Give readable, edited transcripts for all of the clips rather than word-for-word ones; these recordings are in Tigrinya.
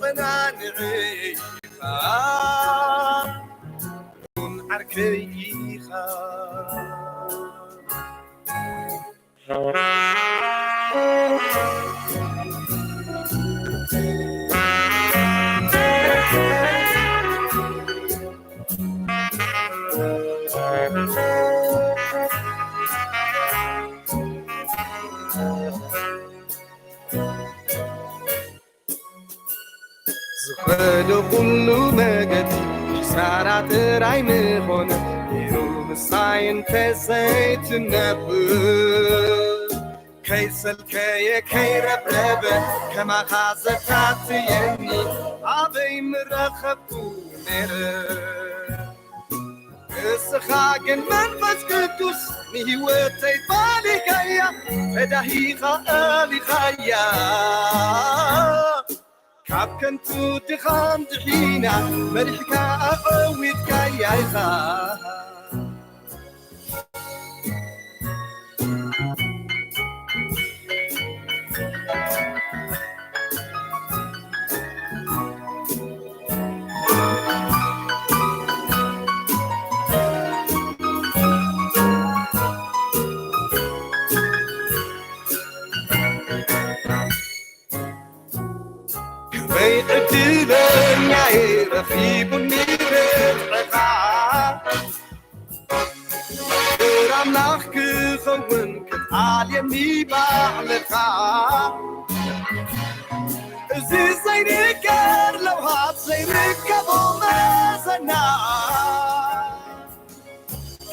بطنانعيخا من عركيخا زخدو كل مجد سارات راي مخون يروم ساين تزيت النبو كيسل كي ربرب كما خازتات يني عبي مرخبو نير السخاقن منفس قدوس نهوتي بالي كيا فدهي خالي خيا كاب كنتو تخام دحينا مرحكا أقويت كيا يخا بيقتلن يا رفيق النيرت عقا رملاخ كخون كتعالي ميباع لقا زي زينكر لو هات زينك ابو مازنا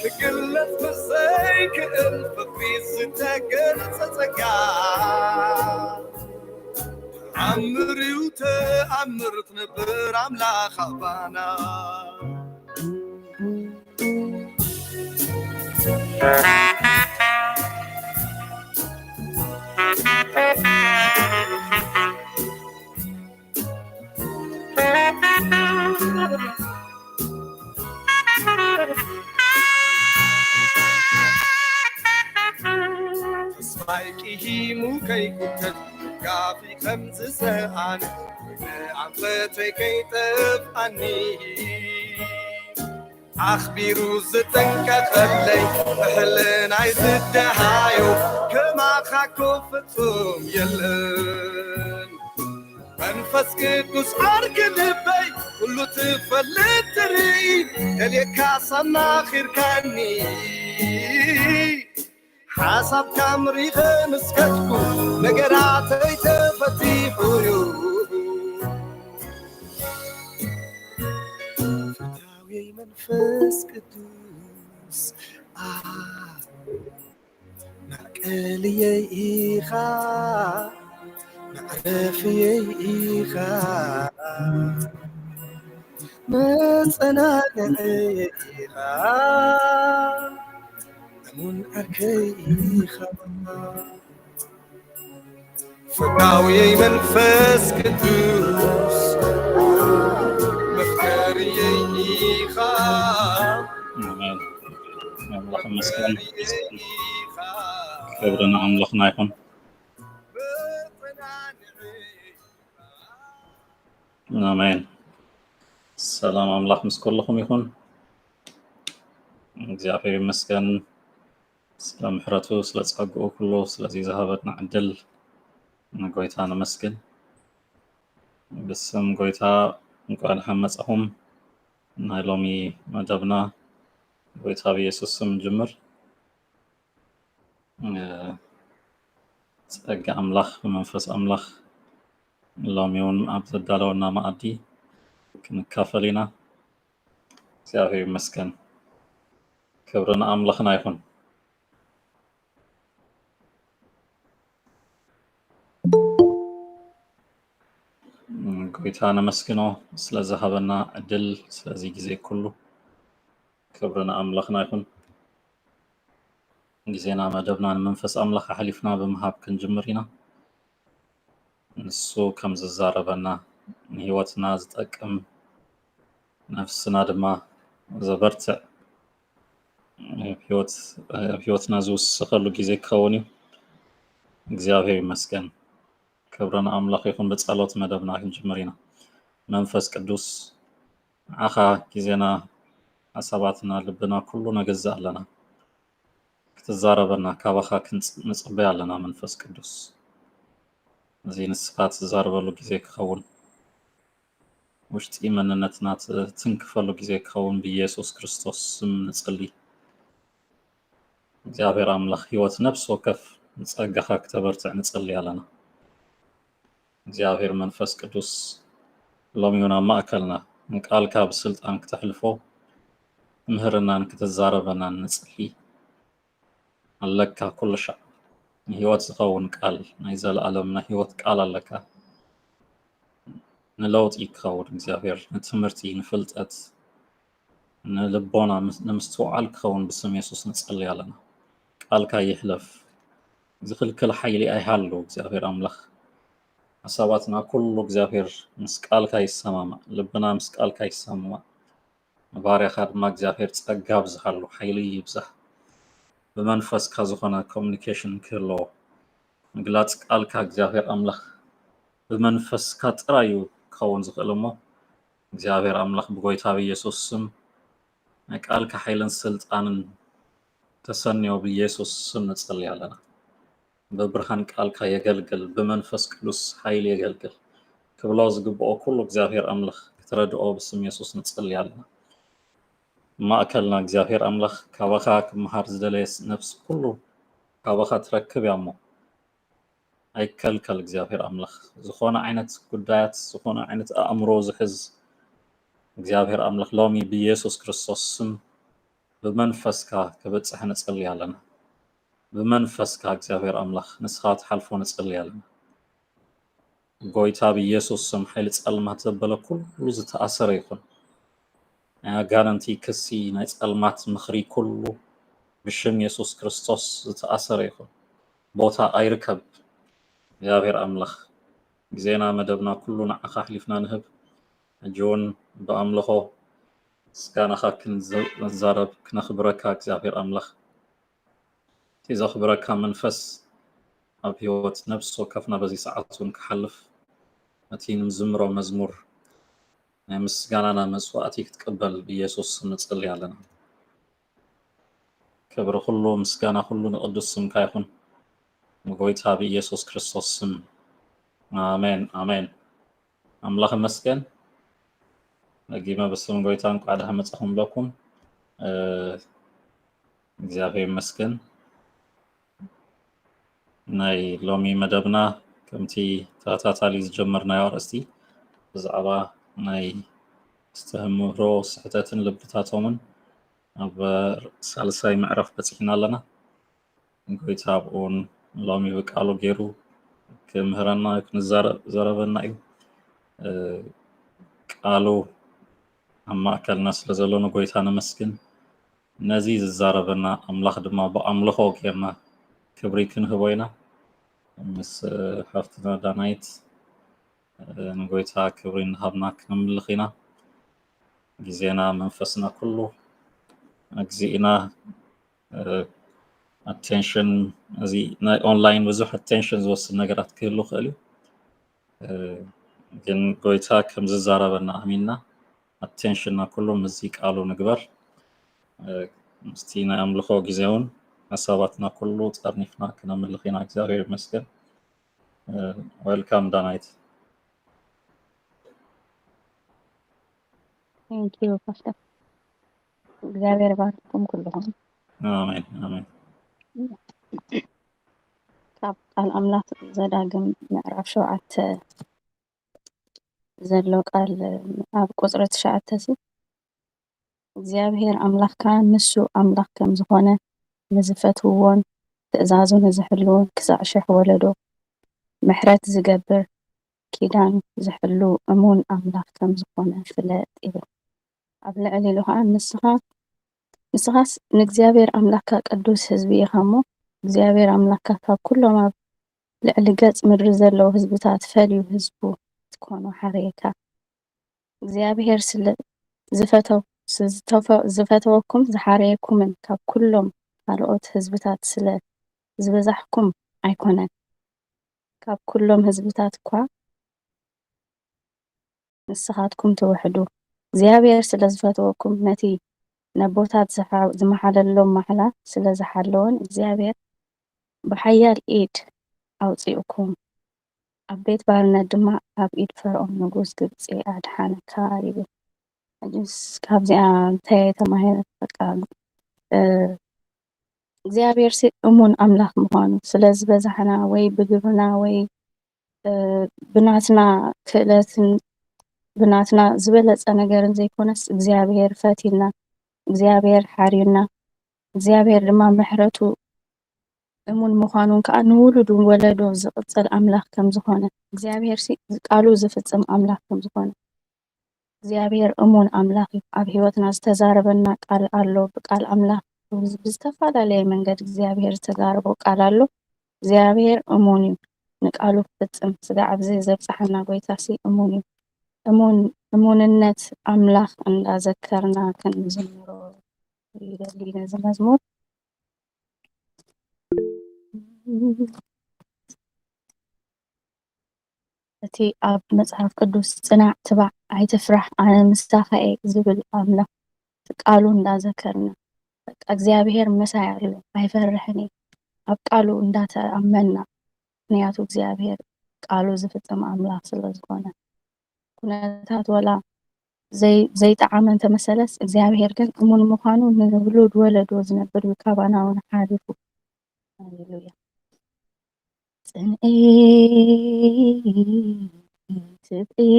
كقلت مسيك الفقريس تقلت تتقال عمري وتأمرت نبر عملا خبانا اسمعيكي مو كي كنت كافي خمس ساعات عمفتي كي تفقني أخبروا زتنك خلي أهلن عيد الدهايو كما خاكو فتهم يلن منفس قدوس عرق لبي كله تفلت تري يلي كاسنا خير كاني حسب كامري خمس كتكو نقراتي تفتيحو فتاوي منفس قدوس نعقلي إيخا نعرفي إيخا نصنعني إيخا من أركيخا فتاوي منفس قدوس مختاري إيخا الله مسكين كبرنا عملقنا يكون آمين السلام أملاك مسكولكم يكون እግዚአብሔር ይመስገን ስለ ምሕረቱ ስለ ጸጋው ሁሉ ስለዚህ ዘሃበትና ዕድል ጎይታ ነመስገን በስም ጎይታ እንኳን ሐመጽሁም ናይ ሎሚ መደብና ጎይታ በኢየሱስ ስም ጅምር ጸጋ አምላክ መንፈስ አምላክ ሎሚውን አብዘዳለውና ማዕዲ ክንካፈልና እግዚአብሔር ይመስገን ክብርና አምላክና ይሁን ጎይታ ነመስግኖ ስለ ዘሃበና ዕድል ስለዚህ ጊዜ ሁሉ ክብርና አምላክና ይሁን ጊዜና መደብና መንፈስ አምላክ ሐሊፍና በመሃብ ክንጅምሪና እሱ ከምዝዛረበና ህይወትና ዝጠቅም ነፍስና ድማ ዘበርተ ህይወትና ዝውስኸሉ ጊዜ ከሆነ እግዚአብሔር ይመስገን ክብርና አምላክ ይሁን በጸሎት መደብና ክንጅምሪና መንፈስ ቅዱስ عخا كيزينا حساباتنا لبنا كله نجزء لنا كتزاربنا كابخا كنت نصبي لنا منفس قدوس زين الصفات زاربلو كيزيك خون وشت إيماننا تنكفلو كيزيك خون بيسوس كريستوس سم نصلي እግዚአብሔር አምላክ ህይወት ነፍስ ወከፍ ጸጋኻ ክተበርትዕ ንጸልይ ኣለና እግዚአብሔር መንፈስ ቅዱስ ሎሚዮና ማእከልና ቃልካ ብስልጣን ክተሕልፎ ምህርናን ክትዛረበናን ንጽልይ ኣለካ ኩሉ ሻዕ ህይወት ዝኸውን ቃል ናይ ዘለኣለምና ህይወት ቃል ኣለካ ንለውጢ ክኸውን እግዚአብሔር ንትምህርቲ ንፍልጠት ንልቦና ንምስትውዓል ክኸውን ብስም ኢየሱስ ንጸልይ ኣለና ቃልካ ይሕለፍ ዝኽልክል ሓይሊ ኣይሃሉ እግዚአብሔር ኣምላኽ حساباتنا كل እግዚአብሔር ምስ ቃልካ ይሰማማዕ ልብና ምስ ቃልካ ይሰማማዕ ባሪያኻ ድማ እግዚአብሔር ጸጋ ብዝሃሉ ሓይሊ ይብዛሕ ብመንፈስካ ዝኾነ ኮሙኒኬሽን ክህሎ ምግላጽ ቃልካ እግዚአብሔር ኣምላኽ ብመንፈስካ ጥራዩ ክኸውን ዝኽእል እሞ እግዚአብሔር ኣምላኽ ብጎይታ ብኢየሱስ ስም ናይ ቃልካ ሓይልን ስልጣንን ተሰንዮ ብኢየሱስ ስም ንጸልይ ኣለና በብርሃን ቃልካ የገልግል በመንፈስ ቅዱስ ኃይል የገልግል ክብላው ዝግብኦ ኩሉ እግዚአብሔር አምላኽ ክትረድኦ ብስም ኢየሱስ ንጸልይ ኣለና ማእከልና እግዚአብሔር አምላኽ ካባኻ ክመሃር ዝደለየስ ነፍስ ኩሉ ካባኻ ትረክብ ያሞ ኣይከልከል እግዚአብሔር አምላኽ ዝኾነ ዓይነት ጉዳያት ዝኾነ ዓይነት ኣእምሮ ዝሕዝ እግዚአብሔር አምላኽ ሎሚ ብኢየሱስ ክርስቶስ ስም በመንፈስካ ክበጽሕ ንጸልይ ኣለና بمنفسك እግዚአብሔር አምላኽ ንስኻ ትሓልፎ ንጸልይ ኣለና ጎይታ ብኢየሱስ ስም ሓይሊ ጸልማት ዘበለ ኩሉ ዝተኣሰረ ይኹን ናይ ኣጋንንቲ ክሲ ናይ ጸልማት ምኽሪ ኩሉ ብሽም ኢየሱስ ክርስቶስ ዝተኣሰረ ይኹን ቦታ ኣይርከብ እግዚአብሔር አምላኽ ግዜና መደብና ኩሉ ንዓኻ ሓሊፍና ንህብ እጅውን ብኣምልኾ ምስጋናኻ ክንዛረብ ክነኽብረካ እግዚአብሔር አምላኽ إذا خبرك منفس أبيوت نفس وكفنا بزي ساعتون كحلف متين مزمر ومزمور مسجانا مسواتي تقبل بيسوس نصلي علينا كبر كله مسجانا كله نقدس سم كايخون مقويتها بيسوس كريستوس سم آمين آمين أملاك مسكن نجيما بسم قويتان قاعدها متأهم لكم እግዚአብሔር مسكن ናይ ሎሚ መደብና ከምቲ ተኸታታሊ ዝጀመርናዮ ኣርእስቲ ብዛዕባ ናይ ዝተምህሮ ስሕተትን ልብታቶምን ኣብ ሳልሳይ ምዕራፍ በፂሕና ኣለና ጎይታ ኣብኡን ሎሚ ብቃሉ ገይሩ ክምህረና ክንዛረበና እዩ ቃሉ ኣብ ማእከልና ስለ ዘሎ ንጎይታ ነመስግን ነዚ ዝዛረበና ኣምላኽ ድማ ብኣምልኾ ጌርና ክብሪ ክንህቦ ኢና ምስ ሓፍትና ዳናይት ንጎይታ ክብሪ ንሃብና ክንምልኽ ኢና ግዜና መንፈስና ኩሉ እግዚእና attention እዚ ናይ ኦንላይን ብዙሕ attention ዝወስድ ነገራት ክህሉ ክእል እዩ ግን ጎይታ ከም ዝዛረበና ኣሚንና attentionና ኩሉ ምዚ ቃሉ ንግበር ምስቲ ናይ ኣምልኾ ግዜውን حساباتنا كله تصرفنا كنا ملخينا እግዚአብሔር ይመስገን welcome ዳናይት Thank you, Pastor. እግዚአብሔር ባርኩም ኩልኩም አሜን አሜን ካብ ቃል ኣምላኽ ዘዳግም ምዕራፍ 7 ዘሎ ቃል ኣብ ቁጽሪ 9 እግዚአብሔር ኣምላኽካ ንሱ ኣምላኽ ከም ዝኾነ ንዝፈትውዎን ትእዛዙ ንዝሕልውን ክሳዕ ሽሕ ወለዶ ምሕረት ዝገብር ኪዳን ዝሕሉ እሙን ኣምላኽ ከም ዝኾነ ፍለጥ ይብል ኣብ ልዕሊ ኢሉ ከዓ ንስኻስ ንእግዚአብሔር ኣምላኽካ ቅዱስ ህዝቢ ኢኻ እሞ እግዚአብሔር ኣምላኽካ ካብ ኩሎም ኣብ ልዕሊ ገጽ ምድሪ ዘለዉ ህዝብታት ፈልዩ ህዝቡ ትኮኑ ሓርየካ እግዚአብሔር ስለ ዝፈተወኩም ዝሓረየኩምን ካብ ኩሎም ካልኦት ህዝብታት ስለ ዝበዛሕኩም ኣይኮነን ካብ ኩሎም ህዝብታት እኳ ንስኻትኩም ትውሕዱ እግዚኣብሔር ስለ ዝፈትወኩም ነቲ ነቦታት ዝመሓለሎም ማሕላ ስለ ዝሓለወን እግዚኣብሔር ብሓያል ኢድ ኣውፂኡኩም ኣብ ቤት ባርነት ድማ ኣብ ኢድ ፈርዖን ንጉስ ግብፂ ኣድሓነካ ይብል። ካብዚኣ እንታይ ተማሂረ በቃ እግዚኣብሔር እሙን ኣምላኽ ምዃኑ ስለ ዝበዛሕና ወይ ብግብርና ወይ ብናትና ክእለትን ብናትና ዝበለፀ ነገርን ዘይኮነስ እግዚኣብሔር ፈቲልና እግዚኣብሔር ሓሪርና እግዚኣብሔር ድማ ምሕረቱ እሙን ምዃኑን ከዓ ንውሉዱ ወለዶ ዝቕፅል ኣምላኽ ከም ዝኾነ እግዚኣብሔር ቃሉ ዝፍፅም ኣምላኽ ከም ዝኾነ እግዚኣብሔር እሙን ኣምላኽ እዩ። ኣብ ሂወትና ዝተዛረበና ቃል ኣሎ። ብቃል ኣምላኽ ብዝተፈላለየ መንገዲ እግዚኣብሔር ዝተዛረቦ ቃል ኣሎ። እግዚኣብሔር እሙን እዩ፣ ንቃሉ ክፍፅም ስጋ ኣብዚ ዘብፅሐና ጎይታሲ እሙን እዩ። እሙንነት ኣምላኽ እንዳዘከርና ክንዝምሮ ይደሊ ነዚ መዝሙር። እቲ ኣብ መጽሓፍ ቅዱስ ጽናዕ ትባዕ ኣይትፍራሕ ኣነ ምስታኻ እየ ዝብል ኣምላኽ ቃሉ እንዳዘከርና በቃ እግዚኣብሔር መሳይ ኣሎ ኣይፈርሕን እየ ኣብ ቃሉ እንዳተኣመና ምክንያቱ እግዚኣብሔር ቃሉ ዝፍፅም ኣምላኽ ስለ ዝኾነ ኩነታት ወላ ዘይጠዓመ እንተመሰለስ እግዚኣብሔር ግን እሙን ምዃኑ ንውሉድ ወለዶ ዝነብር ካባና እውን ሓሊፉ ሃሌሉያ ጽንዒ ትብዒ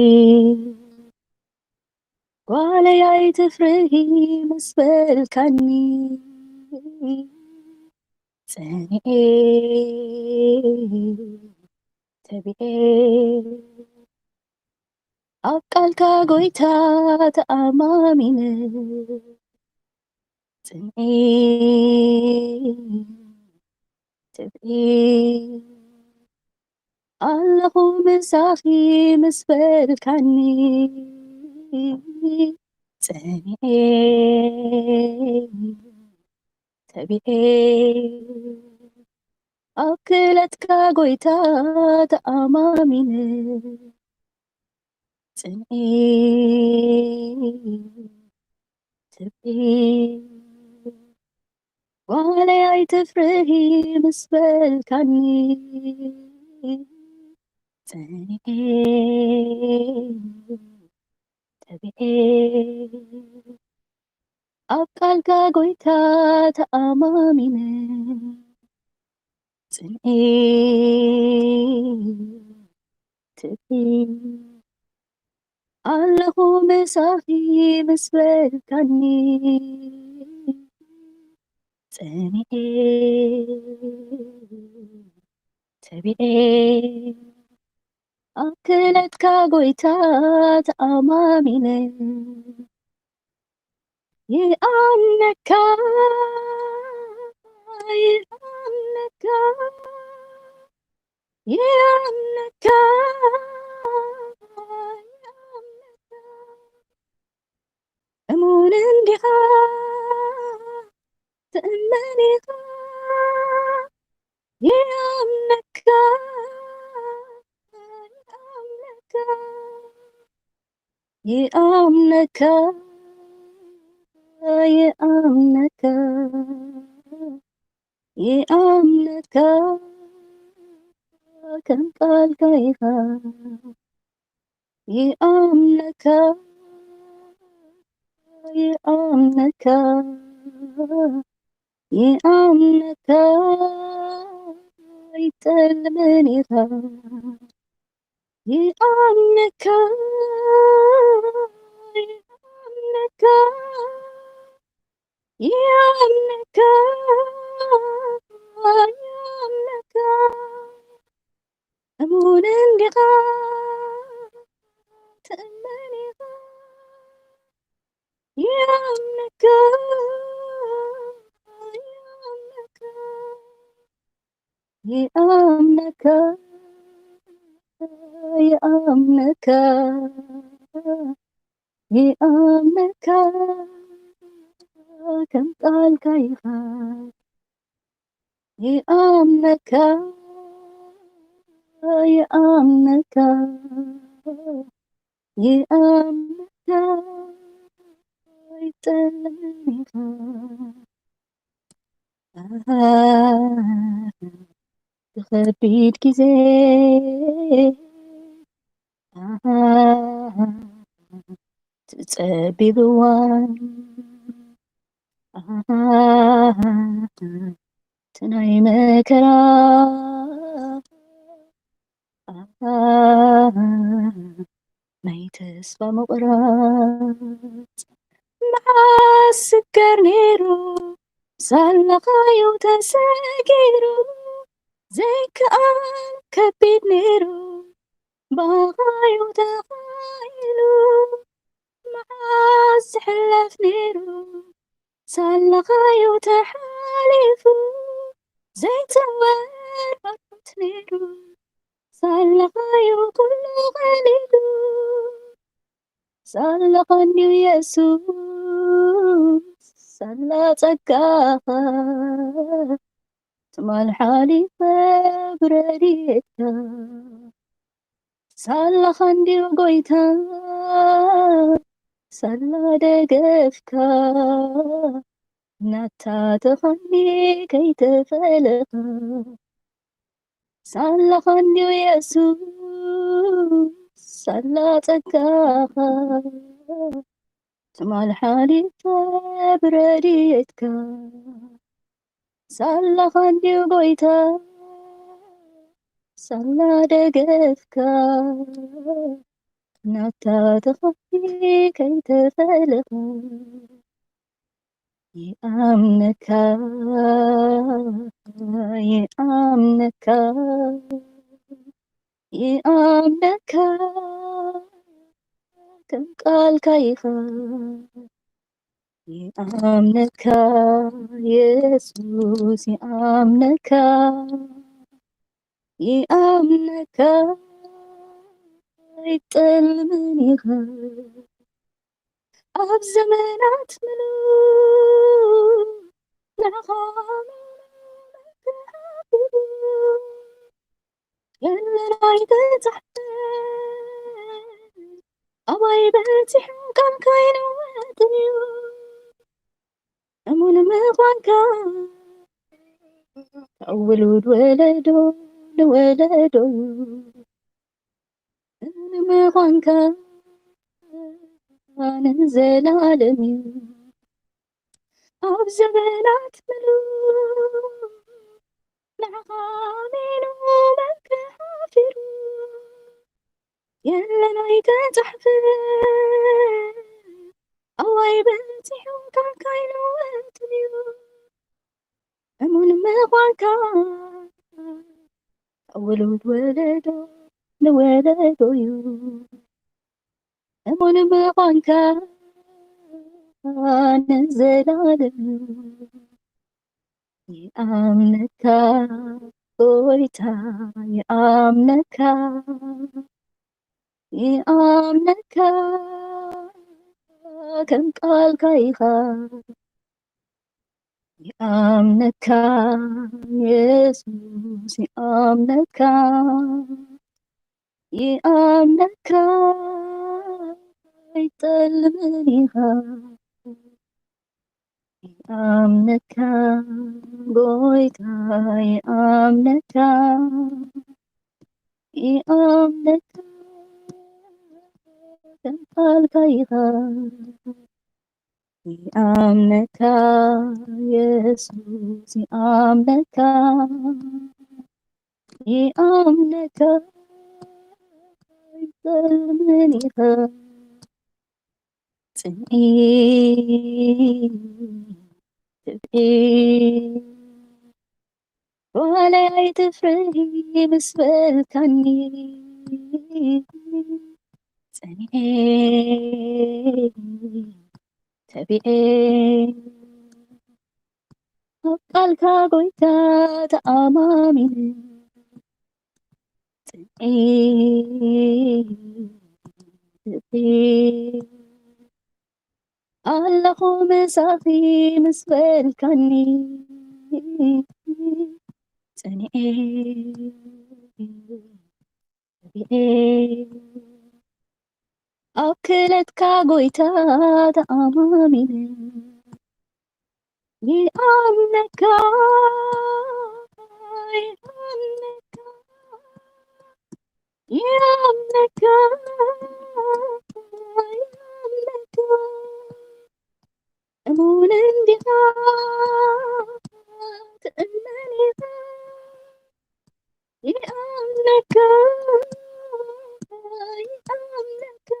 ጓለይ ኣይትፍርሂ ምስ በልካኒ ጽንዒ ተቢዔ ኣብ ቃልካ ጎይታ ተኣማሚነ ጽንዒ ትብዒ ኣለኹ ምሳኺ ምስ በልካኒ ጽንዔ ተቢዔ ኣብ ክእለትካ ጎይታ ተኣማሚነ ጽንዒ ትብዒ ጓለይ ኣይትፍርሂ ምስ በልካኒ ጽንዔ ተቢዔ ኣብ ቃልካ ጎይታ ተኣማሚነ ጽንዒ ትብዒ ኣለኹ ምሳኺ ምስ በልካኒ ጽንዔ ተቢዔ ኣብ ክእለትካ ጎይታ ተኣማሚነ ይኣምነካ ይኣምነካ ይኣምነካ ይኣምነካ እሙን እንዲኻ ትእመን ኢኻ ይኣምነካ ይኣምነካ ይኣምነካ ይኣምነካ ከም ቃልካ ኢኻ ይኣምነካ ይኣምነካ ይኣምነካ ይጠልምን ኢኻ ይኣምነካ ይኣምነካ ይኣምነካ ይኣምነካ እሙን እንዲኻ ትእመን ኢኻ ይኣምነካ ይኣምነካ ይኣምነካ ይኣምነካ ከም ቃልካ ኢኻ ይኣምነካ ይኣምነካ يأمنك يطلبك تخبيت كزي تتصبي بوان تناي مكرا ናይ ተስፋ መቁረፅ መዓስከር ነይሩ ሳለኻዮ ተሰጊሩ ዘይከኣል ከቢድ ነይሩ ባኻዮ ተኻይሉ መዓስ ዝሕለፍ ነይሩ ሳለኻዮ ተሓሊፉ ዘይተወር ባርኮት ነይሩ ሳለኻዮ ኩሉ ቀሊሉ ሳለኻኒ ኢየሱስ ሳላ ጸጋኻ ትማል ሓሊፈ ብረድኤትካ ሳለኻኒ ጎይታ ሳላ ደገፍካ ናታተኻኒ ከይተፈለኻ ሳለኻኒ ኢየሱስ ሳላ ጸጋኻ ትማል ሓሊፈ ብረድኤትካ ሳለኻኒ ጎይታ ሳላ ደገፍካ ናታተኻኒ ከይተፈለኻ ይኣምነካ ይኣምነካ ይኣምነካ ከም ቃልካ ኢኻ ይኣምነካ ኢየሱስ ይኣምነካ ይኣምነካ ይጥልምን ኢኻ ኣብ ዘመናት ምሉእ ንዕኻ የለን ኣይተጻሕፈ ኣባይ በፂሑ ቃልካ ይለወጥ እዩ እሙን ምዃንካ ካብ ውሉድ ወለዶ ንወለዶ እሙን ምዃንካ ንዘላለም እዩ ኣብ ዘመናት ምሉእ ንዕኻ ኣሚኑ መልክዕ ሓፊሩ የለን ኣይተጻሕፈ ኣዋይ በፂሑ ቃልካ ይለወጥ እዩ እሙን ምዃንካ ካብ ውሉድ ወለዶ ንወለዶ እዩ እሙን ምዃንካ ንዘላለም ይኣምነካ ጎይታ ይኣምነካ ይኣምነካ ከም ቃልካ ኢኻ ይኣምነካ ኢየሱስ ይኣምነካ ይኣምነካ ይጥልምን ኢኻ ይኣምነካ ጎይታ ይኣምነካ ይኣምነካ ከም ቃልካ ኢኻ ይኣምነካ ኢየሱስ ይኣምነካ ይኣምነካ ይጥልምን ኢኻ ጽንዒ ትብዒ ዋለይ ኣይትፍርሂ ምስ በልካኒ ጸኒዐ ተቢዐ ኣብ ቃልካ ጎይታ ተኣማሚነ ጽንዒ ትብዒ ኣለኹ መሳኺ ምስ በልካኒ ጸኒዐ ተቢዐ أكلتك قويتا تأمامين يأمنك يأمنك يأمنك يأمنك أمون اندهاء تأمني يأمنك يأمنك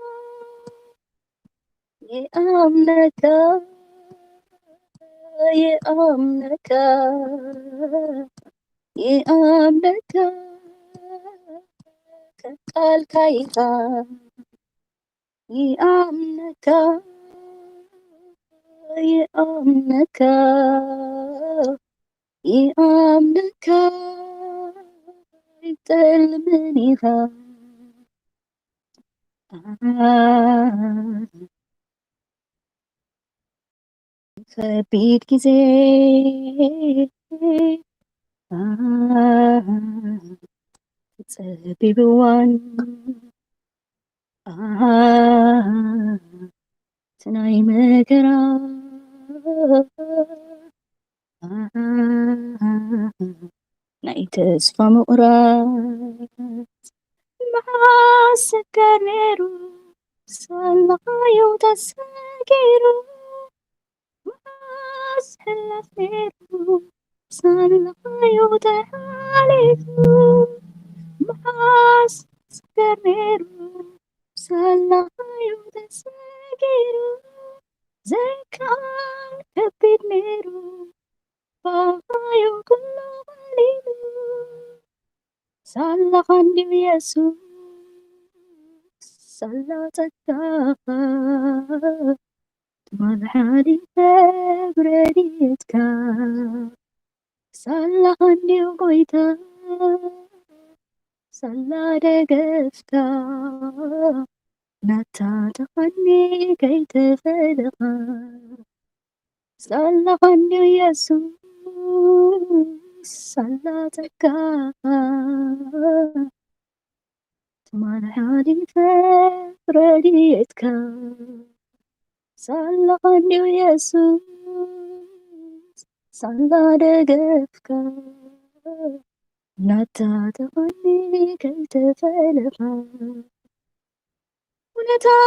يأمنك يأمنك يأمنك قال كيفا يأمنك يأمنك يأمنك يتلمنيها فبيت كزي تصبي بوان تناي مكرا ناي تسفى مقرا مع سكريرو صلغايو تساقيرو مع سحلفيرو صلغايو تحاليفو مع سكريرو صلغايو تساقيرو زكان كبير ميرو فايو كله غليلو صلغني بيسوع صلاتك مرحالي فبرديتك صلغني وقويتا صلى دقفك نتا تغني كي تفلغ صلغني يسوع صلاتك مرحالي فبرديتك صلغني يسوع صلى دقفك نتا تغني كي تفلغ ونتا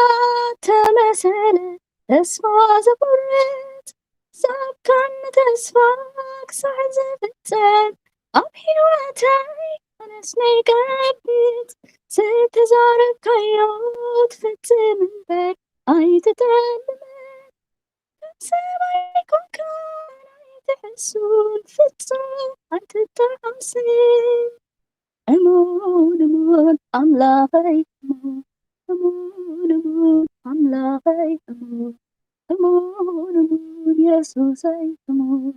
تمثل تسمع زبرت سكن تسفاك سعزفتن أب حيواتي أنا سنيك أبيت ستزارك كيوت فتمن بك أي تتعلمت سمايكم كان أي تحسون فتون أنت تتعصين أمون أمون أملاغي أمون أمون أمون أملاغي أمون أمون أمون يسوسي أمون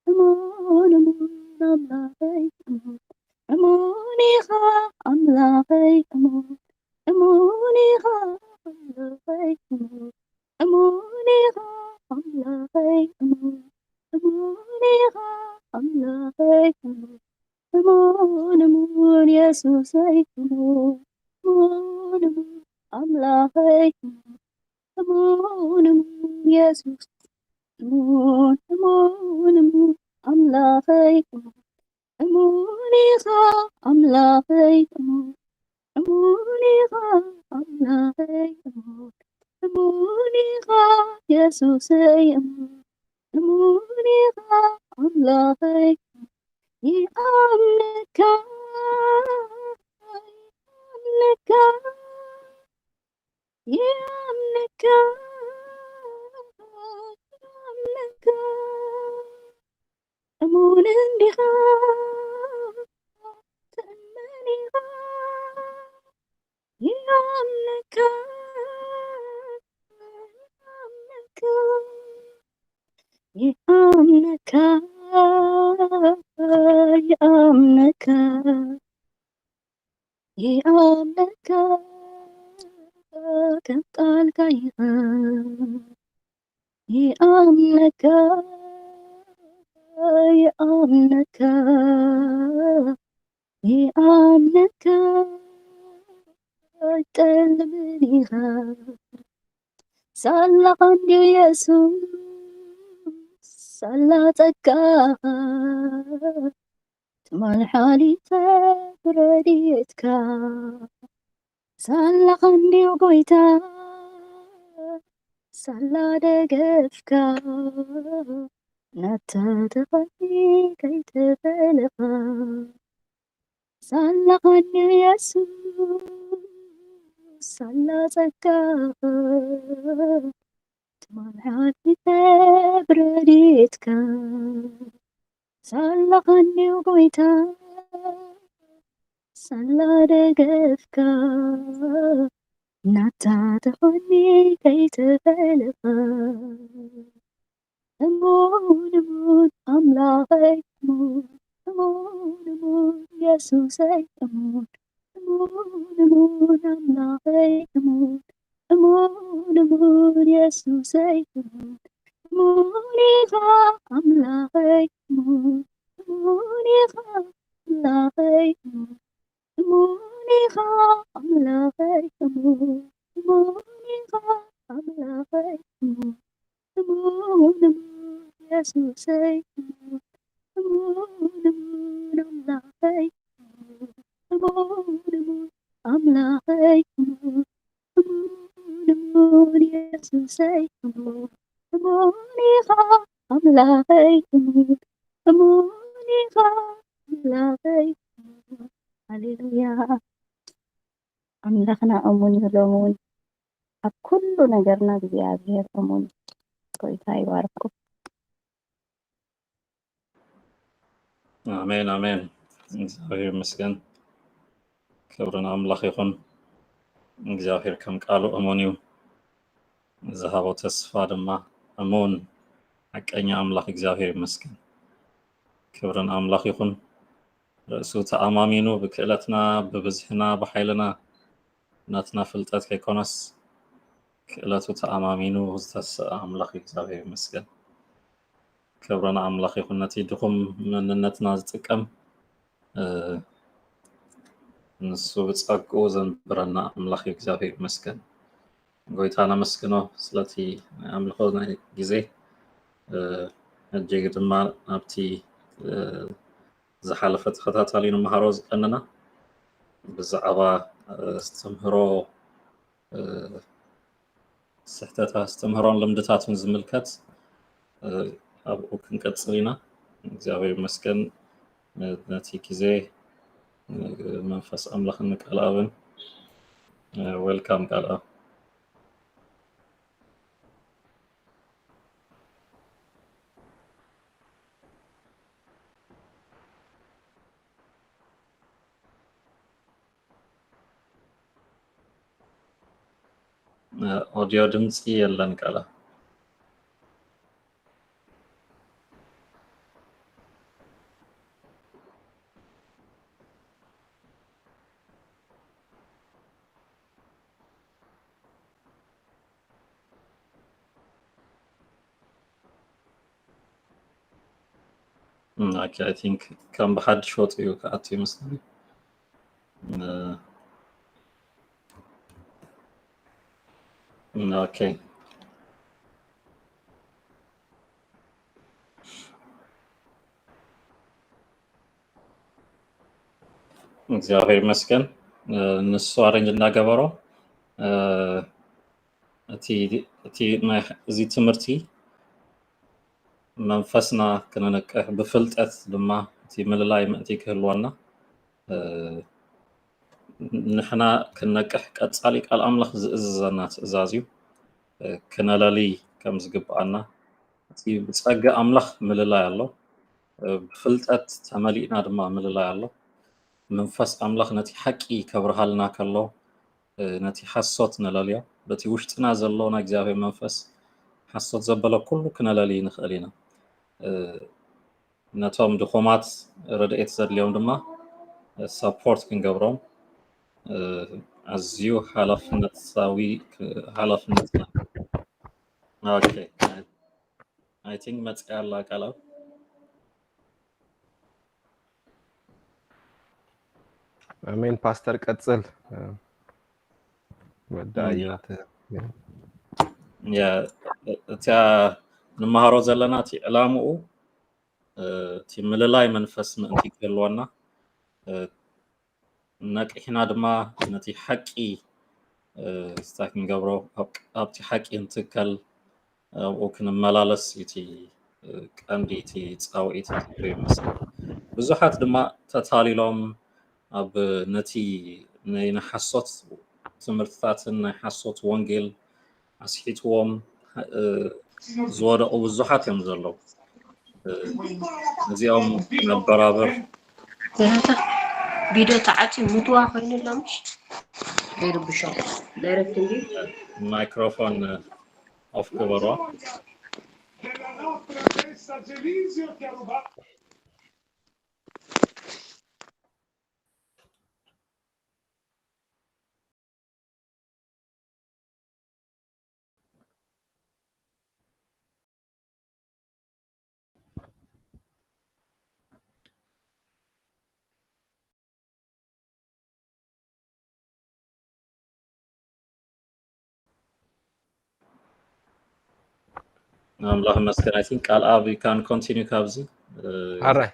أمون أمون أملاغي أمون أموني غا أملاغي أمون أموني غا أملاغي أمون أموني غا أملاغي أمون أموني غا أملاغي أمون أمون أمون يسوسي أمون أمون أمون أملاغي أمون أمون يسوس أمون أمون أمون أملاغي أموني غا أملاغي أمون أموني غا أملاغي أمون أموني غا يسوسي أمون أموني غا أملاغي يأمنك يأمنك يأمنك يأمنك أمون بها تأمني يأمنك يأمنك يأمنك يأمنك كم قال كيها يأمنك يأمنك يأمنك تلمنيها صلى قندي يسوع صلى تكا تمال حالي تبرديتك صلى قندي وقويتا صلى دقفك نتا تقني كي تبلغ صلى قندي يسوع صلى تكا تمنعني تبرديتك صلقني وقويتا صلى رقفك نتا تخني كي تبلغ أمون أمون أملاغي أمون أمون أمون يسوسي أمون أمون أمون أملاغي أمون أمون أمون يسوسي أمون أمونيغا أملاغي أمون أمونيغا أملاغي أمون أمونيغا أملاغي أمون أمونيغا أملاغي أمون أمون أمون يسوسي أمون أمون أمون أملاغي أمون أمون أملاغي أمون أمون يسوسي أمون أمونيغا أملاغي أمون أمونيغا أملاغي أمون هللويا أملاخنا أمون يلومون كل نجرنا بزيادة أمون ቆይታ ይባርኩ። አሜን አሜን። እግዚአብሔር ይመስገን። ክብርን አምላኽ ይኹን። እግዚአብሔር ከም ቃሉ እሙን እዩ። ዝሃቦ ተስፋ ድማ እሙን ሐቀኛ አምላኽ እግዚአብሔር ይመስገን። ክብርን አምላኽ ይኹን። ርእሱ ተአማሚኑ ብክእለትና ብብዝሕና ብሓይልና ናትና ፍልጠት ከይኮነስ ክእለቱ ተአማሚኑ ዝተሰአ አምላኽ እግዚአብሔር ይመስገን። ክብርን አምላኽ ይኹን። ነቲ ድኹም መንነትና ዝጥቀም ንሱ ብጸግኡ ዘንብረና አምላኽ እግዚአብሔር ይመስገን። ጎይታ ነመስግኖ ስለቲ አምልኾ ናይ ግዜ እጅግ ድማ ኣብቲ ዝሓለፈ ተኸታታሊ ንምሃሮ ዝቀንና ብዛዕባ ዝተምህሮ ስሕተታት ዝተምህሮን ልምድታትን ዝምልከት ኣብኡ ክንቀጽል ኢና። እግዚአብሔር ይመስገን ነቲ ግዜ መንፈስ አምላኽ ንቃልኣብን ዌልካም ቃልኣብ ኦዲዮ ድምፂ የለን ቃልኣብ Okay, I think ከም ብሓድሽ ወፂኡ ከኣቱ ይመስለኒ። Okay. እግዚአብሔር ይመስገን ንሱ አረንጅ እንዳገበሮ እቲ እዚ ትምህርቲ መንፈስና ክነነቅሕ ብፍልጠት ድማ እቲ ምልላይ ምእንቲ ክህልወና ንሕና ክነቅሕ ቀጻሊ ቃል አምላኽ ዝእዝዘና ትእዛዝ እዩ ክነለሊ ከም ዝግብኣና እቲ ብጸጋ አምላኽ ምልላይ ኣሎ ብፍልጠት ተመሊእና ድማ ምልላይ ኣሎ መንፈስ አምላኽ ነቲ ሓቂ ከብርሃልና ከሎ ነቲ ሓሶት ንለልዮ በቲ ውሽጥና ዘሎ ናይ እግዚአብሔር መንፈስ ሓሶት ዘበለ ኩሉ ክነለሊ ንኽእል ኢና ነቶም ድኹማት ረድኤት ዘድልዮም ድማ ሰፖርት ክንገብሮም ኣዝዩ ሓላፍነታዊ ሓላፍነት ኦኬ አይ ቲንክ መጽያ አላ ቃልኣብ አሜን ፓስተር ቀጽል ወዳየት يا تا نمهارو زلنا تي علامو تي مللاي منفس منتي كلوانا نك إحنا دما نتي حقي ستاكن قبرو أبتي حقي انتكال وكن ملالس يتي كأندي تي تساوي تي تقريمس بزحات دما تتالي لهم أب نتي نحصوت تمرتاتن نحصوت وانجيل أسحيتهم زوار أو زحات يمزلو نزيهم نبرابر فيديو تاعتي متوا خاين لامش غير بشوف دايركت دي مايكروفون اوف كبروا اللهم مسكن I think we can continue كابزي عرّي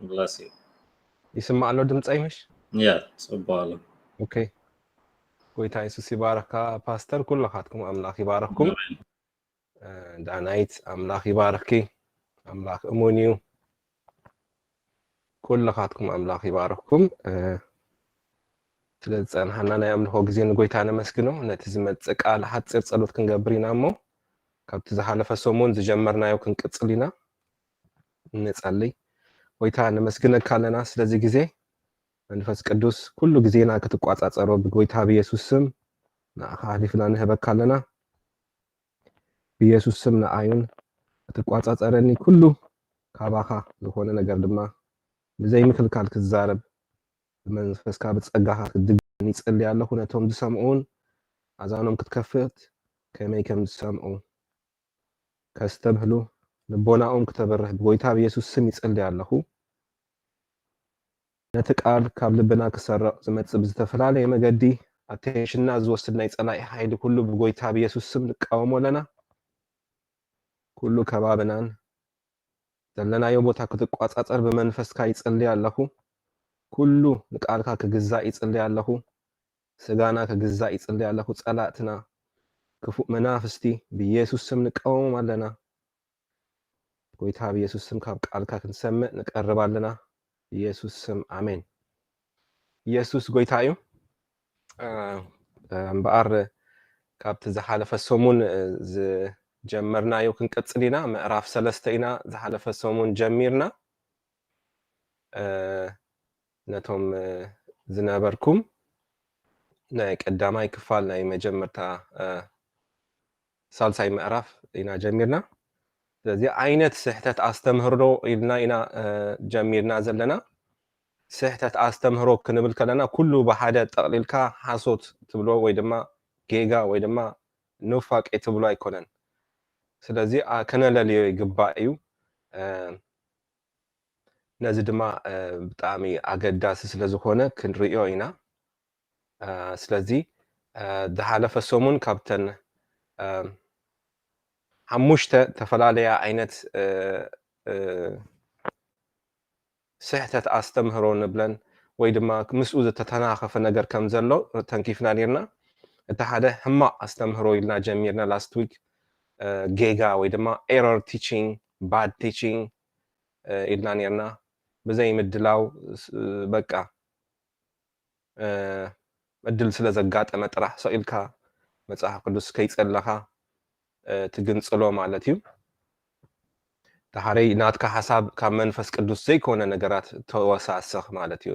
bless you يسمع له دمصي مش yeah صباله اوكي ጎይታ ኢየሱስ ይባረካ ፓስተር ኩላኻትኩም አምላኽ ይባረኩም ዳናይት አምላኽ ይባረኪ አምላኽ እሙኒዩ ኩላኻትኩም አምላኽ ይባረኩም ስለጸናህና ናይ አምልኾ ጊዜ ንጎይታ ነመስግኖ ነቲ ዝመጽእ ቃል ሓፂር ጸሎት ክንገብር ኢና እሞ ካብቲ ዝሓለፈ ሰሙን ዝጀመርናዮ ክንቅጽል ኢና ንጸልይ ጎይታ ነመስግነካ ኣለና ስለዚ ጊዜ መንፈስ ቅዱስ ኩሉ ጊዜና ክትቋጻጸሮ ብጎይታ በኢየሱስ ስም ንኣኻ ሓሊፍና ንህበካ ኣለና በኢየሱስ ስም ንኣዩን ክትቋጻጸረኒ ኩሉ ካባኻ ዝኾነ ነገር ድማ ብዘይ ምክልካል ክትዛረብ መንፈስካ ብጸጋኻ ክትድግኒ ይጸልይ ኣለኹ ነቶም ዝሰምዑን ኣዛኖም ክትከፍት ከመይ ከም ዝሰምዑ ከስተብህሉ ልቦናኦም ክተበርህ ብጎይታ በኢየሱስ ስም ይጸልይ ኣለኹ ነቲ ቃል ካብ ልብና ክሰርቕ ዝመጽእ ብዝተፈላለየ መገዲ ኣቴንሽንና ዝወስድ ናይ ጸላኢ ሓይሊ ኩሉ ብጎይታ በኢየሱስ ስም ንቃወሞ ኣለና ኩሉ ከባብናን ዘለናዮ ቦታ ክትቋጻጸር ብመንፈስካ ይጸልይ ኣለኹ ኩሉ ንቃልካ ክግዛእ ይጸልይ ኣለኹ ስጋና ክግዛእ ይጸልይ ኣለኹ ጸላእትና ክፉእ መናፍስቲ ብኢየሱስ ስም ንቃወሞም ኣለና ጎይታ በኢየሱስ ስም ካብ ቃልካ ክንሰምዕ ንቀርብ ኣለና ኢየሱስ ስም አሜን ኢየሱስ ጎይታ እዩ እምበኣር ካብቲ ዝሓለፈ ሰሙን ዝጀመርናዮ ክንቀጽል ኢና ምዕራፍ 3 ኢና ዝሓለፈ ሰሙን ጀሚርና ነቶም ዝነበርኩም ናይ ቀዳማይ ክፋል ናይ መጀመርታ ሳልሳይ ምዕራፍ ኢና ጀሚርና ስለዚህ አይነት ስህተት አስተምህሮ ኢልና ኢና ጀሚርና ዘለና ስህተት አስተምህሮ ክንብል ከለና ኩሉ በሓደ ጠቅሊልካ ሓሶት ትብሎ ወይ ድማ ጌጋ ወይ ድማ ንፋቅ ትብሎ አይኮነን ስለዚህ ከነለልዮ ይግባእ እዩ ነዚ ድማ ብጣዕሚ ኣገዳሲ ስለ ዝኾነ ክንሪኦ ኢና ስለዚህ ዝሓለፈ ሰሙን ካብተን ሓሙሽተ ተፈላለያ ዓይነት ስሕተት ኣስተምህሮ ንብለን ወይ ድማ ምስኡ ዝተተናኸፈ ነገር ከም ዘሎ ተንኪፍና ነርና እቲ ሓደ ሕማቅ ኣስተምህሮ ኢልና ጀሚርና ላስት ዊክ ጌጋ ወይ ድማ ኤረር ቲቺንግ ባድ ቲቺንግ ኢልና ነርና ብዘይ ምድላው በቃ እድል ስለ ዘጋጠመ ጥራሕ ሰኢልካ መጽሓፍ ቅዱስ ከይጸለኻ ትግንጽሎ ማለት እዩ ተሓረይ ናትካ ሓሳብ ካብ መንፈስ ቅዱስ ዘይኮነ ነገራት ተወሳሰኽ ማለት እዩ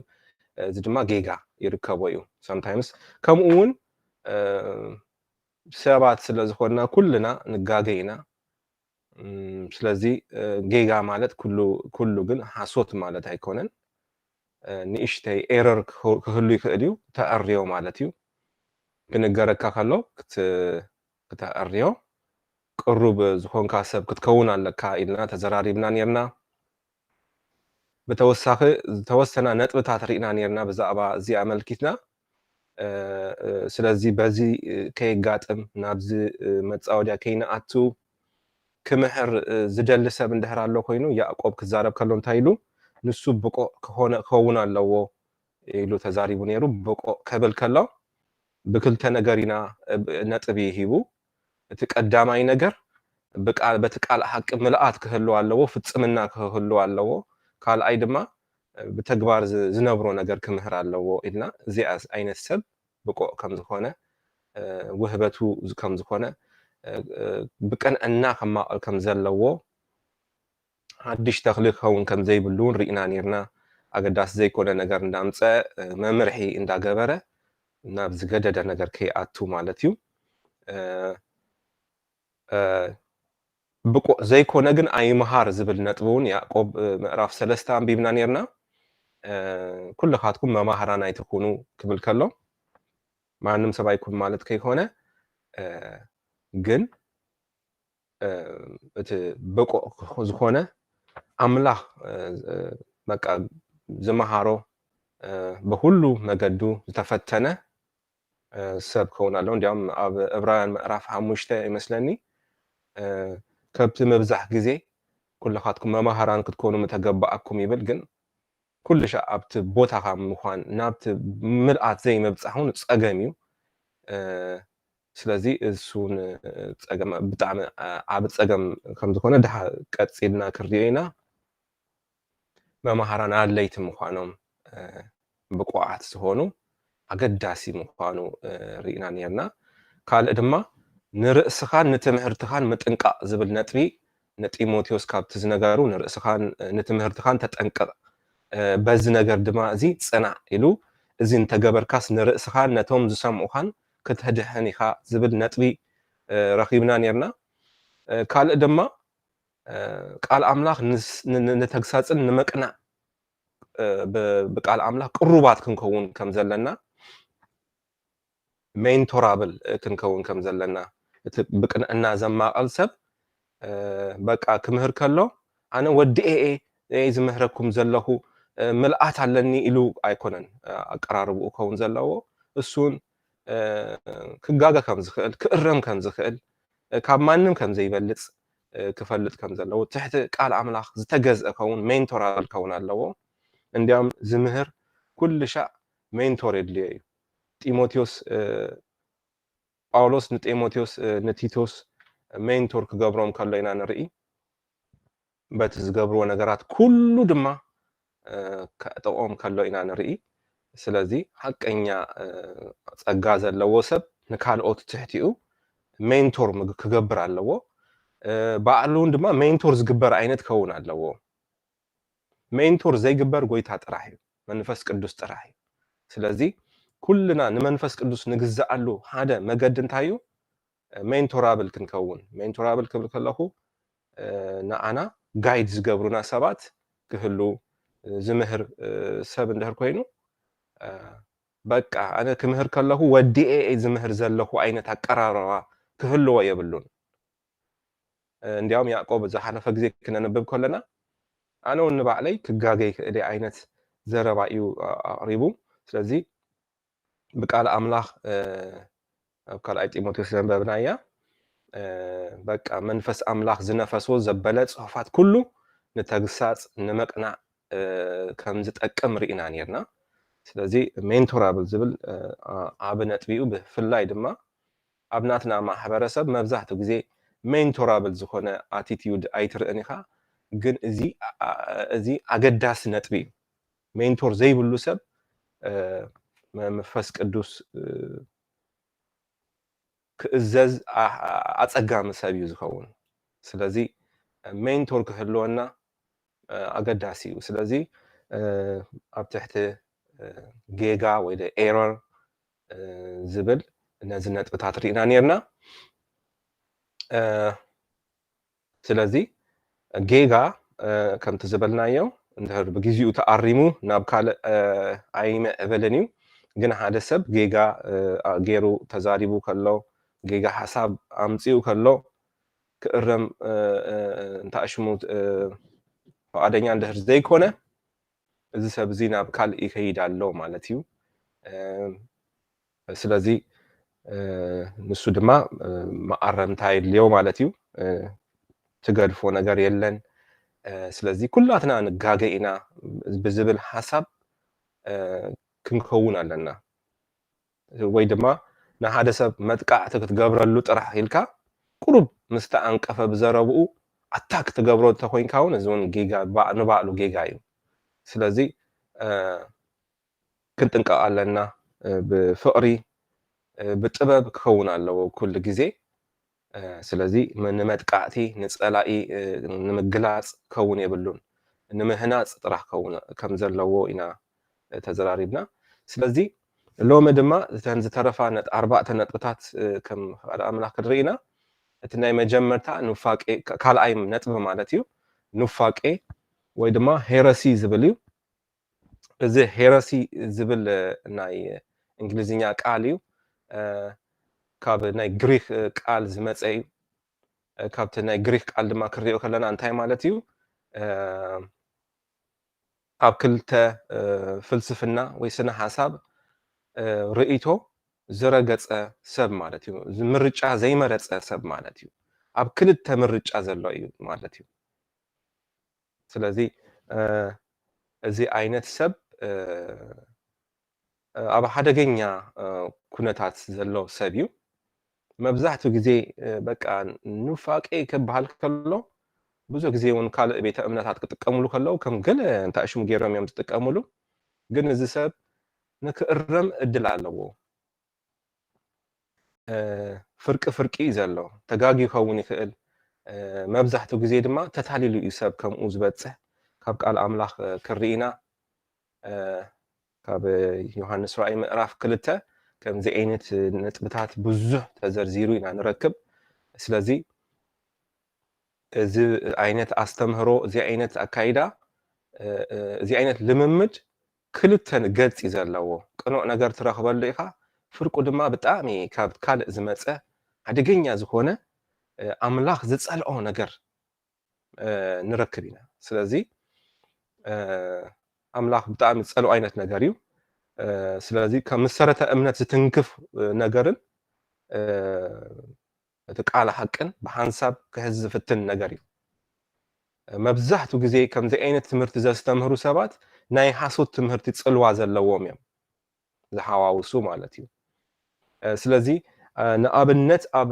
እዚ ድማ ጌጋ ይርከቦ እዩ sometimes ከምኡ እውን ሰባት ስለ ዝኾንና ኩልና ንጋገ ኢና ስለዚ ጌጋ ማለት ኩሉ ግን ሓሶት ማለት ኣይኮነን ንእሽተይ ኤረር ክህሉ ይኽእል እዩ ተኣርዮ ማለት እዩ ክንገረካ ከሎ ክትኣርዮ ቅሩብ ዝኾንካ ሰብ ክትከውን ኣለካ ኢልና ተዘራሪብና ነርና ብተወሳኺ ዝተወሰና ነጥብታት ሪእና ነርና ብዛዕባ እዚኣ መልኪትና ስለዚህ በዚ ከይጋጥም ናብዚ መጻወድያ ከይነኣቱ ክምህር ዝደሊ ሰብ እንድሕር ኣሎ ኮይኑ ያዕቆብ ክዛረብ ከሎ እንታይ ኢሉ ንሱ ብቆ ክኸውን ኣለዎ ኢሉ ተዛሪቡ ነይሩ። ብቆ ከብል ከሎ ብክልተ ነገር ኢና ነጥቢ ይሂቡ። እቲ ቀዳማይ ነገር በቲ ቃል ሓቂ ምልኣት ክህልው ኣለዎ፣ ፍፅምና ክህልው ኣለዎ። ካልኣይ ድማ ብተግባር ዝነብሮ ነገር ክምህር ኣለዎ ኢልና እዚኣ ዓይነት ሰብ ብቆ ከም ዝኾነ ውህበቱ ከም ዝኾነ ብቅንዕና ከማቐል ከም ዘለዎ ሓድሽ ተኽሊ ክኸውን ከም ዘይብሉን ርኢና ነርና። ኣገዳሲ ዘይኮነ ነገር እንዳምፀ መምርሒ እንዳገበረ ናብ ዝገደደ ነገር ከይኣቱ ማለት እዩ። ብቆ ዘይኮነ ግን ኣይምሃር ዝብል ነጥቢ እውን ያዕቆብ ምዕራፍ 3 አንቢብና ነርና። ኩልኻትኩም መማህራን ኣይትኩኑ ክብል ከሎ ማንም ሰብ ኣይኩን ማለት ከይኮነ ግን እቲ ብቆ ዝኾነ ኣምላኽ በቃ ዝመሃሮ ብኩሉ መገዱ ዝተፈተነ ሰብ ክኸውን ኣለዎ። እንዲያውም ኣብ ዕብራውያን ምዕራፍ 5 ይመስለኒ ከብቲ መብዛሕ ግዜ ኩልኻትኩም መማህራን ክትኮኑ ምተገባኣኩም ይብል። ግን ኩልሻ ኣብቲ ቦታኻ ምኳን ናብቲ ምልኣት ዘይምብፃሕ ፀገም እዩ። ስለዚ እሱን ፀገም ብጣዕሚ ዓብ ፀገም ከም ዝኾነ ድሓ ቀፂልና ክርድዮ ኢና። መማህራን ኣድለይቲ ምኳኖም ብቁዓት ዝኾኑ ኣገዳሲ ምኳኑ ርኢና ነርና። ካልእ ድማ ንርእስኻን ንትምህርትኻን ምጥንቃቕ ዝብል ነጥቢ ንጢሞቴዎስ ካብቲ ዝነገሩ ንርእስኻን ንትምህርትኻን ተጠንቀቕ በዚ ነገር ድማ እዚ ፅናዕ ኢሉ እዚ እንተገበርካስ ንርእስኻን ነቶም ዝሰምዑኻን ክትህድሕን ኢኻ ዝብል ነጥቢ ረኺብና ነርና። ካልእ ድማ ቃል ኣምላኽ ንተግሳፅን ንመቅናዕ ብቃል ኣምላኽ ቅሩባት ክንከውን ከም ዘለና ሜንቶራብል ክንከውን ከም ዘለና እቲ ብቅንዕና ዘማቐል ሰብ በቃ ክምህር ከሎ ኣነ ወዲ ኤ ዝምህረኩም ዘለኹ ምልኣት ኣለኒ ኢሉ ኣይኮነን ኣቀራርብኡ ከውን ዘለዎ። እሱን ክጋጋ ከም ዝኽእል ክእረም ከም ዝኽእል ካብ ማንም ከም ዘይበልፅ ክፈልጥ ከም ዘለዎ ትሕቲ ቃል ኣምላኽ ዝተገዝአ ከውን ሜንቶራብል ከውን ኣለዎ። እንዲያውም ዝምህር ኩሉ ሻዕ ሜንቶር የድልዮ እዩ። ጢሞቴዎስ ጳውሎስ ንጢሞቴዎስ ንቲቶስ ሜንቶር ክገብሮም ከሎ ኢና ንርኢ። በቲ ዝገብርዎ ነገራት ኩሉ ድማ ከእጠቆም ከሎ ኢና ንርኢ። ስለዚ ሓቀኛ ፀጋ ዘለዎ ሰብ ንካልኦት ትሕቲኡ ሜንቶር ክገብር ኣለዎ። ባዕሉ ድማ ሜንቶር ዝግበር ዓይነት ከውን ኣለዎ። ሜንቶር ዘይግበር ጎይታ ጥራሕ እዩ፣ መንፈስ ቅዱስ ጥራሕ እዩ። ስለዚ ኩልና ንመንፈስ ቅዱስ ንግዛኣሉ ሓደ መገዲ እንታይ እዩ? ሜንቶራብል ክንከውን። ሜንቶራብል ክብል ከለኹ ንኣና ጋይድ ዝገብሩና ሰባት ክህሉ ዝምህር ሰብ እንድሕር ኮይኑ በቃ ኣነ ክምህር ከለኹ ወዲኤ ዝምህር ዘለኹ ዓይነት ኣቀራርባ ክህልዎ የብሉን። እንዲያውም ያዕቆብ ዝሓለፈ ግዜ ክነንብብ ከለና ኣነ እውን ንባዕለይ ክጋገይ ክእለ ዓይነት ዘረባ እዩ ኣቕሪቡ። ስለዚ ብቃል ኣምላኽ ኣብ ካልኣይ ጢሞቴዎስ ዘንበብና እያ በቃ መንፈስ ኣምላኽ ዝነፈሶ ዘበለ ፅሑፋት ኩሉ ንተግሳፅ ንመቅናዕ ከም ዝጠቅም ርኢና ነርና። ስለዚ ሜንቶራብል ዝብል ኣብ ነጥቢኡ ብፍላይ ድማ ኣብ ናትና ማሕበረሰብ መብዛሕትኡ ግዜ ሜንቶራብል ዝኾነ ኣቲቲዩድ ኣይትርእን ኢኻ። ግን እዚ ኣገዳሲ ነጥቢ እዩ። ሜንቶር ዘይብሉ ሰብ መንፈስ ቅዱስ ክእዘዝ ኣፀጋሚ ሰብ እዩ ዝኸውን። ስለዚ ሜንቶር ክህልወና ኣገዳሲ እዩ። ስለዚ ኣብ ትሕቲ ጌጋ ወይ ኤረር ዝብል ነዚ ነጥብታት ርኢና ነርና። ስለዚ ጌጋ ከምቲ ዝበልናዮ እንድሕር ብግዚኡ ተኣሪሙ ናብ ካልእ ኣይምዕብልን እዩ። ግን ሓደ ሰብ ጌጋ ገይሩ ተዛሪቡ ከሎ ጌጋ ሓሳብ ኣምፂኡ ከሎ ክእረም እንታኣሽሙ ፈቃደኛ እንድሕር ዘይኮነ እዚ ሰብ እዚ ናብ ካልእ ይከይድ ኣሎ ማለት እዩ። ስለዚ ንሱ ድማ ማዓረምታ የድልዮ ማለት እዩ ትገድፎ ነገር የለን ስለዚ ኩላትና ንጋገ ኢና ብዝብል ሓሳብ ክንከውን ኣለና ወይ ድማ ንሓደ ሰብ መጥቃዕቲ ክትገብረሉ ጥራሕ ኢልካ ቁሩብ ምስተ አንቀፈ ብዘረብኡ ኣታክ ትገብሮ ተኮይንካ እውን እዚ እውን ጌጋ ንባዕሉ ጌጋ እዩ ስለዚ ክንጥንቀቕ ኣለና ብፍቕሪ ብጥበብ ክኸውን ኣለዎ ኩሉ ግዜ ስለዚ ንመጥቃዕቲ ንጸላኢ ንምግላጽ ክኸውን የብሉን ንምህናጽ ጥራሕ ክኸውን ከም ዘለዎ ኢና ተዘራሪብና ስለዚ ሎሚ ድማ እተን ዝተረፋ ኣርባዕተ ነጥብታት ከም ኣምላኽ ክንርኢና እቲ ናይ መጀመርታ ኑፋቄ ካልኣይ ነጥቢ ማለት እዩ ኑፋቄ ወይ ድማ ሄረሲ ዝብል እዩ እዚ ሄረሲ ዝብል ናይ እንግሊዝኛ ቃል እዩ ካብ ናይ ግሪክ ቃል ዝመፀ እዩ ካብቲ ናይ ግሪክ ቃል ድማ ክሪኦ ከለና እንታይ ማለት እዩ ኣብ ክልተ ፍልስፍና ወይ ስነ ሓሳብ ርእይቶ ዝረገፀ ሰብ ማለት እዩ ምርጫ ዘይመረፀ ሰብ ማለት እዩ ኣብ ክልተ ምርጫ ዘሎ እዩ ማለት እዩ ስለዚ እዚ ዓይነት ሰብ ኣብ ሓደገኛ ኩነታት ዘሎ ሰብ እዩ መብዛሕትኡ ግዜ በቃ ኑፋቄ ክበሃል ከሎ ብዙሕ ግዜ እውን ካልእ ቤተ እምነታት ክጥቀምሉ ከለው ከም ገለ እንታሽሙ ገይሮም እዮም ዝጥቀምሉ ግን እዚ ሰብ ንክእረም እድል ኣለዎ ፍርቂ ፍርቂ ዘሎ ተጋጊ ይኸውን ይኽእል መብዛሕትኡ ግዜ ድማ ተታሊሉ እዩ ሰብ ከምኡ ዝበፅሕ ካብ ቃል ኣምላኽ ክርኢና ካብ ዮሃንስ ራእይ ምዕራፍ 2 ከምዚ ዓይነት ነጥብታት ብዙሕ ተዘርዚሩ ኢና ንረክብ ስለዚ እዚ ዓይነት ኣስተምህሮ እዚ ዓይነት ኣካይዳ እዚ ዓይነት ልምምድ ክልተ ገጽ ዘለዎ ቅኑዕ ነገር ትረኽበሉ ኢኻ ፍርቁ ድማ ብጣዕሚ ካብ ካልእ ዝመፀ ሓደገኛ ዝኾነ ኣምላኽ ዝጸልኦ ነገር ንረክብ ኢና ስለዚ ኣምላኽ ብጣዕሚ ዝጸልኦ ዓይነት ነገር እዩ ስለዚ ከም መሰረተ እምነት ዝትንክፍ ነገርን እቲ ቃል ሓቅን ብሓንሳብ ክሕዝ ዝፍትን ነገር እዩ መብዛሕትኡ ግዜ ከምዚ ዓይነት ትምህርቲ ዘስተምህሩ ሰባት ናይ ሓሶት ትምህርቲ ጽልዋ ዘለዎም እዮም ዝሓዋውሱ ማለት እዩ ስለዚ ንኣብነት ኣብ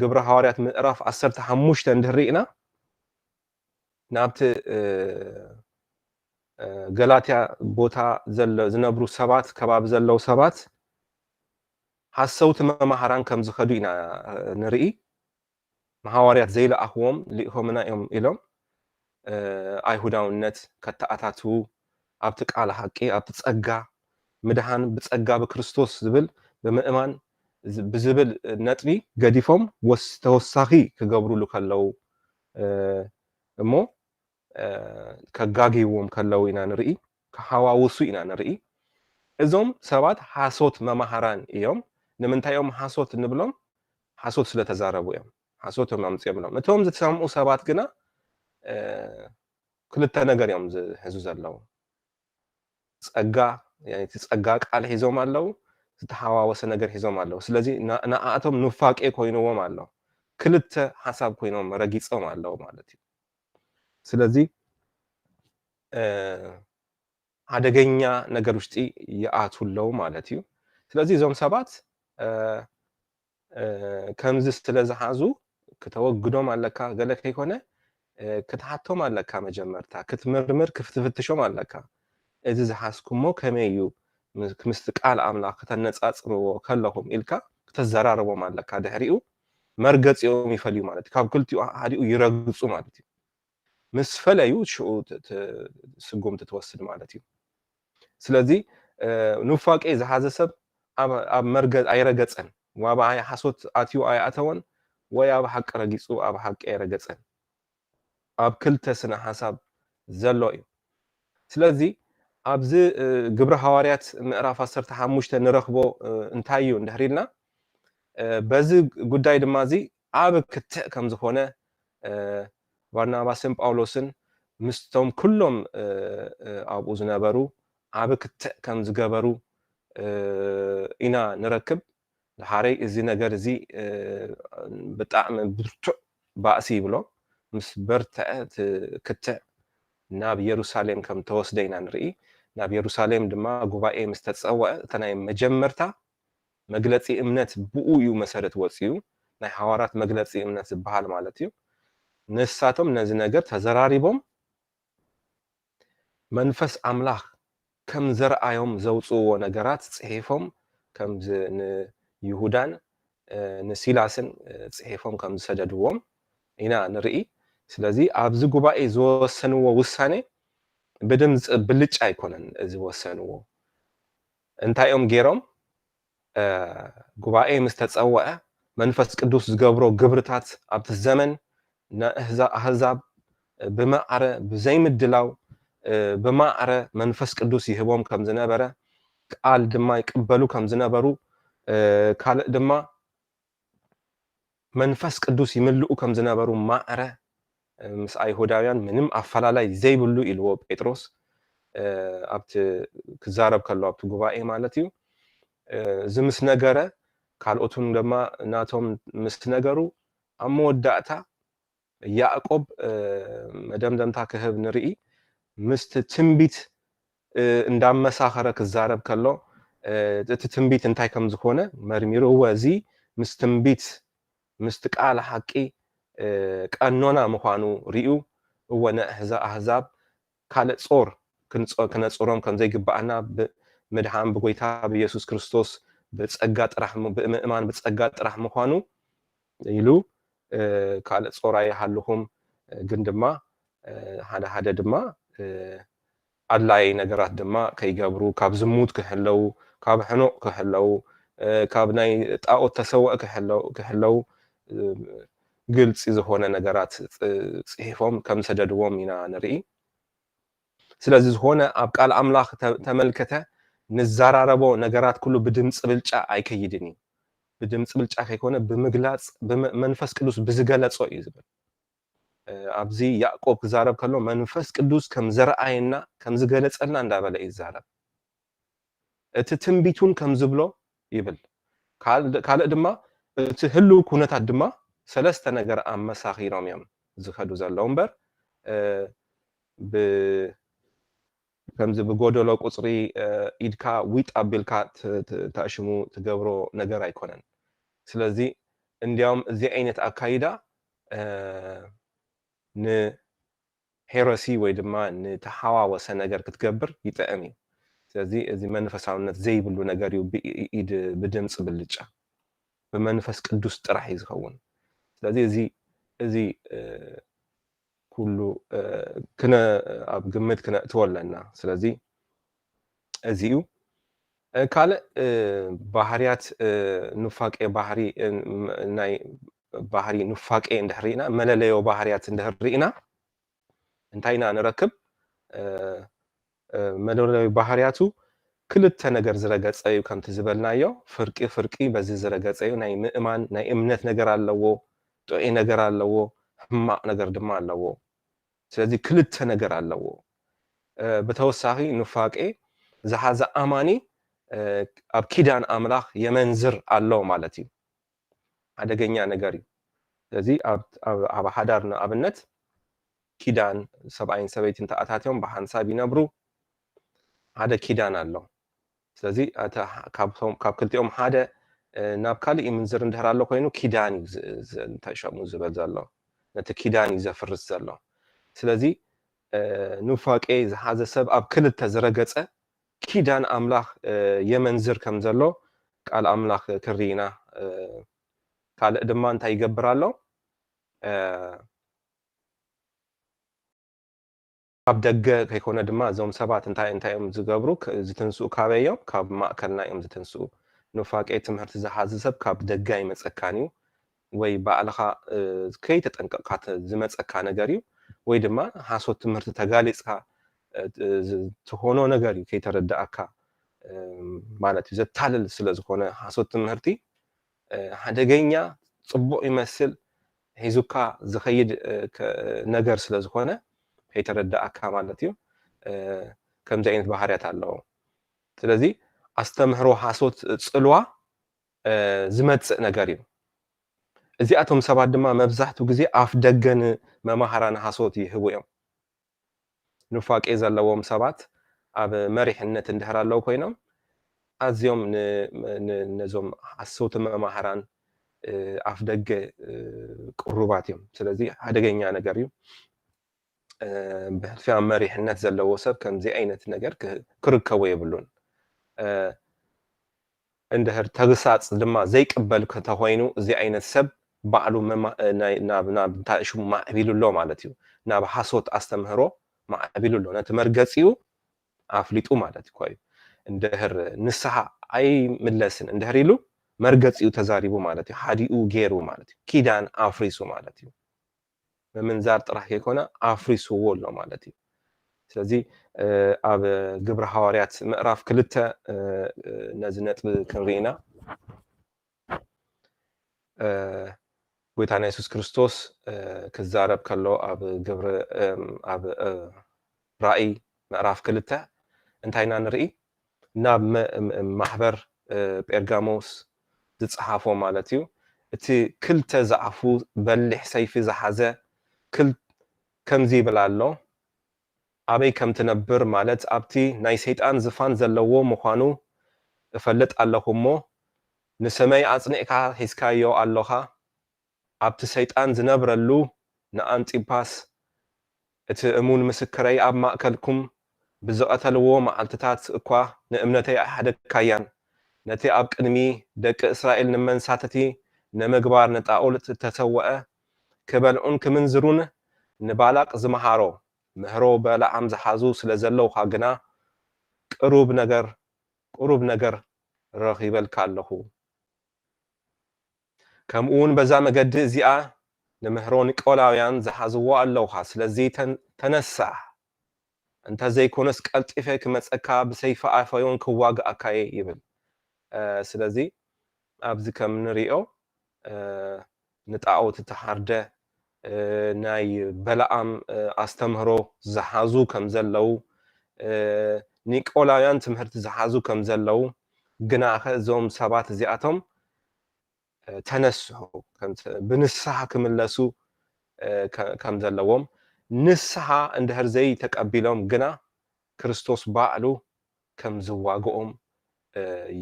ግብረ ሐዋርያት ምዕራፍ 15 እንድሪእና ናብቲ ገላትያ ቦታ ዝነብሩ ሰባት ከባቢ ዘለው ሰባት ሓሰውቲ መማሃራን ከም ዝኸዱ ኢና ንርኢ ማሕዋርያት ዘይለኣኽዎም ሊኢኾምና እዮም ኢሎም ኣይሁዳውነት ከተኣታትው ኣብቲ ቃል ሓቂ ኣብቲ ጸጋ ምድሃን ብጸጋ ብክርስቶስ ዝብል ብምእማን ብዝብል ነጥቢ ገዲፎም ተወሳኺ ክገብሩሉ ከለው እሞ ከጋጊዎም ከለው ኢና ንርኢ ክሓዋውሱ ኢና ንርኢ እዞም ሰባት ሓሶት መማሃራን እዮም ንምንታይ እዮም ሓሶት እንብሎም ሓሶት ስለተዛረቡ እዮም ሓሶቶም ኣምፅኦም እዮም እቶም ዝሰምዑ ሰባት ግና ክልተ ነገር እዮም ዝሕዙ ዘለው ጸጋ እቲ ጸጋ ቃል ሒዞም ኣለው ዝተሓዋወሰ ነገር ሒዞም ኣለው ስለዚ ንኣቶም ኑፋቄ ኮይኑዎም ኣሎ ክልተ ሓሳብ ኮይኖም ረጊፆም ኣለው ማለት እዩ ስለዚ ሓደገኛ ነገር ውሽጢ ይኣትውለው ማለት እዩ ስለዚ እዞም ሰባት ከምዚ ስለዝሓዙ ከተወግዶም ኣለካ ገለ ከይኮነ ክትሓቶም ኣለካ መጀመርታ ክትምርምር ክትፍትሾም ኣለካ እዚ ዝሓዝኩሞ ከመይ እዩ ምስቲ ቃል ኣምላኽ ከተነጻጽርዎ ከለኹም ኢልካ ክትዘራርቦም ኣለካ ድሕሪኡ መርገፂኦም ይፈልዩ ማለት እዩ ካብ ክልቲኡ ሓዲኡ ይረግፁ ማለት እዩ ምስ ፈለዩ ሽዑ ስጉምቲ ትወስድ ማለት እዩ ስለዚ ኑፋቄ ዝሓዘ ሰብ ኣብ መርገፅ ኣይረገፀን ዋባ ሓሶት ኣትዩ ኣይኣተወን ወይ ኣብ ሓቂ ረጊፁ ኣብ ሓቂ ኣይረገፀን ኣብ ክልተ ስነ ሓሳብ ዘሎ እዩ ስለዚ ኣብዚ ግብረ ሐዋርያት ምዕራፍ 15 ንረኽቦ እንታይ እዩ እንድሕሪልና በዚ ጉዳይ ድማ እዚ ኣብ ክትዕ ከም ዝኾነ ባርናባስን ጳውሎስን ምስቶም ኩሎም ኣብኡ ዝነበሩ ኣብ ክትዕ ከም ዝገበሩ ኢና ንረክብ ድሓረይ እዚ ነገር እዚ ብጣዕሚ ብርቱዕ ባእሲ ይብሎ ምስ በርትዐ ክትዕ ናብ ኢየሩሳሌም ከም ተወስደ ኢና ንርኢ ናብ ኢየሩሳሌም ድማ ጉባኤ ምስ ተፀወዐ እታ ናይ መጀመርታ መግለፂ እምነት ብኡ እዩ መሰረት ወፅዩ ናይ ሓዋራት መግለፂ እምነት ዝበሃል ማለት እዩ ንሳቶም ነዚ ነገር ተዘራሪቦም መንፈስ አምላኽ ከም ዘርአዮም ዘውፅዎ ነገራት ጽሒፎም ከም ንይሁዳን ንሲላስን ጽሒፎም ከም ዝሰደድዎም ኢና ንርኢ ስለዚ ኣብዚ ጉባኤ ዝወሰንዎ ውሳኔ ብድምፅ ብልጭ ኣይኮነን እዚ ወሰንዎ እንታዮም ገይሮም ጉባኤ ምስ ተጸወዐ መንፈስ ቅዱስ ዝገብሮ ግብርታት ኣብቲ ዘመን ንኣህዛብ ብማዕረ ብዘይምድላው ብማዕረ መንፈስ ቅዱስ ይህቦም ከም ዝነበረ ቃል ድማ ይቅበሉ ከም ዝነበሩ ካልእ ድማ መንፈስ ቅዱስ ይምልኡ ከም ዝነበሩ ማዕረ ምስ ኣይሁዳውያን ምንም ኣፈላላይ ዘይብሉ ኢልዎ ጴጥሮስ ኣብቲ ክዛረብ ከሎ ኣብቲ ጉባኤ ማለት እዩ እዚ ምስ ነገረ ካልኦቱን ድማ ናቶም ምስ ነገሩ ኣብ መወዳእታ ያዕቆብ መደምደምታ ክህብ ንርኢ ምስቲ ትንቢት እንዳመሳኸረ ክዛረብ ከሎ እቲ ትንቢት እንታይ ከም ዝኾነ መርሚሩ እዚ ምስ ትንቢት ምስቲ ቃል ሓቂ ቀኖና ምዃኑ ሪኡ እወ ንኣህዛብ ካልእ ጾር ክነጽሮም ከም ዘይግባአና ምድሓን ብጎይታ ብኢየሱስ ክርስቶስ ብጸጋ ጥራሕ ብምእማን ብጸጋ ጥራሕ ምዃኑ ኢሉ ካልእ ጾር ኣይሃልኹም ግን ድማ ሓደ ድማ ኣድላይ ነገራት ድማ ከይገብሩ ካብ ዝሙት ክሕለው ካብ ሕኖቕ ክሕለው ካብ ናይ ጣዖት ተሰውዕ ክሕለው ግልጽ ዝኾነ ነገራት ጽሒፎም ከም ሰደድዎም ኢና ንርኢ ስለዚ ዝኾነ ኣብ ቃል ኣምላኽ ተመልከተ ንዘራረቦ ነገራት ኩሉ ብድምፂ ብልጫ ኣይከይድን እዩ ብድምፂ ብልጫ ከይኮነ ብምግላጽ መንፈስ ቅዱስ ብዝገለጾ እዩ ዝብል ኣብዚ ያዕቆብ ክዛረብ ከሎ መንፈስ ቅዱስ ከም ዘርአየና ከም ዝገለጸልና እንዳበለ እዩ ዝዛረብ እቲ ትንቢቱን ከም ዝብሎ ይብል ካልእ ድማ እቲ ህልው ኩነታት ድማ ሰለስተ ነገር ኣመሳኺሮም እዮም ዝኸዱ ዘለዉ እምበር ከምዚ ብጎደሎ ቁፅሪ ኢድካ ዊጥ ኣቢልካ ተኣሽሙ ትገብሮ ነገር ኣይኮነን ስለዚ እንዲያውም እዚ ዓይነት ኣካይዳ ንሄረሲ ወይ ድማ ንተሓዋወሰ ነገር ክትገብር ይጥዕም እዩ ስለዚ እዚ መንፈሳውነት ዘይብሉ ነገር እዩ ብኢድ ብድምፂ ብልጫ ብመንፈስ ቅዱስ ጥራሕ እዩ ዝኸውን ስለዚ እዚ ኩሉ ክነ ኣብ ግምት ክነእትዎ ኣለና ስለዚ እዚ እዩ ካልእ ባህርያት ኑፋቄ ባህሪ ናይ ባህሪ ኑፋቄ እንድሕሪና መለለዮ ባህርያት እንድሕሪና እንታይ ኢና ንረክብ መለለዮ ባህርያቱ ክልተ ነገር ዝረገፀ እዩ ከምቲ ዝበልናዮ ፍርቂ በዚ ዝረገፀ እዩ ናይ ምእማን ናይ እምነት ነገር ኣለዎ ጥዑይ ነገር ኣለዎ ሕማቅ ነገር ድማ ኣለዎ ስለዚ ክልተ ነገር ኣለዎ ብተወሳኺ ኑፋቄ ዝሓዘ ኣማኒ ኣብ ኪዳን ኣምላኽ የመንዝር ኣሎ ማለት እዩ ሓደገኛ ነገር እዩ ስለዚ ኣብ ሓዳር ንኣብነት ኪዳን ሰብኣይን ሰበይትን ተኣታትዮም ብሓንሳብ ይነብሩ ሓደ ኪዳን ኣሎ ስለዚ ካብ ክልቲኦም ሓደ ናብ ካልእ ይምንዝር እንድሕር ኣሎ ኮይኑ ኪዳን እዩ ተሸሙ ዝበል ዘሎ ነቲ ኪዳን እዩ ዘፍርስ ዘሎ ስለዚ ኑፋቄ ዝሓዘ ሰብ ኣብ ክልተ ዝረገፀ ኪዳን ኣምላኽ የመንዝር ከም ዘሎ ቃል ኣምላኽ ክሪኢና ካልእ ድማ እንታይ ይገብር ኣሎ ኣብ ደገ ከይኮነ ድማ እዞም ሰባት እንታይ እዮም ዝገብሩ ዝትንስኡ ካበዮም ካብ ማእከልና እዮም ዝትንስኡ ኑፋቄ ትምህርቲ ዝሓዘ ሰብ ካብ ደጋ ይመፀካን እዩ ወይ ባዕልኻ ከይተጠንቀቕካ ዝመፀካ ነገር እዩ ወይ ድማ ሓሶት ትምህርቲ ተጋሊፅካ ትኾኖ ነገር እዩ ከይተረዳእካ ማለት እዩ ዘታልል ስለ ዝኾነ ሓሶት ትምህርቲ ሓደገኛ ፅቡቅ ይመስል ሒዙካ ዝኸይድ ነገር ስለ ዝኾነ ከይተረዳእካ ማለት እዩ ከምዚ ዓይነት ባህርያት ኣለዎ ስለዚ ኣስተምህሮ ሓሶት ጽልዋ ዝመጽእ ነገር እዩ እዚኣቶም ሰባት ድማ መብዛሕትኡ ግዜ ኣፍ ደገን መማሃራን ሓሶት ይህቡ እዮም ንፋቄ ዘለዎም ሰባት ኣብ መሪሕነት እንድሕር ኣለዉ ኮይኖም ኣዝዮም ነዞም ሓሶት መማሃራን ኣፍ ደገ ቁሩባት እዮም ስለዚ ሓደገኛ ነገር እዩ ብሕልፊያ መሪሕነት ዘለዎ ሰብ ከምዚ ዓይነት ነገር ክርከቦ የብሉን እንድሕር ተግሳጽ ድማ ዘይቅበል ከተኮይኑ እዚ ዓይነት ሰብ ባዕሉ ናብ እንታይ ሽሙ ማዕቢሉሎ ማለት እዩ ናብ ሓሶት ኣስተምህሮ ማዕቢሉሎ ነቲ መርገፂኡ ኣፍሊጡ ማለት እዩ እንድሕር ንስሓ ኣይ ምለስን እንድሕር ኢሉ መርገፂኡ ተዛሪቡ ማለት እዩ ሓዲኡ ገይሩ ማለት እዩ ኪዳን ኣፍሪሱ ማለት እዩ ምንዛር ጥራሕ ከይኮነ ኣፍሪስዎ ኣሎ ማለት እዩ ስለዚ ኣብ ግብረ ሐዋርያት ምዕራፍ 2 ነዚ ነጥቢ ክንሪኢና ጎይታና ኢየሱስ ክርስቶስ ክዛረብ ከሎ ኣብ ግብረ ኣብ ራእይ ምዕራፍ 2 እንታይና ንርኢ ናብ ማሕበር ጴርጋሞስ ዝጽሓፎ ማለት እዩ እቲ ክልተ ዝዓፉ በሊሕ ሰይፊ ዝሓዘ ከምዚ ይብል ኣሎ ኣበይ ከም ትነብር ማለት ኣብቲ ናይ ሰይጣን ዝፋን ዘለዎ ምዃኑ እፈልጥ ኣለኹ እሞ ንሰማይ ኣጽኒዕካ ሒዝካዮ ኣለኻ ኣብቲ ሰይጣን ዝነብረሉ ንኣንጢጳስ እቲ እሙን ምስክረይ ኣብ ማእከልኩም ብዝቐተልዎ መዓልትታት እኳ ንእምነተይ ኣይሓደግካያን ነቲ ኣብ ቅድሚ ደቂ እስራኤል ንመንሳተቲ ንምግባር ንጣኦል ተሰውዐ ክበልዑን ክምንዝሩን ንባላቅ ዝመሃሮ ምህሮ በላዓም ዝሓዙ ስለ ዘለውካ ግና ቅሩብ ነገር ረኺበልካ ኣለኹ ከምኡውን በዛ መገዲ እዚኣ ንምህሮ ኒቆላውያን ዝሓዝዎ ኣለውካ ስለዚ ተነሳሕ እንተ ዘይኮነስ ቀልጢፈ ክመፀካ ብሰይፊ ኣፈዮን ክዋግኣካ ይብል ስለዚ ኣብዚ ከም ንሪኦ ንጣዖት ተሓርደ ናይ በላዓም ኣስተምህሮ ዝሓዙ ከም ዘለው ኒቆላውያን ትምህርቲ ዝሓዙ ከም ዘለው ግና እዞም ሰባት እዚኣቶም ተነስሑ ብንስሓ ክምለሱ ከም ዘለዎም ንስሓ እንድሕር ዘይ ተቀቢሎም ግና ክርስቶስ ባዕሉ ከም ዝዋግኦም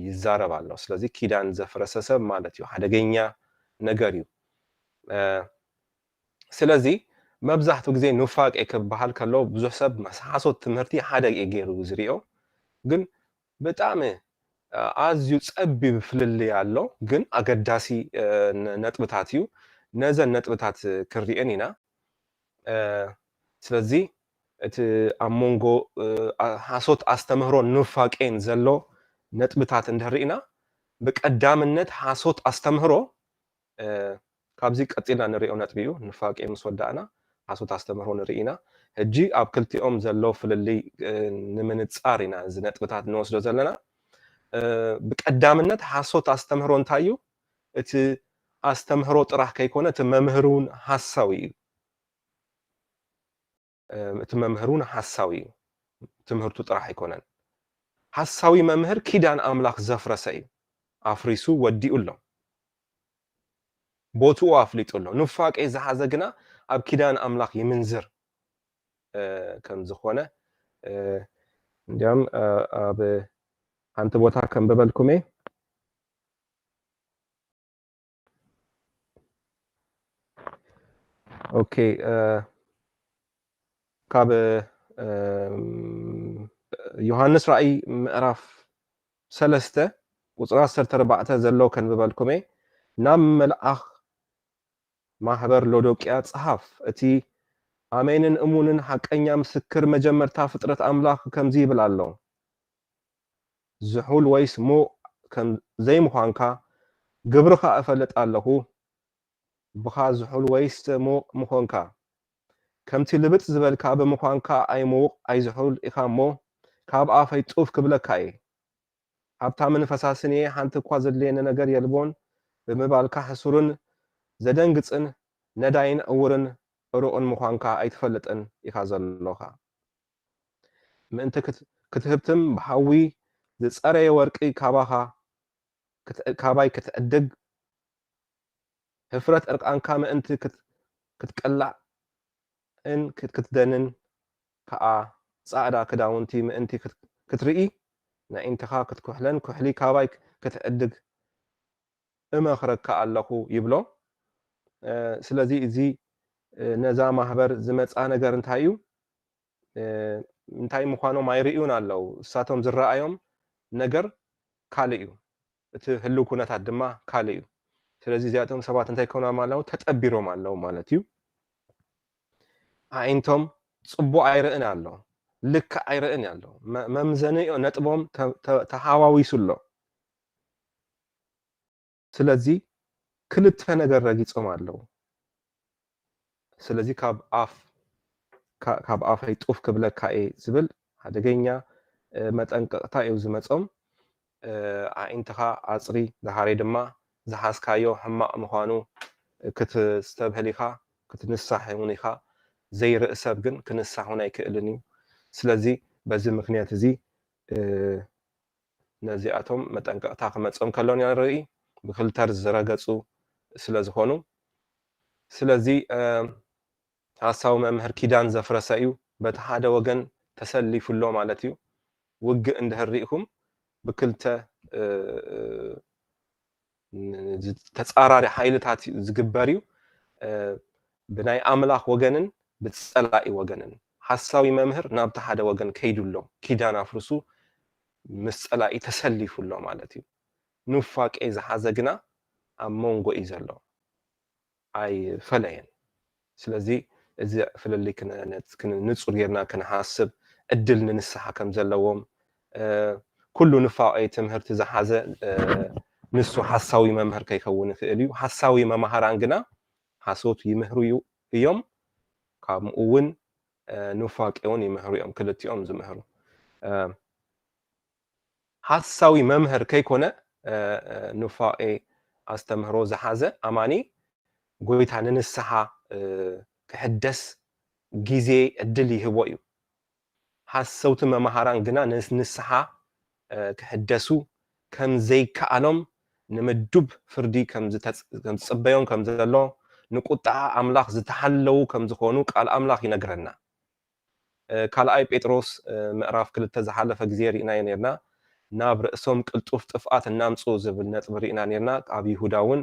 ይዛረብ ኣሎ ስለዚ ኪዳን ዘፍረሰ ሰብ ማለት እዩ ሓደገኛ ነገር እዩ ስለዚ መብዛሕትኡ ግዜ ኑፋቄ ክበሃል ከሎ ብዙሕ ሰብ ሓሶት ትምህርቲ ሓደ ገይሩ ዝሪኦ ግን ብጣዕሚ ኣዝዩ ፀቢብ ፍልልይ ኣሎ ግን ኣገዳሲ ነጥብታት እዩ ነዘን ነጥብታት ክሪአን ኢና ስለዚ እቲ ኣብ ሞንጎ ሓሶት ኣስተምህሮ ኑፋቄን ዘሎ ነጥብታት እንድሪኢና ብቀዳምነት ሓሶት ኣስተምህሮ ካብዚ ቀፂልና ንሪኦ ነጥቢ እዩ ንፋቄ ምስ ወዳእና ሓሶት ኣስተምህሮ ንሪኢና ሕጂ ኣብ ክልቲኦም ዘሎ ፍልልይ ንምንፃር ኢና እዚ ነጥብታት ንወስዶ ዘለና ብቀዳምነት ሓሶት ኣስተምህሮ እንታይ እዩ እቲ ኣስተምህሮ ጥራሕ ከይኮነ እቲ መምህሩን ሓሳዊ እዩ እቲ መምህሩን ሓሳዊ እዩ ትምህርቱ ጥራሕ ኣይኮነን ሓሳዊ መምህር ኪዳን ኣምላኽ ዘፍረሰ እዩ ኣፍሪሱ ወዲኡ ኣሎ ቦትኡ ኣፍሊጡ ኣሎ ኑፋቄ ዝሓዘ ግና ኣብ ኪዳን ኣምላኽ ይምንዝር ከም ዝኾነ እንዲያም ኣብ ሓንቲ ቦታ ከም በበልኩሜ ኦኬ ካብ ዮሐንስ ራእይ ምዕራፍ 3 ቁፅሪ 14 ዘሎ ከንብበልኩሜ ናብ መልኣኽ ማሕበር ሎዶቅያ ጽሓፍ እቲ ኣሜንን እሙንን ሓቀኛ ምስክር መጀመርታ ፍጥረት ኣምላኽ ከምዚ ይብል ኣሎ ዝሑል ወይስ ሞ ከም ዘይምዃንካ ግብርኻ እፈልጥ ኣለኹ ብኻ ዝሑል ወይስ ሞ ምኾንካ ከምቲ ልብጥ ዝበልካ ብምዃንካ ኣይምውቕ ኣይዝሑል ኢኻ እሞ ካብ ኣፈይ ጡፍ ክብለካ እየ ሃብታምን ፈሳስን እየ ሓንቲ እኳ ዘድልየኒ ነገር የልቦን ብምባልካ ሕሱርን ዘደንግፅን ነዳይን ዕውርን ሩቕን ምዃንካ ኣይትፈልጥን ኢኻ ዘለኻ ምእንቲ ክትህብትም ብሓዊ ዝፀረየ ወርቂ ካባይ ክትዕድግ ህፍረት ዕርቃንካ ምእንቲ ክትቀላዕን ክትደንን ከዓ ጻዕዳ ክዳውንቲ ምእንቲ ክትርኢ ንዒንትኻ ክትኩሕለን ኩሕሊ ካባይ ክትዕድግ እመኽረካ ኣለኹ ይብሎ። ስለዚ እዚ ነዛ ማህበር ዝመፃ ነገር እንታይ እዩ? እንታይ ምዃኖም ኣይርእዩን ኣለዉ። እሳቶም ዝረኣዮም ነገር ካልእ እዩ፣ እቲ ህልው ኩነታት ድማ ካልእ እዩ። ስለዚ እዚኣቶም ሰባት እንታይ ኮይኖም ኣለዉ? ተጠቢሮም ኣለዉ ማለት እዩ። ኣዒንቶም ፅቡቅ ኣይርእን ኣሎ፣ ልክዕ ኣይርእን ኣሎ፣ መምዘኒኦ ነጥቦም ተሃዋዊሱ ኣሎ። ስለዚ ክልተ ነገር ረጊፆም ኣለዉ። ስለዚ ካብ ኣፈይ ጡፍ ክብለካ እየ ዝብል ሓደገኛ መጠንቀቕታ እዩ ዝመፆም። ኣዒንትኻ ኣፅሪ ድሃሪ ድማ ዝሓዝካዮ ሕማቕ ምዃኑ ክትስተብህል ኢኻ ክትንሳሕ እውን ኢኻ። ዘይርኢ ሰብ ግን ክንሳሕ እውን ኣይክእልን እዩ። ስለዚ በዚ ምክንያት እዚ ነዚኣቶም መጠንቀቕታ ክመፆም ከሎን ንርኢ ብክልተር ዝረገፁ ስለ ዝኾኑ። ስለዚ ሓሳዊ መምህር ኪዳን ዘፍረሰ እዩ፣ በቲ ሓደ ወገን ተሰሊፉሎ ማለት እዩ። ውግእ እንድሕር ሪኢኹም ብክልተ ተፃራሪ ሓይልታት ዝግበር እዩ። ብናይ ኣምላኽ ወገንን ብፀላኢ ወገንን። ሓሳዊ መምህር ናብቲ ሓደ ወገን ከይዱሎ ኪዳን ኣፍርሱ ምስ ፀላኢ ተሰሊፉሎ ማለት እዩ። ኑፋቄ ዝሓዘ ግና ኣብ መንጎ እዩ ዘሎ ኣይፈለየን። ስለዚ እዚ ፍልልይ ንፁር ጌርና ክንሓስብ ዕድል ንንስሓ ከም ዘለዎም ኩሉ ንፋቄ ትምህርቲ ዝሓዘ ንሱ ሓሳዊ መምህር ከይኸውን ይኽእል እዩ። ሓሳዊ መማህራን ግና ሓሶት ይምህሩ እዮም፣ ከምኡ እውን ኑፋቄ እውን ይምህሩ እዮም። ክልቲኦም ዝምህሩ ሓሳዊ መምህር ከይኮነ ኑፋቄ ኣስተምህሮ ዝሓዘ ኣማኒ ጎይታ ንንስሓ ክሕደስ ግዜ ዕድል ይህቦ እዩ። ሓሰውቲ መማህራን ግና ንስሓ ክሕደሱ ከም ዘይከኣሎም ንምዱብ ፍርዲ ከም ዝፅበዮም ከም ዘሎ ንቁጣዓ ኣምላኽ ዝተሓለዉ ከም ዝኾኑ ቃል ኣምላኽ ይነግረና። ካልኣይ ጴጥሮስ ምዕራፍ 2 ዝሓለፈ ግዜ ሪእናዮ ነርና። ናብ ርእሶም ቅልጡፍ ጥፍኣት እናምፁ ዝብል ነጥቢ ሪእና ነርና። ኣብ ይሁዳ እውን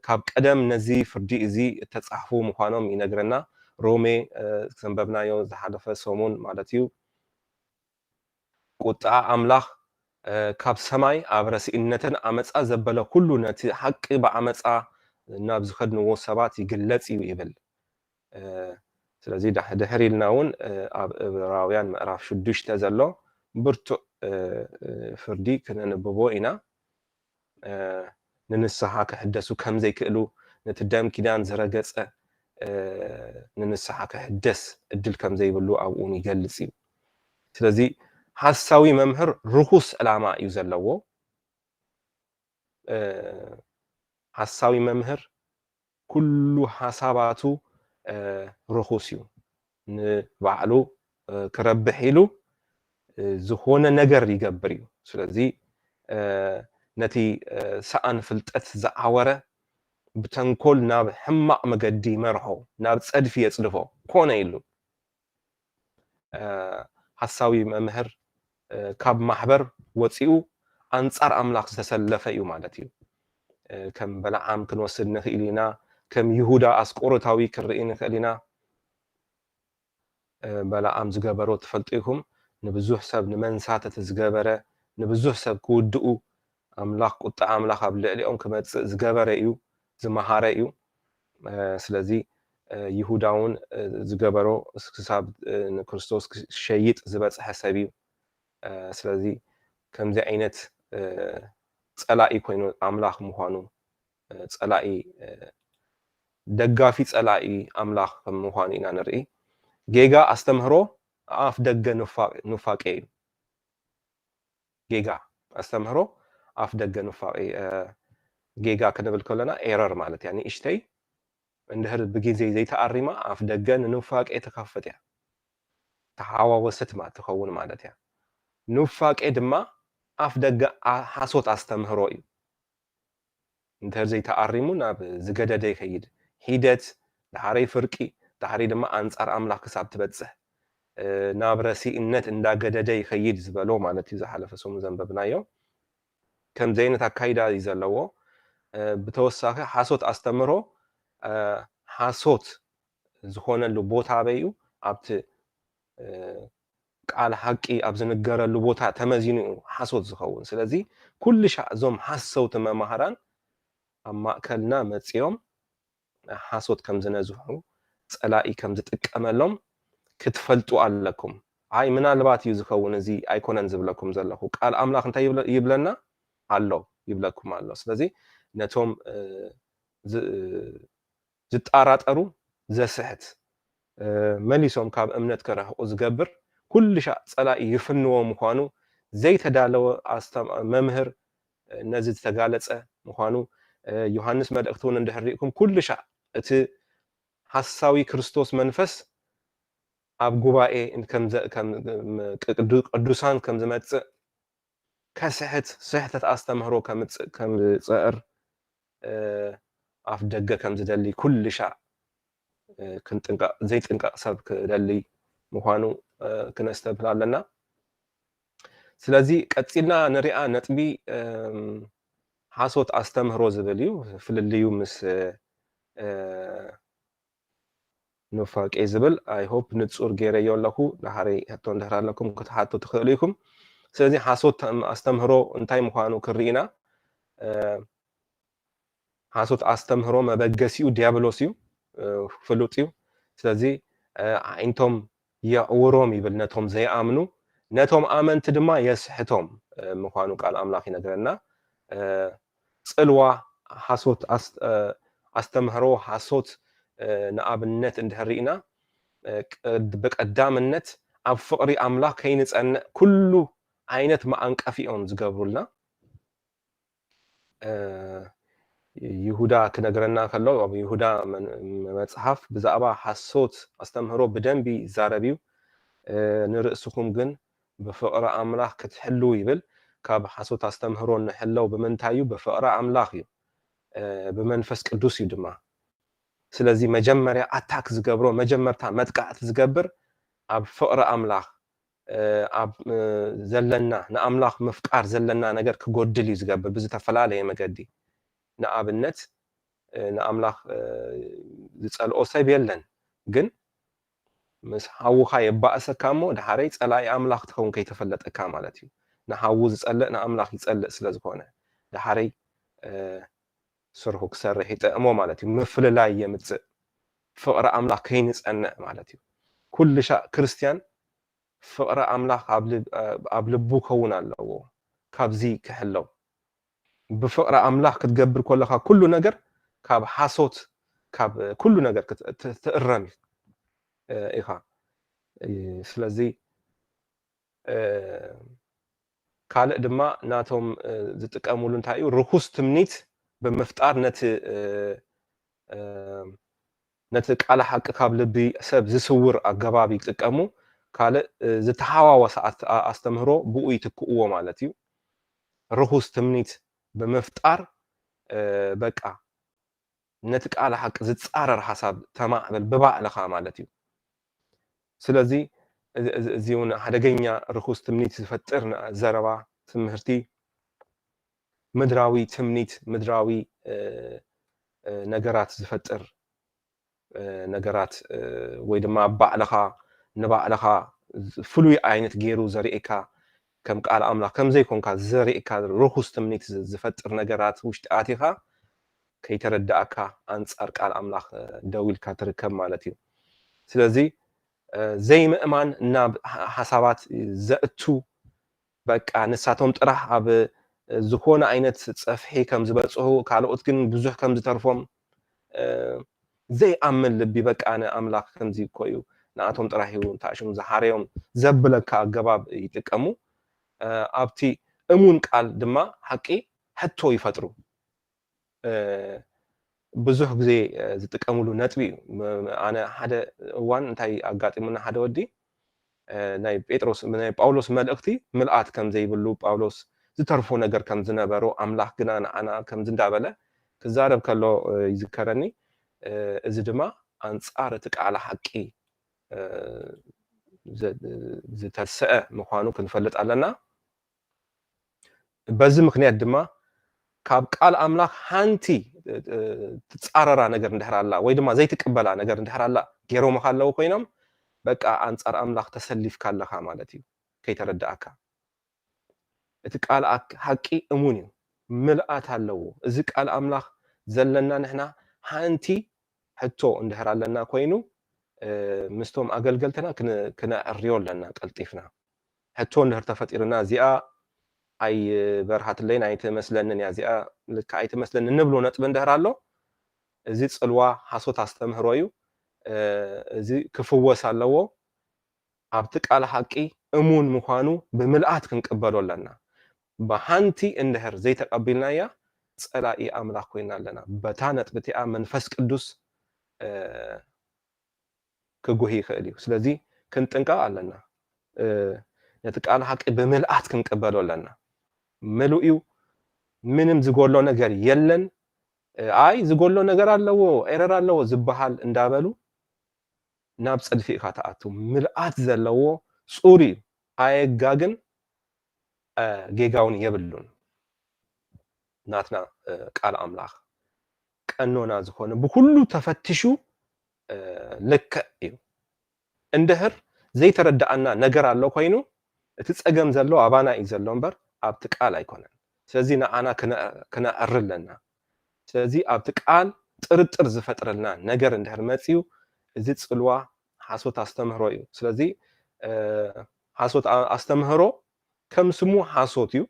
ካብ ቀደም ነዚ ፍርዲ እዚ ተፃሕፉ ምዃኖም ይነግረና። ሮሜ ዘንበብናዮ ዝሓለፈ ሰሙን ማለት እዩ። ቁጣ ኣምላኽ ካብ ሰማይ ኣብ ረሲእነትን ኣመፃ ዘበለ ኩሉ ነቲ ሓቂ ብኣመፃ ናብ ዝኸድንዎ ሰባት ይግለፅ እዩ ይብል። ስለዚ ድሕሪ ኢልና እውን ኣብ ዕብራውያን ምዕራፍ 6 ዘሎ ብርቱዕ ፍርዲ ክነንብቦ ኢና። ንንስሓ ክሕደሱ ከም ዘይክእሉ ነቲ ደም ኪዳን ዝረገፀ ንንስሓ ክሕደስ እድል ከም ዘይብሉ ኣብኡን ይገልፅ እዩ። ስለዚ ሓሳዊ መምህር ርኩስ ዕላማ እዩ ዘለዎ። ሓሳዊ መምህር ኩሉ ሓሳባቱ ርኩስ እዩ። ንባዕሉ ክረብሕ ኢሉ ዝኾነ ነገር ይገብር እዩ። ስለዚ ነቲ ሰኣን ፍልጠት ዝዓወረ ብተንኮል ናብ ሕማቕ መገዲ መርሖ ናብ ፀድፊ የፅልፎ ኮነ ኢሉ ሓሳዊ መምህር ካብ ማሕበር ወፂኡ ኣንጻር ኣምላኽ ዝተሰለፈ እዩ ማለት እዩ። ከም በለዓም ክንወስድ ንኽእል ኢና፣ ከም ይሁዳ ኣስቆሮታዊ ክንርኢ ንኽእል ኢና። በለዓም ዝገበሮ ትፈልጡ ኢኹም። ንብዙሕ ሰብ ንመንሳተት ዝገበረ ንብዙሕ ሰብ ክውድኡ ኣምላኽ ቁጣ ኣምላኽ ኣብ ልዕሊኦም ክመፅእ ዝገበረ እዩ፣ ዝመሃረ እዩ። ስለዚ ይሁዳ እውን ዝገበሮ ክሳብ ንክርስቶስ ክሸይጥ ዝበፅሐ ሰብ እዩ። ስለዚ ከምዚ ዓይነት ፀላኢ ኮይኑ ኣምላኽ ምዃኑ ፀላኢ ደጋፊ ፀላኢ ኣምላኽ ከም ምዃኑ ኢና ንርኢ። ጌጋ ኣስተምህሮ ኣፍ ደገ ኑፋቄ እዩ። ጌጋ ኣስተምህሮ ኣፍ ደገ ኑፋቄ ጌጋ ክንብል ከለና ኤረር ማለት እያ። ንእሽተይ እንድሕር ብግዜ ዘይተኣሪማ ኣፍ ደገ ንኑፋቄ ትከፍት እያ፣ ተሓዋወሰት ትኸውን ማለት እያ። ኑፋቄ ድማ ኣፍ ደገ ሓሶት ኣስተምህሮ እዩ እንተር ዘይተኣሪሙ ናብ ዝገደደ ይኸይድ ሂደት ድሓረይ ፍርቂ ድሓረይ ድማ ኣንጻር ኣምላኽ ክሳብ ትበጽሕ ናብ ረሲእነት እንዳገደደ ይኸይድ ዝበሎ ማለት እዩ ዝሓለፈ ሰሙን ዘንበብናዮ ከም ዘይነት ኣካይዳ እዩ ዘለዎ ብተወሳኺ ሓሶት ኣስተምህሮ ሓሶት ዝኾነሉ ቦታ በዩ ኣብቲ ቃል ሓቂ ኣብ ዝንገረሉ ቦታ ተመዚኑ ሓሶት ዝኸውን ስለዚ ኩሉ ሻዕ እዞም ሓሰውቲ መማህራን ኣብ ማእከልና መፂኦም ሓሶት ከም ዝነዝሑ ጸላኢ ከም ዝጥቀመሎም ክትፈልጡ ኣለኩም ኣይ ምናልባት እዩ ዝኸውን እዚ ኣይኮነን ዝብለኩም ዘለኹ ቃል ኣምላኽ እንታይ ይብለና ኣሎ ይብለኩም ኣሎ ስለዚ ነቶም ዝጣራጠሩ ዘስሕት መሊሶም ካብ እምነት ከረሕቁ ዝገብር ኩሉ ሻዕ ጸላኢ ይፍንዎ ምዃኑ ዘይተዳለወ መምህር ነዚ ዝተጋለጸ ምዃኑ ዮሐንስ መልእኽቲ እውን እንድሕሪእኩም ኩሉ ሻዕ እቲ ሓሳዊ ክርስቶስ መንፈስ ኣብ ጉባኤ ቅዱሳን ከም ዝመጽእ ከስሕት ስሕተት ኣስተምህሮ ከም ዝጽዕር ኣፍ ደገ ከም ዝደሊ ኩሉ ሻዕ ክንጥንቀቕ ዘይጥንቀቕ ሰብ ክደሊ ምዃኑ ክነስተብህል ኣለና ስለዚ ቀፂልና ንሪኣ ነጥቢ ሓሶት ኣስተምህሮ ዝብል እዩ ፍልልዩ ምስ ንፋቄ ዝብል ኣይ ሆፕ ንጹር ገይረዮ ኣለኹ ድሓረይ ሕቶ እንድሕር ኣለኩም ክትሓቶ ትኽእሉ ኢኹም ስለዚ ሓሶት ኣስተምህሮ እንታይ ምዃኑ ክርኢና ሓሶት ኣስተምህሮ መበገሲኡ ዲያብሎስ እዩ ፍሉጥ እዩ ስለዚ ዓይንቶም የዕውሮም ይብል ነቶም ዘይኣምኑ ነቶም ኣመንቲ ድማ የስሕቶም ምዃኑ ቃል ኣምላኽ ይነግረና ጽልዋ ሓሶት ኣስተምህሮ ሓሶት ንኣብነት እንድሕሪእና ብቀዳምነት ኣብ ፍቕሪ ኣምላኽ ከይንጸንዕ ኩሉ ዓይነት ማኣንቀፊኦም ዝገብሩልና ይሁዳ ክነግረና ከሎ ኣብ ይሁዳ መጽሓፍ ብዛዕባ ሓሶት ኣስተምህሮ ብደንቢ ይዛረብ እዩ ንርእስኹም ግን ብፍቕሪ ኣምላኽ ክትሕሉ ይብል ካብ ሓሶት ኣስተምህሮ ንሕለው ብምንታይ እዩ ብፍቕሪ ኣምላኽ እዩ ብመንፈስ ቅዱስ እዩ ድማ ስለዚ መጀመርያ ኣታክ ዝገብሮ መጀመርታ መጥቃዕቲ ዝገብር ኣብ ፍቕሪ ኣምላኽ ኣብ ዘለና ንኣምላኽ ምፍቃር ዘለና ነገር ክጎድል እዩ ዝገብር ብዝተፈላለየ መገዲ ንኣብነት ንኣምላኽ ዝጸልኦ ሰብ የለን ግን ምስ ሓውኻ የባእሰካ እሞ ድሓረይ ጸላኢ ኣምላኽ ትኸውን ከይተፈለጠካ ማለት እዩ ንሓዉ ዝጸልእ ንኣምላኽ ይጸልእ ስለ ዝኾነ ድሓረይ ስርሑ ክሰርሕ ይጠቕሞ ማለት እዩ ምፍልላይ የምጽእ ፍቕሪ ኣምላኽ ከይንጸንዕ ማለት እዩ ኩሉ ሻዕ ክርስቲያን ፍቕሪ ኣምላኽ ኣብ ልቡ ከውን ኣለዎ ካብዚ ክሕለው ብፍቕሪ ኣምላኽ ክትገብር ከለኻ ኩሉ ነገር ካብ ሓሶት ካብ ኩሉ ነገር ትእረም ኢኻ ስለዚ ካልእ ድማ ናቶም ዝጥቀሙሉ እንታይ እዩ ርኩስ ትምኒት ብምፍጣር ነቲ ቃል ሓቂ ካብ ልቢ ሰብ ዝስውር ኣገባብ ይጥቀሙ ካልእ ዝተሓዋወሰ ኣስተምህሮ ብኡ ይትክእዎ ማለት እዩ ርኩስ ትምኒት ብምፍጣር በቃ ነቲ ቃል ሓቂ ዝጻረር ሓሳብ ተማዕበል ብባዕልኻ ማለት እዩ ስለዚ እዚ እውን ሓደገኛ ርኩስ ትምኒት ዝፈጥር ዘረባ ትምህርቲ ምድራዊ ትምኒት ምድራዊ ነገራት ዝፈጥር ነገራት ወይ ድማ ባዕልኻ ንባዕልኻ ፍሉይ ዓይነት ገይሩ ዘርእካ ከም ቃል ኣምላኽ ከም ዘይኮንካ ዘርእካ ርኩስ ትምኒት ዝፈጥር ነገራት ውሽጢ ኣቲኻ ከይተረዳእካ ኣንጻር ቃል ኣምላኽ ደው ኢልካ ትርከብ ማለት እዩ ስለዚ ዘይምእማን ናብ ሓሳባት ዘእቱ በቃ ንሳቶም ጥራሕ ኣብ ዝኾነ ዓይነት ፀፍሒ ከም ዝበጽሑ ካልኦት ግን ብዙሕ ከም ዝተርፎም ዘይኣምን ልቢ በቃ ንኣምላኽ ከምዚ እኮ እዩ ንኣቶም ጥራሕ እዩ ተኣሽሙ ዝሓረዮም ዘብለካ ኣገባብ ይጥቀሙ ኣብቲ እሙን ቃል ድማ ሓቂ ሕቶ ይፈጥሩ ብዙሕ ግዜ ዝጥቀሙሉ ነጥቢ ኣነ ሓደ እዋን እንታይ ኣጋጢሙና ሓደ ወዲ ናይ ጴጥሮስ ናይ ጳውሎስ መልእኽቲ ምልኣት ከም ዘይብሉ ጳውሎስ ዝተርፎ ነገር ከም ዝነበሮ ኣምላኽ ግና ንዓና ከም ዝንዳበለ ክዛረብ ከሎ ይዝከረኒ እዚ ድማ ኣንጻር እቲ ቃል ሓቂ ዝተስአ ምዃኑ ክንፈልጥ ኣለና በዚ ምክንያት ድማ ካብ ቃል ኣምላኽ ሓንቲ ትጻረራ ነገር እንድሕር ኣላ ወይ ድማ ዘይትቅበላ ነገር እንድሕር ኣላ ገይሮም ካለው ኮይኖም በቃ ኣንጻር ኣምላኽ ተሰሊፍካ ኣለኻ ማለት እዩ ከይተረዳእካ እቲ ቃል ሓቂ እሙን እዩ ምልኣት ኣለዎ እዚ ቃል ኣምላኽ ዘለና ንሕና ሓንቲ ሕቶ እንድሕር ኣለና ኮይኑ ምስቶም ኣገልገልትና ክነዕርዮ ኣለና ቀልጢፍና ሕቶ እንድሕር ተፈጢርና እዚኣ ኣይ በርሃትለይን ኣይትመስለንን እያ እዚኣ ልካ ኣይትመስለንን ንብሎ ነጥቢ እንድሕር ኣሎ እዚ ፅልዋ ሓሶት ኣስተምህሮ እዩ እዚ ክፍወስ ኣለዎ ኣብቲ ቃል ሓቂ እሙን ምዃኑ ብምልኣት ክንቅበሎ ኣለና ብሓንቲ እንድሕር ዘይተቀቢልናያ ፀላኢ ኣምላኽ ኮይና ኣለና በታ ነጥቢ እቲኣ መንፈስ ቅዱስ ክጉሂ ይኽእል እዩ ስለዚ ክንጥንቀቕ ኣለና ነቲ ቃል ሓቂ ብምልኣት ክንቅበሎ ኣለና ምሉእ እዩ ምንም ዝጎሎ ነገር የለን ኣይ ዝጎሎ ነገር ኣለዎ ኤረር ኣለዎ ዝበሃል እንዳበሉ ናብ ፀድፊ ኢኻ ተኣቱ ምልኣት ዘለዎ ፁሪ ኣየጋግን ጌጋውን የብሉን ናትና ቃል ኣምላኽ ቀኖና ዝኾነ ብኩሉ ተፈትሹ ልክዕ እዩ እንድሕር ዘይተረዳእና ነገር ኣሎ ኮይኑ እቲ ፀገም ዘሎ ኣባና እዩ ዘሎ እምበር ኣብቲ ቃል ኣይኮነን ስለዚ ንዓና ክነዕሪ ኣለና ስለዚ ኣብቲ ቃል ጥርጥር ዝፈጥረልና ነገር እንድሕር መፅዩ እዚ ፅልዋ ሓሶት ኣስተምህሮ እዩ ስለዚ ሓሶት ኣስተምህሮ ከም ስሙ ሓሶት እዩ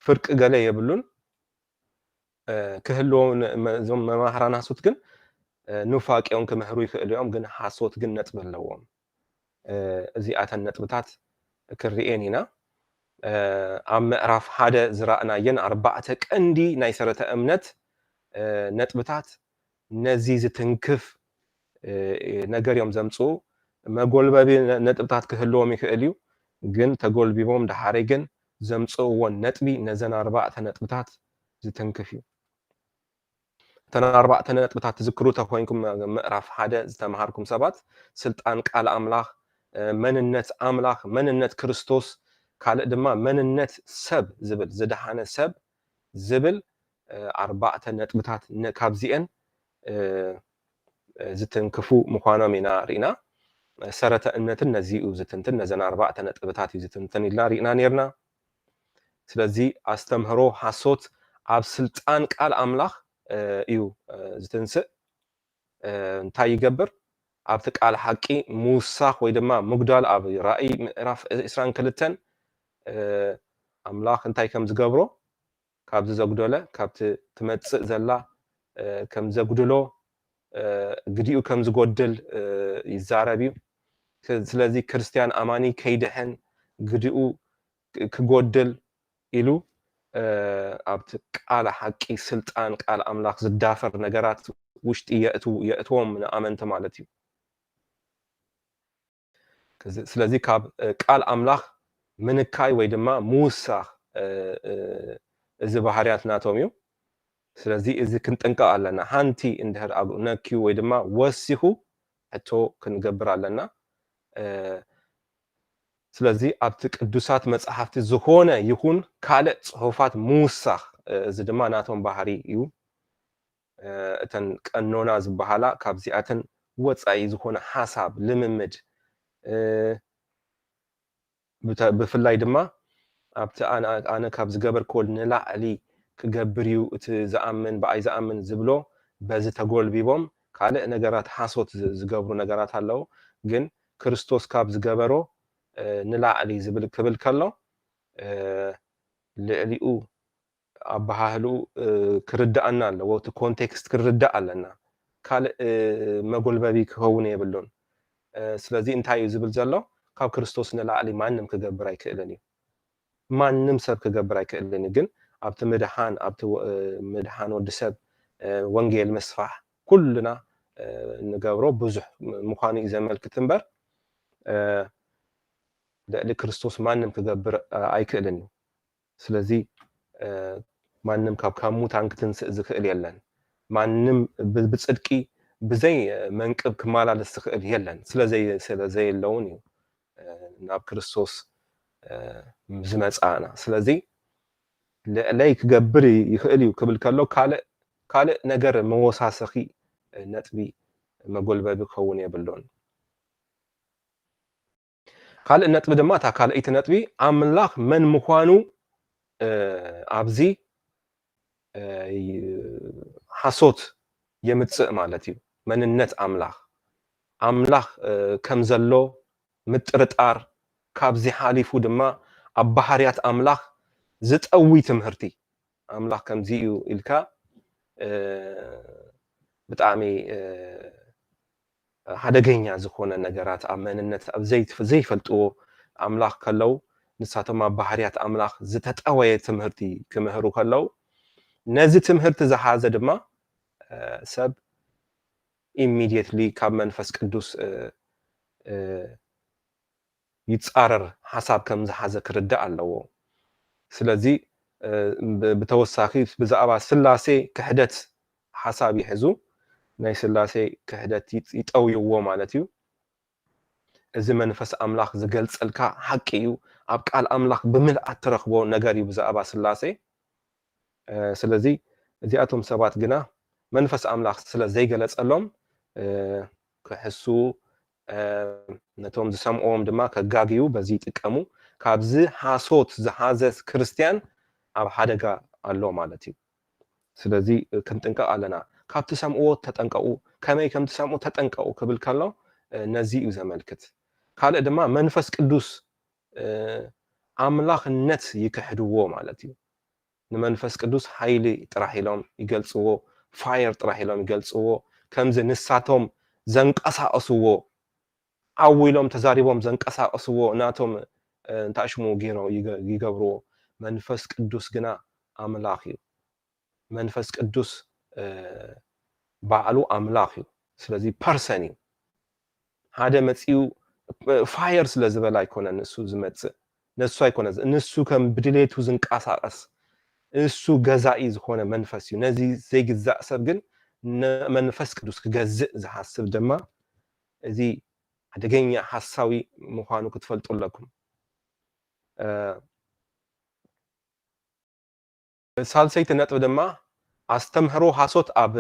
ፍርቂ ገለ የብሉን ክህልዎ እዞም መማህራን ሓሶት ግን ንፋቅዮም ክምህሩ ይኽእሉ እዮም ግን ሓሶት ግን ነጥቢ ኣለዎም እዚኣተን ነጥብታት ክርኤን ኢና ኣብ ምዕራፍ 1 ዝረኣናየን 4 ቀንዲ ናይ ሰረተ እምነት ነጥብታት ነዚ ዝትንክፍ ነገር እዮም ዘምፅኡ መጎልበቢ ነጥብታት ክህልዎም ይኽእል እዩ ግን ተጎልቢቦም ድሓሪ ግን ዘምፅእዎ ነጥቢ ነዘን 4 ነጥብታት ዝትንክፍ እዩ እተን 4 ነጥብታት ትዝክሩ ተኮይንኩም ምዕራፍ 1 ዝተምሃርኩም ሰባት ስልጣን ቃል ኣምላኽ መንነት ኣምላኽ መንነት ክርስቶስ ካልእ ድማ መንነት ሰብ ዝብል ዝደሓነ ሰብ ዝብል 4 ነጥብታት ካብዚአን ዝትንክፉ ምዃኖም ኢና ሪእና ሰረተ እምነትን ነዚኡ ዝትንትን ነዘን 4 ነጥብታት እዩ ዝትንትን ኢልና ሪእና ነርና ስለዚ ኣስተምህሮ ሓሶት ኣብ ስልጣን ቃል ኣምላኽ እዩ ዝተንስእ እንታይ ይገብር ኣብቲ ቃል ሓቂ ምውሳኽ ወይ ድማ ምጉዳል ኣብ ራእይ ምዕራፍ 22 ኣምላኽ እንታይ ከም ዝገብሮ ካብዚ ዘጉደለ ካብቲ ትመፅእ ዘላ ከም ዘጉድሎ ግዲኡ ከም ዝጎድል ይዛረብ እዩ ስለዚ ክርስቲያን ኣማኒ ከይድሕን ግዲኡ ክጎድል ኢሉ ኣብቲ ቃል ሓቂ ስልጣን ቃል ኣምላኽ ዝዳፈር ነገራት ውሽጢ የእትዎም ንኣመንቲ ማለት እዩ ስለዚ ካብ ቃል ኣምላኽ ምንካይ ወይ ድማ ምውሳኽ እዚ ባህርያት ናቶም እዩ ስለዚ እዚ ክንጥንቀቕ ኣለና ሓንቲ እንድሕር ኣብ ነኪዩ ወይ ድማ ወሲኹ ሕቶ ክንገብር ኣለና ስለዚ ኣብቲ ቅዱሳት መጽሓፍቲ ዝኾነ ይኹን ካልእ ጽሑፋት ምውሳኽ እዚ ድማ ናቶም ባህሪ እዩ እተን ቀኖና ዝበሃላ ካብዚኣተን ወፃኢ ዝኾነ ሓሳብ ልምምድ ብፍላይ ድማ ኣብቲ ኣነ ካብ ዝገበርክዎ ንላዕሊ ክገብር እዩ እቲ ዝኣምን ብኣይ ዝኣምን ዝብሎ በዚ ተጎልቢቦም ካልእ ነገራት ሓሶት ዝገብሩ ነገራት ኣለዉ ግን ክርስቶስ ካብ ዝገበሮ ንላዕሊ ዝብል ክብል ከሎ ልዕሊኡ ኣባሃህልኡ ክርዳእና ኣለዎ እቲ ኮንቴክስት ክርዳእ ኣለና ካልእ መጎልበቢ ክኸውን የብሉን ስለዚ እንታይ እዩ ዝብል ዘሎ ካብ ክርስቶስ ንላዕሊ ማንም ክገብር ኣይክእልን እዩ ማንም ሰብ ክገብር ኣይክእልን እዩ ግን ኣብቲ ምድሓን ኣብቲ ምድሓን ወዲ ሰብ ወንጌል ምስፋሕ ኩልና ንገብሮ ብዙሕ ምዃኑ እዩ ዘመልክት እምበር ልዕሊ ክርስቶስ ማንም ክገብር ኣይክእልን እዩ ስለዚ ማንም ካብ ሙታን ክትንስእ ዝክእል የለን ማንም ብጽድቂ ብዘይ መንቅብ ክመላለስ ዝክእል የለን ስለዘይ የለውን እዩ ናብ ክርስቶስ ዝመጻና ስለዚ ልዕለይ ክገብር ይክእል እዩ ክብል ከሎ ካልእ ነገር መወሳሰኺ ነጥቢ መጎልበቢ ክኸውን የብሎን ካልእ ነጥቢ ድማ እታ ካልአይቲ ነጥቢ ኣምላኽ መን ምዃኑ ኣብዚ ሓሶት የምጽእ ማለት እዩ መንነት ኣምላኽ ከም ዘሎ ምጥርጣር ካብዚ ሓሊፉ ድማ ኣብ ባህርያት ኣምላኽ ዝጠዊ ትምህርቲ ኣምላኽ ከምዚ እዩ ኢልካ ብጣዕሚ ሓደገኛ ዝኾነ ነገራት ኣብ መንነት ኣብ ዘይፈልጥዎ ኣምላኽ ከለው ንሳቶም ኣብ ባህርያት ኣምላኽ ዝተጠወየ ትምህርቲ ክምህሩ ከለው ነዚ ትምህርቲ ዝሓዘ ድማ ሰብ ኢሚዲየትሊ ካብ መንፈስ ቅዱስ ይጻረር ሓሳብ ከም ዝሓዘ ክርዳእ ኣለዎ ስለዚ ብተወሳኺ ብዛዕባ ስላሴ ክሕደት ሓሳብ ይሕዙ ናይ ስላሴ ክሕደት ይጠውይዎ ማለት እዩ እዚ መንፈስ ኣምላኽ ዝገልጸልካ ሓቂ እዩ ኣብ ቃል ኣምላኽ ብምልኣት ትረኽቦ ነገር እዩ ብዛዕባ ስላሴ ስለዚ እዚኣቶም ሰባት ግና መንፈስ ኣምላኽ ስለ ዘይገለጸሎም ክሕሱ ነቶም ዝሰምዖም ድማ ከጋግዩ በዚ ይጥቀሙ ካብዚ ሓሶት ዝሓዘ ክርስቲያን ኣብ ሓደጋ ኣሎ ማለት እዩ ስለዚ ክንጥንቀቕ ኣለና ካብ ትሰምዕዎ ተጠንቀቁ ከመይ ከም ትሰምዑ ተጠንቀቁ ክብል ከሎ ነዚ እዩ ዘመልክት ካልእ ድማ መንፈስ ቅዱስ ኣምላኽነት ይክሕድዎ ማለት እዩ ንመንፈስ ቅዱስ ሓይሊ ጥራሕ ኢሎም ይገልጽዎ ፋየር ጥራሕ ኢሎም ይገልጽዎ ከምዚ ንሳቶም ዘንቀሳቀስዎ ዓዊሎም ተዛሪቦም ዘንቀሳቀስዎ ናቶም እንታሽሙ ጌሮ ይገብርዎ መንፈስ ቅዱስ ግና ኣምላኽ እዩ መንፈስ ቅዱስ ባዕሉ ኣምላኽ እዩ ስለዚ ፐርሰን እዩ ሓደ መጺኡ ፋየር ስለ ዝበላ ኣይኮነን ንሱ ዝመጽእ ነሱ ኣይኮነ ንሱ ከም ብድሌቱ ዝንቀሳቀስ እሱ ገዛኢ ዝኾነ መንፈስ እዩ ነዚ ዘይግዛእ ሰብ ግን መንፈስ ቅዱስ ክገዝእ ዝሓስብ ድማ እዚ ሓደገኛ ሓሳዊ ምዃኑ ክትፈልጡ ኣለኩም ሳልሰይቲ ነጥብ ድማ ኣስተምህሮ ሓሶት ኣብ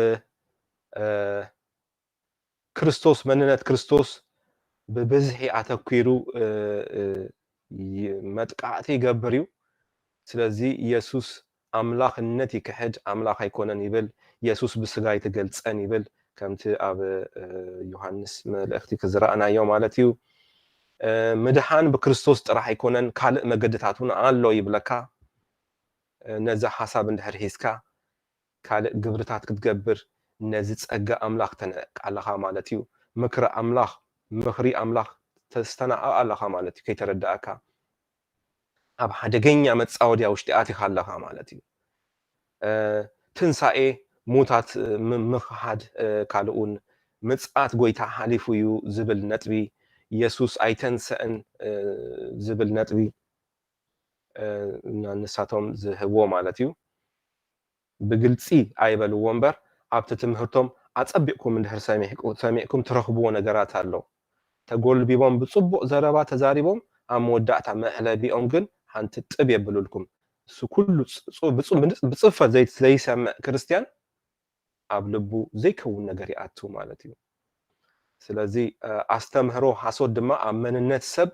ክርስቶስ መንነት ክርስቶስ ብብዝሒ ኣተኲሩ መጥቃዕቲ ይገብር እዩ ስለዚ ኢየሱስ ኣምላኽነት ይክሕድ ኣምላኽ ኣይኮነን ይብል ኢየሱስ ብስጋ ይትገልጸን ይብል ከምቲ ኣብ ዮሐንስ መልእኽቲ ክዝረአናዮ ማለት እዩ ምድሓን ብክርስቶስ ጥራሕ ኣይኮነን ካልእ መገድታት እውን ኣሎ ይብለካ ነዚ ሓሳብ እንድሕር ሒዝካ ካልእ ግብርታት ክትገብር ነዚ ጸጋ ኣምላኽ ተነቃለኻ ማለት እዩ ምኽሪ ኣምላኽ ተስተናቐቕ ኣለኻ ማለት እዩ ከይተረዳእካ ኣብ ሓደገኛ መጻወድያ ውሽጢ ኣቲኻ ኣለኻ ማለት እዩ ትንሳኤ ሙታት ምኽሓድ ካልኡን ምጽኣት ጎይታ ሓሊፉ እዩ ዝብል ነጥቢ ኢየሱስ ኣይተንስአን ዝብል ነጥቢ ንሳቶም ዝህብዎ ማለት እዩ ብግልጺ ኣይበልዎ እምበር ኣብቲ ትምህርቶም ኣጸቢቕኩም እንድሕር ሰሚዕኩም ትረኽብዎ ነገራት ኣሎ ተጎልቢቦም ብጽቡቕ ዘረባ ተዛሪቦም ኣብ መወዳእታ መሕለቢኦም ግን ሓንቲ ጥብ የብሉልኩም እሱ ኩሉ ብጽፈት ዘይሰምዕ ክርስቲያን ኣብ ልቡ ዘይከውን ነገር ይኣቱ ማለት እዩ ስለዚ ኣስተምህሮ ሓሶት ድማ ኣብ መንነት ሰብ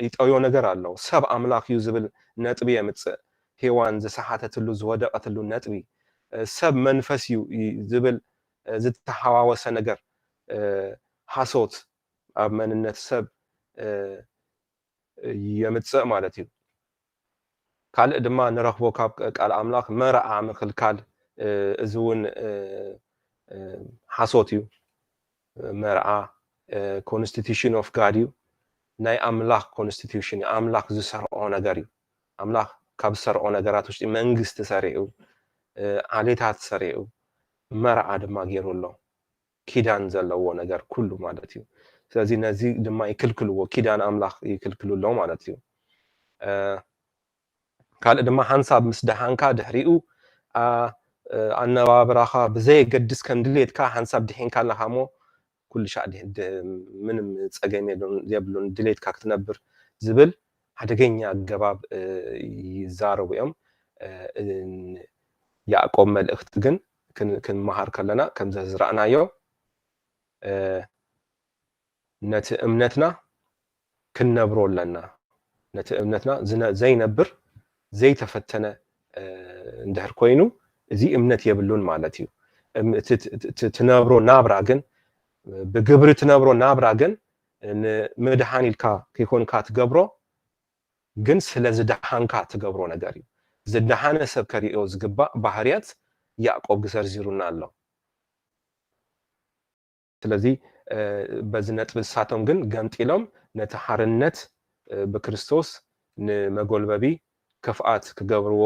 ይጠውዮ ነገር ኣሎ ሰብ ኣምላኽ እዩ ዝብል ነጥቢ የምጽእ ሄዋን ዝሰሓተትሉ ዝወደቐትሉ ነጥቢ ሰብ መንፈስ እዩ ዝብል ዝተሓዋወሰ ነገር ሓሶት ኣብ መንነት ሰብ የምጽእ ማለት እዩ ካልእ ድማ ንረኽቦ ካብ ቃል ኣምላኽ መርዓ ምክልካል እዚ እውን ሓሶት እዩ መርዓ ኮንስቲቱሽን ኦፍ ጋድ እዩ ናይ ኣምላኽ ኮንስቲቱሽን እዩ ኣምላኽ ዝሰርዖ ነገር እዩ ኣምላኽ ካብ ዝሰርዖ ነገራት ውሽጢ መንግስቲ ሰሪዑ ዓሌታት ሰሪዑ መርዓ ድማ ገይሩ ኣሎ ኪዳን ዘለዎ ነገር ኩሉ ማለት እዩ ስለዚህ ነዚ ድማ ይክልክልዎ ኪዳን ኣምላኽ ይክልክልሎ ማለት እዩ ካልእ ድማ ሓንሳብ ምስ ደሓንካ ድሕሪኡ ኣነባብራኻ ብዘየገድስ ከም ድሌትካ ሓንሳብ ድሒንካ ኣለኻ ሞ ኩሉ ሻዕ ምንም ፀገም የብሉን ድሌትካ ክትነብር ዝብል ሓደገኛ ኣገባብ ይዛረቡ እዮም ያዕቆብ መልእኽቲ ግን ክንመሃር ከለና ከም ዝረኣናዮ ነቲ እምነትና ክንነብሮ ኣለና ነቲ እምነትና ዘይነብር ዘይተፈተነ እንድሕር ኮይኑ እዚ እምነት የብሉን ማለት እዩ ትነብሮ ናብራ ግን ብግብሪ ትነብሮ ናብራ ግን ንምድሓን ኢልካ ከይኮንካ ትገብሮ ግን ስለ ዝደሓንካ ትገብሮ ነገር እዩ ዝደሓነ ሰብ ከሪኦ ዝግባእ ባህርያት ያዕቆብ ዝዘርዚሩና ኣሎ ስለዚ በዚ ነጥቢ ንሳቶም ግን ገምጢሎም ነቲ ሓርነት ብክርስቶስ ንመጎልበቢ ከፍኣት ክገብርዎ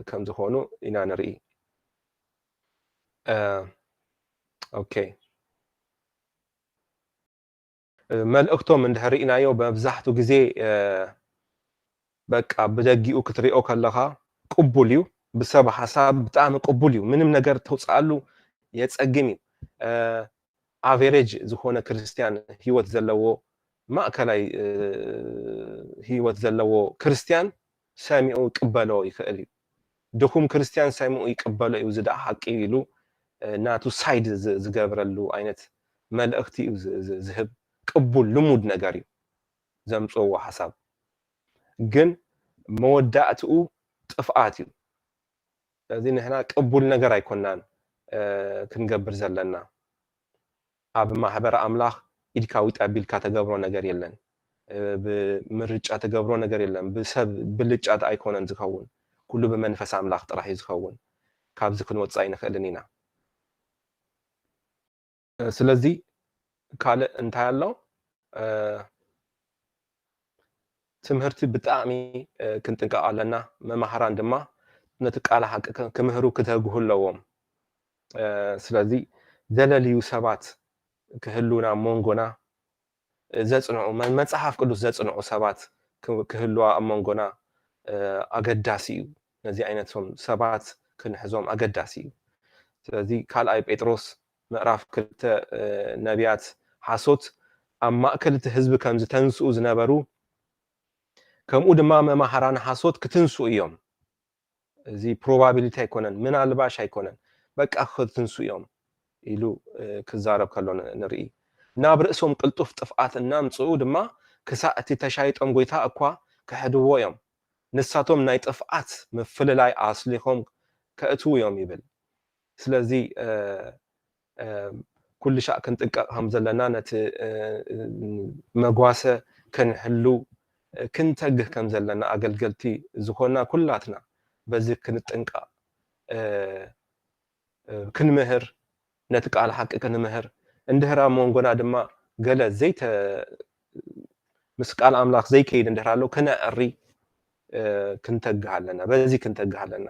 ከም ዝኾኑ ኢና ንርኢ ኦኬ መልእክቶም እንድሕር ርኢናዮ መብዛሕትኡ ግዜ በቃ ብደጊኡ ክትሪኦ ከለኻ ቅቡል እዩ ብሰብ ሓሳብ ብጣዕሚ ቅቡል እዩ ምንም ነገር ተውፅኣሉ የፀግም እዩ ኣቨሬጅ ዝኾነ ክርስቲያን ሂወት ዘለዎ ማእከላይ ሂወት ዘለዎ ክርስቲያን ሰሚዑ ይቅበሎ ይኽእል እዩ ድኹም ክርስቲያን ሰሚዑ ይቅበሎ እዩ ዝዳ ሓቂ ኢሉ ናቱ ሳይድ ዝገብረሉ ዓይነት መልእኽቲ እዩ ዝህብ ቅቡል ልሙድ ነገር እዩ ዘምፅዎ ሓሳብ ግን መወዳእትኡ ጥፍኣት እዩ ስለዚ ንሕና ቅቡል ነገር ኣይኮናን ክንገብር ዘለና ኣብ ማሕበር ኣምላኽ ኢድካ ዊጣቢልካ ተገብሮ ነገር የለን ብምርጫ ተገብሮ ነገር የለን ብሰብ ብልጫት ኣይኮነን ዝኸውን ኩሉ ብመንፈስ ኣምላኽ ጥራሕ እዩ ዝኸውን ካብዚ ክንወፃእ ይንኽእልን ኢና ስለዚ ካልእ እንታይ ኣሎ ትምህርቲ ብጣዕሚ ክንጥንቀቕ ኣለና መማህራን ድማ ነቲ ቃል ሓቂ ክምህሩ ክተግሁ ኣለዎም ስለዚ ዘለልዩ ሰባት ክህሉና መንጎና ዘጽንዑ መጽሓፍ ቅዱስ ዘጽንዑ ሰባት ክህልዋ ኣብ መንጎና ኣገዳሲ እዩ ነዚ ዓይነቶም ሰባት ክንሕዞም ኣገዳሲ እዩ ስለዚ ካልኣይ ጴጥሮስ ምዕራፍ 2 ነቢያት ሓሶት ኣብ ማእከል እቲ ህዝቢ ከም ዝተንስኡ ዝነበሩ ከምኡ ድማ መማህራን ሓሶት ክትንስኡ እዮም እዚ ፕሮባቢሊቲ ኣይኮነን ምናልባሽ ኣይኮነን በቃ ክትንስኡ እዮም ኢሉ ክዛረብ ከሎ ንርኢ ናብ ርእሶም ቅልጡፍ ጥፍኣት እናምፅኡ ድማ ክሳብ እቲ ተሻይጦም ጎይታ እኳ ክሕድዎ እዮም ንሳቶም ናይ ጥፍኣት ምፍልላይ ኣስሊኾም ከእትዉ እዮም ይብል ስለዚ ኩሉ ሻዕ ክንጥንቀቕ ከም ዘለና ነቲ መጓሰ ክንሕሉ ክንተግህ ከም ዘለና ኣገልገልቲ ዝኾና ኩላትና በዚ ክንጥንቀቕ ክንምህር ነቲ ቃል ሓቂ ክንምህር እንድሕር ኣብ መንጎና ድማ ገለ ምስ ቃል ኣምላኽ ዘይከይድ እንድሕር ኣሎ ክነዕሪ ክንተግህ ኣለና በዚ ክንተግህ ኣለና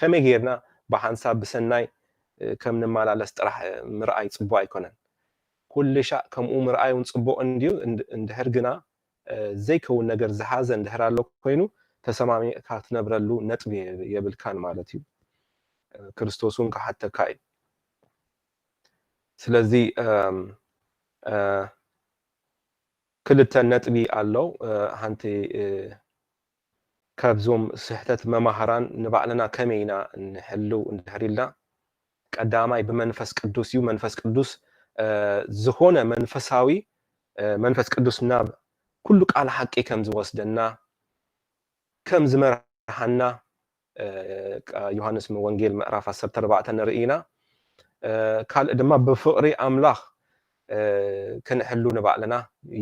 ከመይ ጌርና ብሓንሳብ ብሰናይ ከም ንመላለስ ጥራሕ ምርኣይ ፅቡቅ ኣይኮነን ኩሉ ሻዕ ከምኡ ምርኣይ እውን ፅቡቅን ድዩ እንድሕር ግና ዘይከውን ነገር ዝሓዘ እንድሕር ኣሎ ኮይኑ ተሰማሚዕካ ትነብረሉ ነጥቢ የብልካን ማለት እዩ ክርስቶስ እውን ክሓተካ እዩ ስለዚ ክልተ ነጥቢ ኣለው ሓንቲ ካብዞም ስሕተት መማህራን ንባዕልና ከመይ ኢና ንሕሉ እንድሕር ኢልና ቀዳማይ ብመንፈስ ቅዱስ እዩ መንፈስ ቅዱስ ዝኾነ መንፈሳዊ መንፈስ ቅዱስ ናብ ኩሉ ቃል ሓቂ ከም ዝወስደና ከም ዝመርሓና ዮሃንስ ወንጌል ምዕራፍ 14 ንርኢና ካልእ ድማ ብፍቕሪ ኣምላኽ ክንሕሉ ንባዕልና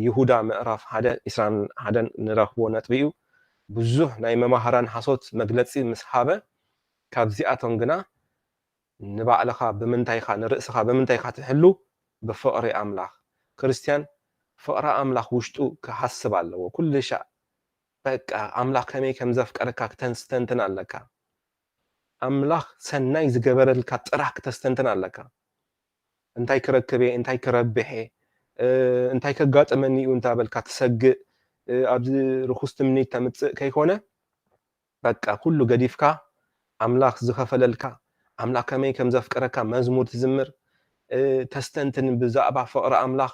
ይሁዳ ምዕራፍ 1:21 ንረኽቦ ነጥቢ እዩ ብዙሕ ናይ መማህራን ሓሶት መግለፂ ምስ ሃበ ካብዚኣቶም ግና ንባዕልኻ ብምንታይኻ ንርእስኻ ብምንታይኻ ትሕሉ ብፍቕሪ ኣምላኽ ክርስቲያን ፍቕሪ ኣምላኽ ውሽጡ ክሓስብ ኣለዎ ኩሉ ሻዕ በቃ ኣምላኽ ከመይ ከም ዘፍቀረካ ክተስተንትን ኣለካ ኣምላኽ ሰናይ ዝገበረልካ ጥራሕ ክተስተንትን ኣለካ እንታይ ክረክብ እንታይ ክረብሕ እንታይ ከጋጥመኒ እዩ እንታበልካ ትሰግእ ኣብዚ ርኩስ ትምኒት ተምፅእ ከይኮነ በቃ ኩሉ ገዲፍካ ኣምላኽ ዝኸፈለልካ ኣምላኽ ከመይ ከም ዘፍቀረካ መዝሙር ትዝምር ተስተንትን ብዛዕባ ፍቕሪ ኣምላኽ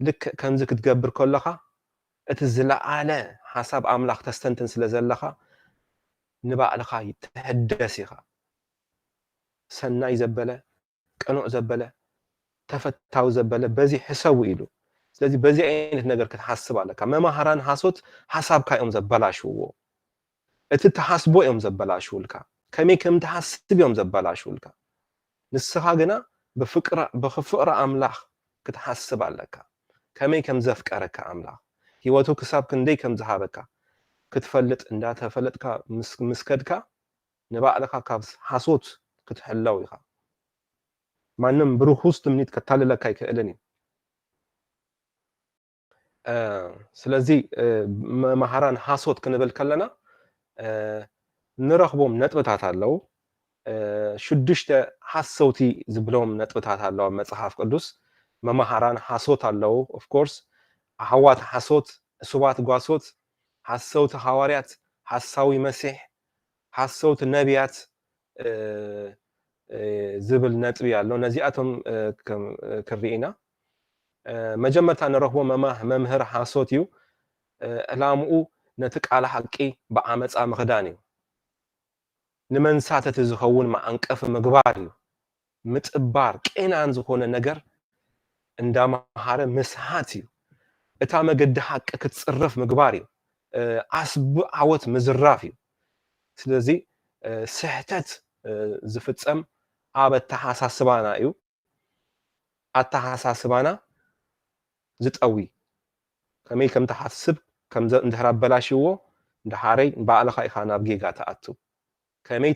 ልክ ከምዚ ክትገብር ከለኻ እቲ ዝለዓለ ሓሳብ ኣምላኽ ተስተንትን ስለ ዘለኻ ንባዕልኻ ይትሕደስ ኢኻ ሰናይ ዘበለ ቅኑዕ ዘበለ ተፈታዊ ዘበለ በዚ ሕሰቡ ኢሉ ስለዚ በዚ ዓይነት ነገር ክትሓስብ ኣለካ መማሃራን ሓሶት ሓሳብካ እዮም ዘበላሽውዎ እቲ ተሓስቦ እዮም ዘበላሽውልካ ከመይ ከም ትሓስብ እዮም ዘበላሽውልካ ንስኻ ግና ብፍቅሪ ኣምላኽ ክትሓስብ ኣለካ ከመይ ከም ዘፍቀረካ ኣምላኽ ሂወቱ ክሳብ ክንደይ ከም ዝሃበካ ክትፈልጥ እንዳተፈለጥካ ምስከድካ ንባዕልኻ ካብ ሓሶት ክትሕለው ኢኻ ማንም ብርኩስ ትምኒት ከታልለካ ይክእልን እዩ ስለዚ መማሃራን ሓሶት ክንብል ከለና ንረኽቦም ነጥብታት ኣለው 6 ሓሰውቲ ዝብሎም ነጥብታት ኣለው ኣብ መጽሓፍ ቅዱስ መማሃራን ሓሶት ኣለው ኦፍ ኮርስ ኣሕዋት ሓሶት እሱባት ጓሶት ሓሰውቲ ሐዋርያት ሓሳዊ መሲሕ ሓሰውቲ ነቢያት ዝብል ነጥቢ ኣለው ነዚኣቶም ክርኢና መጀመርታ ንረኽቦ መምህር ሓሶት እዩ ዕላምኡ ነቲ ቃል ሓቂ ብዓመፃ ምኽዳን እዩ ንመንሳተቲ ዝኸውን ማዓንቀፍ ምግባር እዩ ምጥባር ቄናን ዝኾነ ነገር እንዳመሃረ ምስሓት እዩ እታ መገዲ ሓቂ ክትፅረፍ ምግባር እዩ ኣስቢ ዓወት ምዝራፍ እዩ ስለዚ ስሕተት ዝፍፀም ኣብ ኣተሓሳስባና እዩ ኣተሓሳስባና ዝጠዊ ከመይ ከም ትሓስብ ከም እንድሕር ኣበላሽዎ እንድሓረይ ባዕልኻ ኢኻ ናብ ጌጋ ተኣቱ ከመይ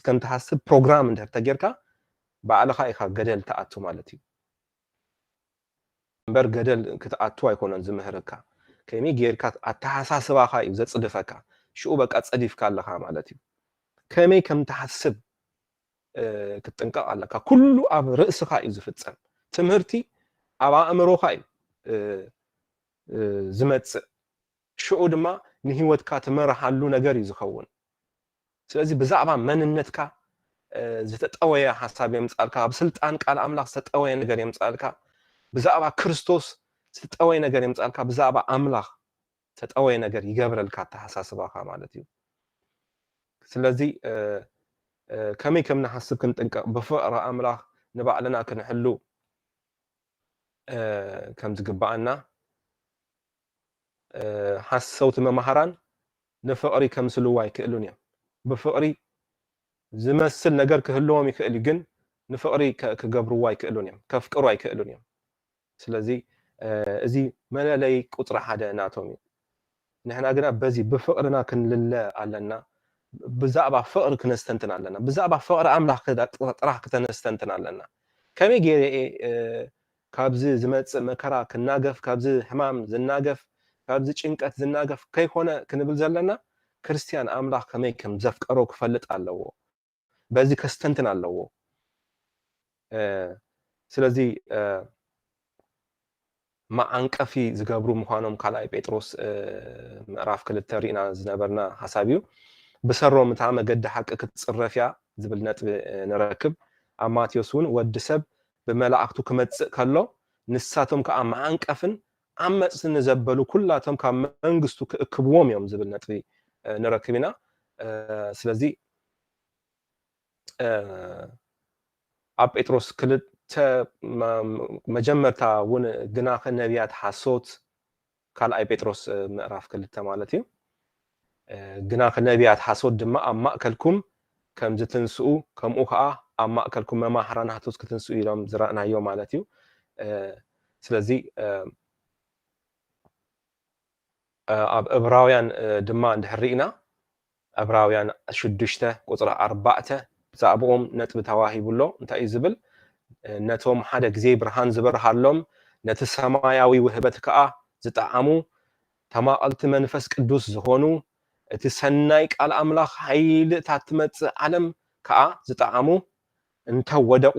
ከም ትሓስብ ፕሮግራም እንድሕር ተጌርካ ባዕልኻ ኢኻ ገደል ተኣቱ ማለት እዩ እምበር ገደል ክትኣቱ ኣይኮነን ዝምህርካ ከመይ ጌርካ ኣተሓሳስባኻ እዩ ዘፅድፈካ ሽኡ በቃ ፀዲፍካ ኣለኻ ማለት እዩ ከመይ ከም ትሓስብ ክትጥንቀቕ ኣለካ ኩሉ ኣብ ርእስኻ እዩ ዝፍፀም ትምህርቲ ኣብ ኣእምሮኻ እዩ ዝመፅእ ሽኡ ድማ ንሂወትካ ትመርሓሉ ነገር እዩ ዝኸውን ስለዚ ብዛዕባ መንነትካ ዝተጠወየ ሓሳብ የምፃልካ ኣብ ስልጣን ቃል ኣምላኽ ዝተጠወየ ነገር የምፃልካ ብዛዕባ ክርስቶስ ዝተጠወየ ነገር የምፃልካ ብዛዕባ ኣምላኽ ዝተጠወየ ነገር ይገብረልካ ኣተሓሳስባኻ ማለት እዩ ስለዚ ከመይ ከም ንሓስብ ክንጥንቀቕ ብፍቕሪ ኣምላኽ ንባዕልና ክንሕሉ ከም ዝግባአና ሓሰውቲ መማሃራን ንፍቕሪ ከምስልዋ ይክእሉን እዮም ብፍቕሪ ዝመስል ነገር ክህልዎም ይክእል ግን ንፍቕሪ ክገብርዋ ይክእሉን እዮም ከፍቅሩ ኣይክእሉን እዮም ስለዚ እዚ መለለይ ቁፅሪ 1 ናቶም እዩ ንሕና ግና በዚ ብፍቕርና ክንልለ ኣለና ብዛዕባ ፍቕሪ ክነስተንትን ኣለና ብዛዕባ ፍቕሪ ኣምላኽ ጥራሕ ክተነስተንትን ኣለና ከመይ ገይረ ካብዚ ዝመፅእ መከራ ክናገፍ ካብዚ ሕማም ዝናገፍ ካብዚ ጭንቀት ዝናገፍ ከይኮነ ክንብል ዘለና ክርስቲያን ኣምላኽ ከመይ ከም ዘፍቀሮ ክፈልጥ ኣለዎ በዚ ከስተንትን ኣለዎ ስለዚ ማዓንቀፊ ዝገብሩ ምዃኖም ካልኣይ ጴጥሮስ ምዕራፍ 2 ሪኢና ዝነበርና ሓሳብ እዩ ብሰሮም እታ መገዲ ሓቂ ክትፅረፍ እያ ዝብል ነጥቢ ንረክብ ኣብ ማቴዎስ እውን ወዲ ሰብ ብመላእክቱ ክመፅእ ከሎ ንሳቶም ከዓ ማዓንቀፍን ዓመፅትን ዘበሉ ኩላቶም ካብ መንግስቱ ክእክብዎም እዮም ዝብል ነጥቢ ንረክብ ኢና ስለዚ ኣብ ጴጥሮስ 2 መጀመርታ እውን ግናኸ ነቢያት ሓሶት ካልኣይ ጴጥሮስ ምዕራፍ 2 ማለት እዩ ግናኸ ነቢያት ሓሶት ድማ ኣብ ማእከልኩም ከም ዝትንስኡ ከምኡ ከዓ ኣብ ማእከልኩም መማሕራን ሓሶት ክትንስኡ ኢሎም ዝረአናዮ ማለት እዩ ስለዚ ኣብ ዕብራውያን ድማ እንድሕሪኢና ዕብራውያን 6 ቁፅሪ 4 ብዛዕባኦም ነጥቢ ተዋሂቡሎ እንታይ እዩ ዝብል ነቶም ሓደ ግዜ ብርሃን ዝበርሃሎም ነቲ ሰማያዊ ውህበት ከዓ ዝጣዓሙ ተማቐልቲ መንፈስ ቅዱስ ዝኾኑ እቲ ሰናይ ቃል ኣምላኽ ሃይልታት ትመፅእ ዓለም ከዓ ዝጣዓሙ እንተወደቁ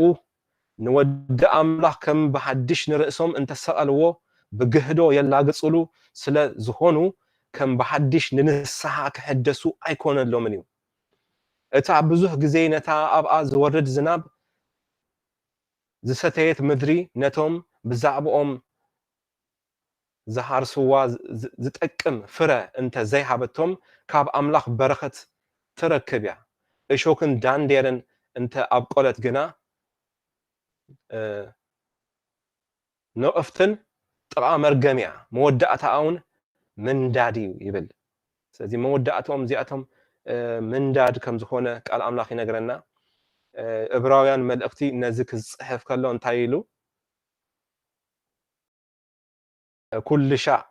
ንወዲ ኣምላኽ ከም ብሓድሽ ንርእሶም እንተሰቐልዎ ብግህዶ የላግጽሉ ስለ ዝኾኑ ከም ብሓድሽ ንንስሓ ክሕደሱ ኣይኮነሎምን እዩ እታ ብዙሕ ግዜ ነታ ኣብኣ ዝወርድ ዝናብ ዝሰተየት ምድሪ ነቶም ብዛዕባኦም ዝሃርስዋ ዝጠቅም ፍረ እንተ ዘይሃበቶም ካብ ኣምላኽ በረኸት ትረክብ እያ እሾክን ዳንዴርን እንተ ኣብቆለት ግና ነቕፍትን ጥቓ መርገም እያ መወዳእታ እውን ምንዳድ እዩ ይብል ስለዚ መወዳእቶም እዚኣቶም ምንዳድ ከም ዝኾነ ቃል ኣምላኽ ይነግረና ዕብራውያን መልእኽቲ ነዚ ክጽሕፍ ከሎ እንታይ ኢሉ ኩልሻዕ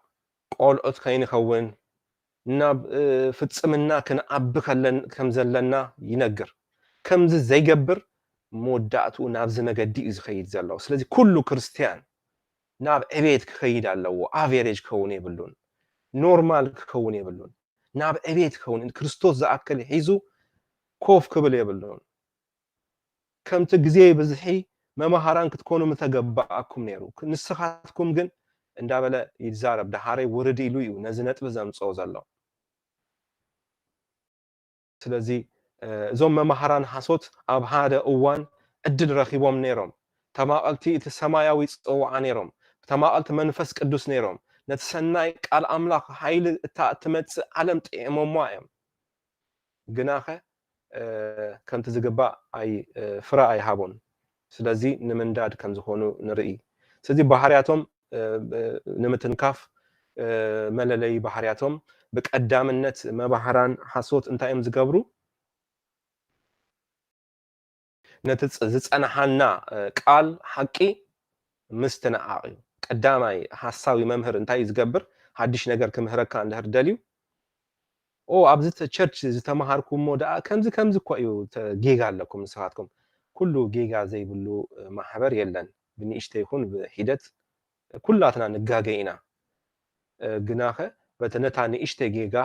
ቆልዑት ከይንኸውን ናብ ፍጽምና ክንዓቢ ከም ዘለና ይነግር ከምዚ ዘይገብር መወዳእቱ ናብዚ መገዲ እዩ ዝኸይድ ዘሎ ስለዚ ኩሉ ክርስቲያን ናብ ዕቤት ክኸይድ ኣለዎ ኣቨሬጅ ክኸውን የብሉን ኖርማል ክኸውን የብሉን ናብ ዕቤት ክኸውን ክርስቶስ ዝኣክል ሒዙ ኮፍ ክብል የብሉን ከምቲ ግዜ ብዝሒ መምሃራን ክትኮኑ ምተገባኣኩም ነይሩ ንስኻትኩም ግን እንዳበለ ይዛረብ ዳሃረይ ውርድ ኢሉ እዩ ነዚ ነጥቢ ዘምጽኦ ዘሎ ስለዚ እዞም መምሃራን ሓሶት ኣብ ሓደ እዋን ዕድል ረኺቦም ነይሮም ተማቐልቲ እቲ ሰማያዊ ጽዋዓ ነይሮም ተማቐልቲ መንፈስ ቅዱስ ነይሮም ነቲ ሰናይ ቃል ኣምላኽ ሓይሊ እታ እትመጽእ ዓለም ጥዕሞማ እዮም ግናኸ ከምቲ ዝግባእ ኣይ ፍረ ኣይሃቡን ስለዚ ንምንዳድ ከም ዝኾኑ ንርኢ ስለዚ ባህርያቶም ንምትንካፍ መለለይ ባህርያቶም ብቀዳምነት መባህራን ሓሶት እንታይ እዮም ዝገብሩ ነቲ ዝጸናሓና ቃል ሓቂ ምስትንዓቕ እዩ ቀዳማይ ሓሳዊ መምህር እንታይ ዝገብር ሓድሽ ነገር ክምህረካ እንድሕር ደልዩ ኣብዚ ቸርች ዝተማሃርኩሞ ደኣ ከምዚ እኳ እዩ ጌጋ ኣለኩም ንስኻትኩም ኩሉ ጌጋ ዘይብሉ ማሕበር የለን ብንእሽተይ ይኹን ብሂደት ኩላትና ንጋገ ኢና ግናኸ በቲ ነታ ንእሽተይ ጌጋ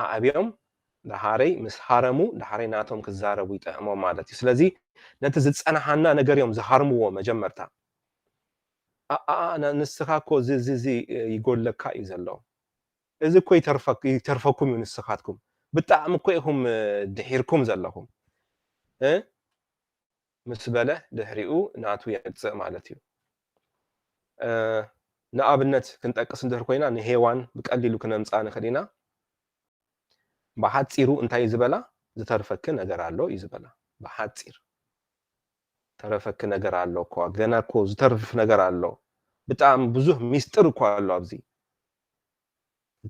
ዓዕብዮም ዳሃረይ ምስ ሃረሙ ዳሃረይ ናቶም ክዛረቡ ይጠዕሞም ማለት እዩ ስለዚ ነቲ ዝጸናሓና ነገር እዮም ዝሃርምዎ መጀመርታ ንስኻ እኮ እዚ ይጎለካ እዩ ዘሎ እዚ እኮ ይተርፈኩም እዩ ንስኻትኩም ብጣዕሚ እኮ ኢኹም ድሒርኩም ዘለኹም ምስ በለ ድሕሪኡ ናቱ የምጽእ ማለት እዩ ንኣብነት ክንጠቅስ እንድሕር ኮይና ንሄዋን ብቀሊሉ ክነምፃ ንኽእል ኢና ብሓፂሩ እንታይ ዝበላ ዝተርፈክ ነገር ኣሎ እዩ ዝበላ ብሓፂር ተረፈክ ነገር ኣሎ እኮ ገና እኮ ዝተርፍ ነገር ኣሎ ብጣዕሚ ብዙሕ ሚስጥር እኮ ኣሎ ኣብዚ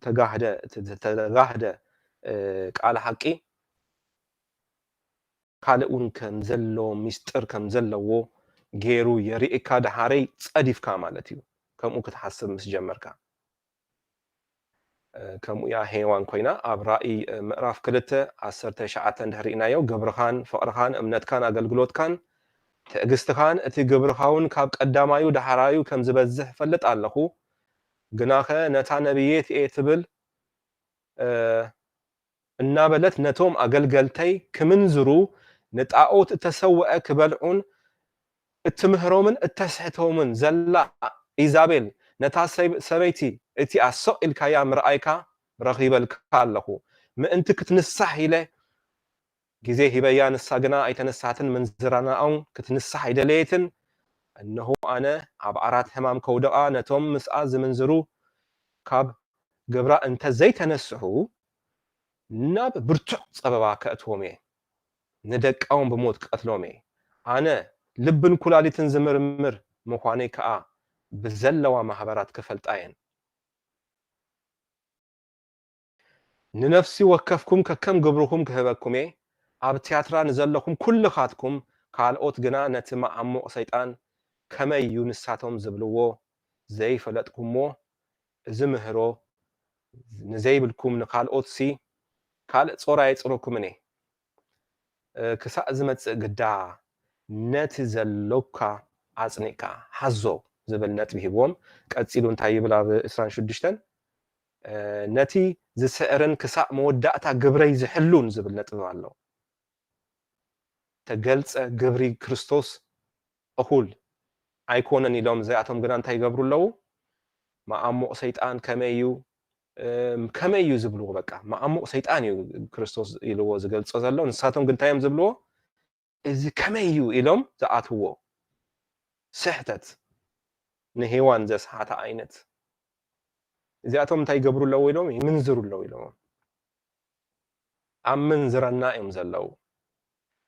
ተጋህደ ቃል ሓቂ ካልእ እውን ከም ዘሎ ሚስጥር ከም ዘለዎ ገይሩ የሪእካ ዳሃረይ ጸዲፍካ ማለት እዩ ከምኡ ክትሓስብ ምስ ጀመርካ ከምኡ ያ ሄዋን ኮይና ኣብ ራእይ ምዕራፍ 2:19 እንድሕሪእናዮ ግብርኻን ፍቕርኻን እምነትካን ኣገልግሎትካን ትዕግስትኻን እቲ ግብርኻውን ካብ ቀዳማዩ ዳሕራዩ ከም ዝበዝሕ ፈልጥ ኣለኹ ግናኸ ነታ ነብየት እየ ትብል እናበለት ነቶም ኣገልገልተይ ክምንዝሩ ንጣዖት እተሰውዐ ክበልዑን እትምህሮምን እተስሕቶምን ዘላ ኢዛቤል ነታ ሰበይቲ እቲ ኣሶቕ ኢልካያ ምርኣይካ ረኺበልካ ኣለኹ ምእንቲ ክትንሳሕ ኢለ ግዜ ሂበያ ንሳ ግና ኣይተነሳትን ምንዝራናኦም ክትንሳሕ ኣይደለየትን እነሆ ኣነ ኣብ ዓራት ሕማም ከውደቓ ነቶም ምስኣ ዝምንዝሩ ካብ ግብራ እንተ ዘይተነስሑ ናብ ብርቱዕ ጸበባ ከእትዎም እየ ንደቃዎም ብሞት ቀትሎም እየ ኣነ ልብን ኩላሊትን ዝምርምር ምዃነይ ከዓ ብዘለዋ ማሕበራት ክፈልጣ እየን ንነፍሲ ወከፍኩም ከከም ግብርኩም ክህበኩም እየ ኣብ ቲያትራ ንዘለኹም ኩልኻትኩም ካልኦት ግና ነቲ መዓሙቕ ሰይጣን ከመይ እዩ ንሳቶም ዝብልዎ ዘይፈለጥኩሞ እዚ ምህሮ ንዘይብልኩም ንካልኦት ሲ ካልእ ጾራ የጽረኩምን እየ ክሳእ ዝመጽእ ግዳ ነቲ ዘሎካ ኣጽኒዕካ ሓዞ ዝብል ነጥቢ ሂብዎም ቀፂሉ እንታይ ይብል ኣብ 26 ነቲ ዝስዕርን ክሳእ መወዳእታ ግብረይ ዝሕሉን ዝብል ነጥቢ ኣሎ ተገልጸ ግብሪ ክርስቶስ ጥሁል ኣይኮነን ኢሎም እዚኣቶም ግና እንታይ ይገብሩ ኣለዉ ማዓሙቕ ሰይጣን ከመይ እዩ ዝብልዎ በቃ ማዓሙቕ ሰይጣን እዩ ክርስቶስ ኢልዎ ዝገልጾ ዘሎ ንሳቶም ግን እንታይ እዮም ዝብልዎ እዚ ከመይ እዩ ኢሎም ዝኣትዎ ስሕተት ንሄዋን ዘስሓተ ዓይነት እዚኣቶም እንታይ ይገብሩ ኣለዉ ኢሎም ይምንዝሩ ኣለዉ ኢሎም ኣብ ምንዝረና እዮም ዘለዉ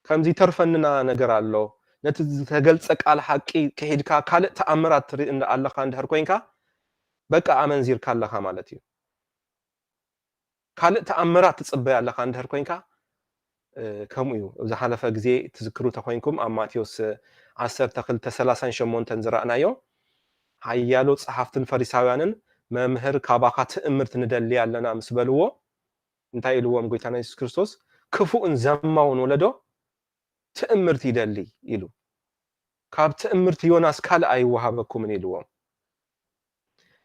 ከምዚ ተርፈንና ነገር ኣሎ ነቲ ዝተገልጸ ቃል ሓቂ ከሂድካ ካልእ ተኣምራት ትርኢ ኣለኻ እንድሕር ኮይንካ በቃ ኣመንዚርካ ኣለኻ ማለት እዩ ካልእ ተኣምራት ትጽበይ ኣለኻ እንድሕር ኮይንካ ከምኡ እዩ ዝሓለፈ ግዜ ትዝክሩ ተኮይንኩም ኣብ ማቴዎስ 12:38 ዝረኣናዮ ሃያሎ ጸሓፍትን ፈሪሳውያንን መምህር ካባኻ ትእምርት ንደሊ ኣለና ምስ በልዎ እንታይ ኢልዎም ጎይታና ኢየሱስ ክርስቶስ ክፉእን ዘማውን ወለዶ ትእምርት ይደሊ ኢሉ ካብ ትእምርቲ ዮናስ ካልእ ኣይወሃበኩምን ኢልዎም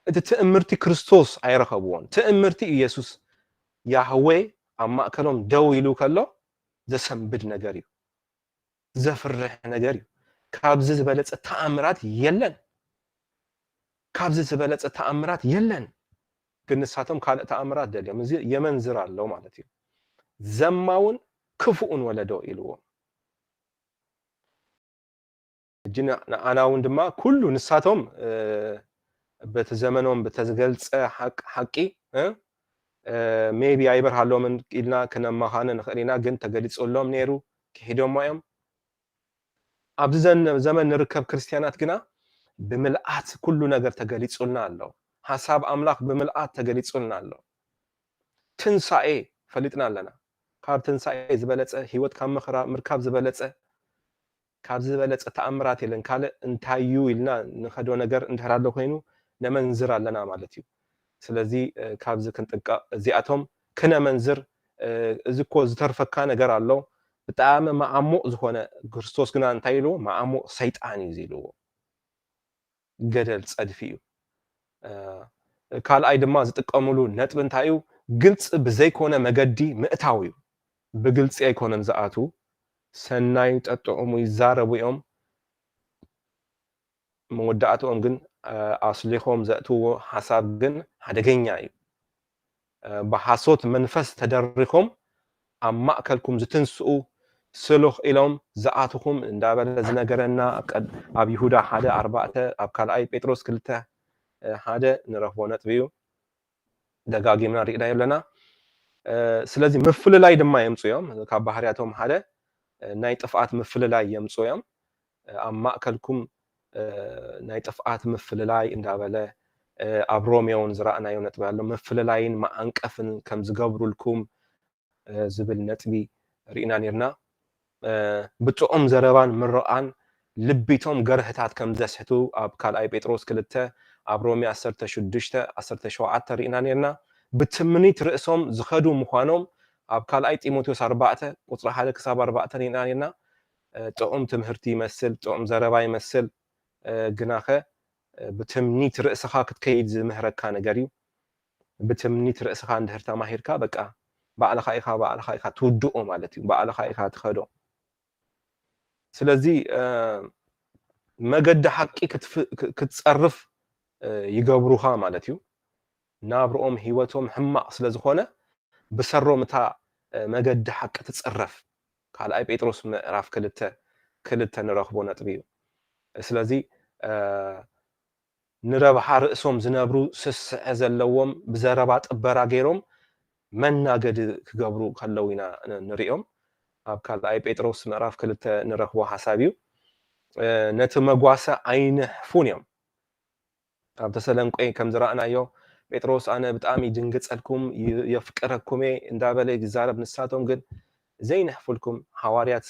እቲ ትእምርቲ ክርስቶስ ኣይረኸብዎን ትእምርቲ ኢየሱስ ያህዌ ኣብ ማእከሎም ደው ኢሉ ከሎ ዘሰንብድ ነገር እዩ ዘፍርሕ ነገር እዩ ካብዚ ዝበለጸ ተኣምራት የለን ካብዚ ዝበለጸ ተኣምራት የለን ግን ንሳቶም ካልእ ተኣምራት ደልዮም እዚ የመንዝር ኣለዉ ማለት እዩ ዘማውን ክፉኡን ወለዶ ኢልዎም እጅና ኣና እውን ድማ ኩሉ ንሳቶም በቲ ዘመኖም በተዝገልጸ ሓቂ ሜቢ ኣይበርሃሎምን ኢልና ክነማኻነ ንኽእል ኢና ግን ተገሊጹሎም ነይሩ ክሂዶሞ እዮም ኣብዚ ዘመን ንርከብ ክርስቲያናት ግና ብምልኣት ኩሉ ነገር ተገሊጹልና ኣሎ ሓሳብ ኣምላኽ ብምልኣት ተገሊጹልና ኣሎ ትንሳኤ ፈሊጥና ኣለና ካብ ትንሳኤ ዝበለጸ ህይወት ካብ ምርካብ ዝበለጸ ካብ ዝበለጸ ተኣምራት የለን ካልእ እንታይ እዩ ኢልና ንኸዶ ነገር እንድሕር ኣሎ ኮይኑ ነመንዝር ኣለና ማለት እዩ ስለዚ ካብዚ ክንጥንቀቕ እዚኣቶም ክነመንዝር እዚ እኮ ዝተርፈካ ነገር ኣሎ ብጣዕሚ ማዓሙቕ ዝኾነ ክርስቶስ ግና እንታይ ኢልዎ ማዓሙቕ ሰይጣን እዩ ኢልዎ ገደል ፀድፊ እዩ ካልኣይ ድማ ዝጥቀምሉ ነጥቢ እንታይ እዩ ግልፂ ብዘይኮነ መገዲ ምእታው እዩ ብግልፂ ኣይኮነን ዝኣቱ ሰናይ ጠጥዑሙ ይዛረቡ እዮም መወዳእትኦም ግን ኣስሊኾም ዘእትዎ ሓሳብ ግን ሓደገኛ እዩ ብሓሶት መንፈስ ተደሪኾም ኣብ ማእከልኩም ዝትንስኡ ስሉኽ ኢሎም ዝኣትኹም እንዳበለ ዝነገረና ኣብ ይሁዳ 1:4 ኣብ ካልኣይ ጴጥሮስ 2:1 ንረኽቦ ነጥቢ እዩ ደጋጊምና ሪእናዮ ኣለና ስለዚ ምፍልላይ ድማ የምፁ እዮም ካብ ባህርያቶም ሓደ ናይ ጥፍኣት ምፍልላይ የምፁ እዮም ኣብ ማእከልኩም ናይ ጥፍኣት ምፍልላይ እንዳበለ ኣብ ሮሜውን ዝረኣናዮ ነጥቢ ኣሎ ምፍልላይን ማዓንቀፍን ከም ዝገብሩልኩም ዝብል ነጥቢ ሪእና ነርና ብጥዑም ዘረባን ምርቓን ልቢቶም ገርህታት ከም ዘስሕቱ ኣብ ካልኣይ ጴጥሮስ 2 ኣብ ሮሜ 16:17 ሪእና ነርና ብትምኒት ርእሶም ዝኸዱ ምዃኖም ኣብ ካልኣይ ጢሞቴዎስ 4:1-4 ሪእና ነርና ጥዑም ትምህርቲ ይመስል ጥዑም ዘረባ ይመስል ግናኸ ብትምኒት ርእስኻ ክትከይድ ዝምህረካ ነገር እዩ ብትምኒት ርእስኻ እንድሕር ተማሂርካ በቃ ባዕልኻ ኢኻ ትውድኦ ማለት እዩ ባዕልኻ ኢኻ ትኸዶ ስለዚ መገዲ ሓቂ ክትፀርፍ ይገብሩኻ ማለት እዩ ናብርኦም ሂወቶም ሕማቕ ስለ ዝኾነ ብሰሮም እታ መገዲ ሓቂ ትፅረፍ ካልኣይ ጴጥሮስ ምዕራፍ 2 ንረኽቦ ነጥቢ እዩ ስለዚ ንረብሓ ርእሶም ዝነብሩ ስስዐ ዘለዎም ብዘረባ ጥበራ ገይሮም መናገዲ ክገብሩ ከለዉ ኢና ንሪኦም ኣብ ካልኣይ ጴጥሮስ ምዕራፍ 2 ንረኽቦ ሓሳብ እዩ ነቲ መጓሰ ኣይንሕፉን እዮም ኣብ ተሰለንቆ ከም ዝረኣናዮ ጴጥሮስ ኣነ ብጣዕሚ ድንግፀልኩም የፍቅረኩም እንዳበለ ይዛረብ ንሳቶም ግን ዘይንሕፉልኩም ሓዋርያት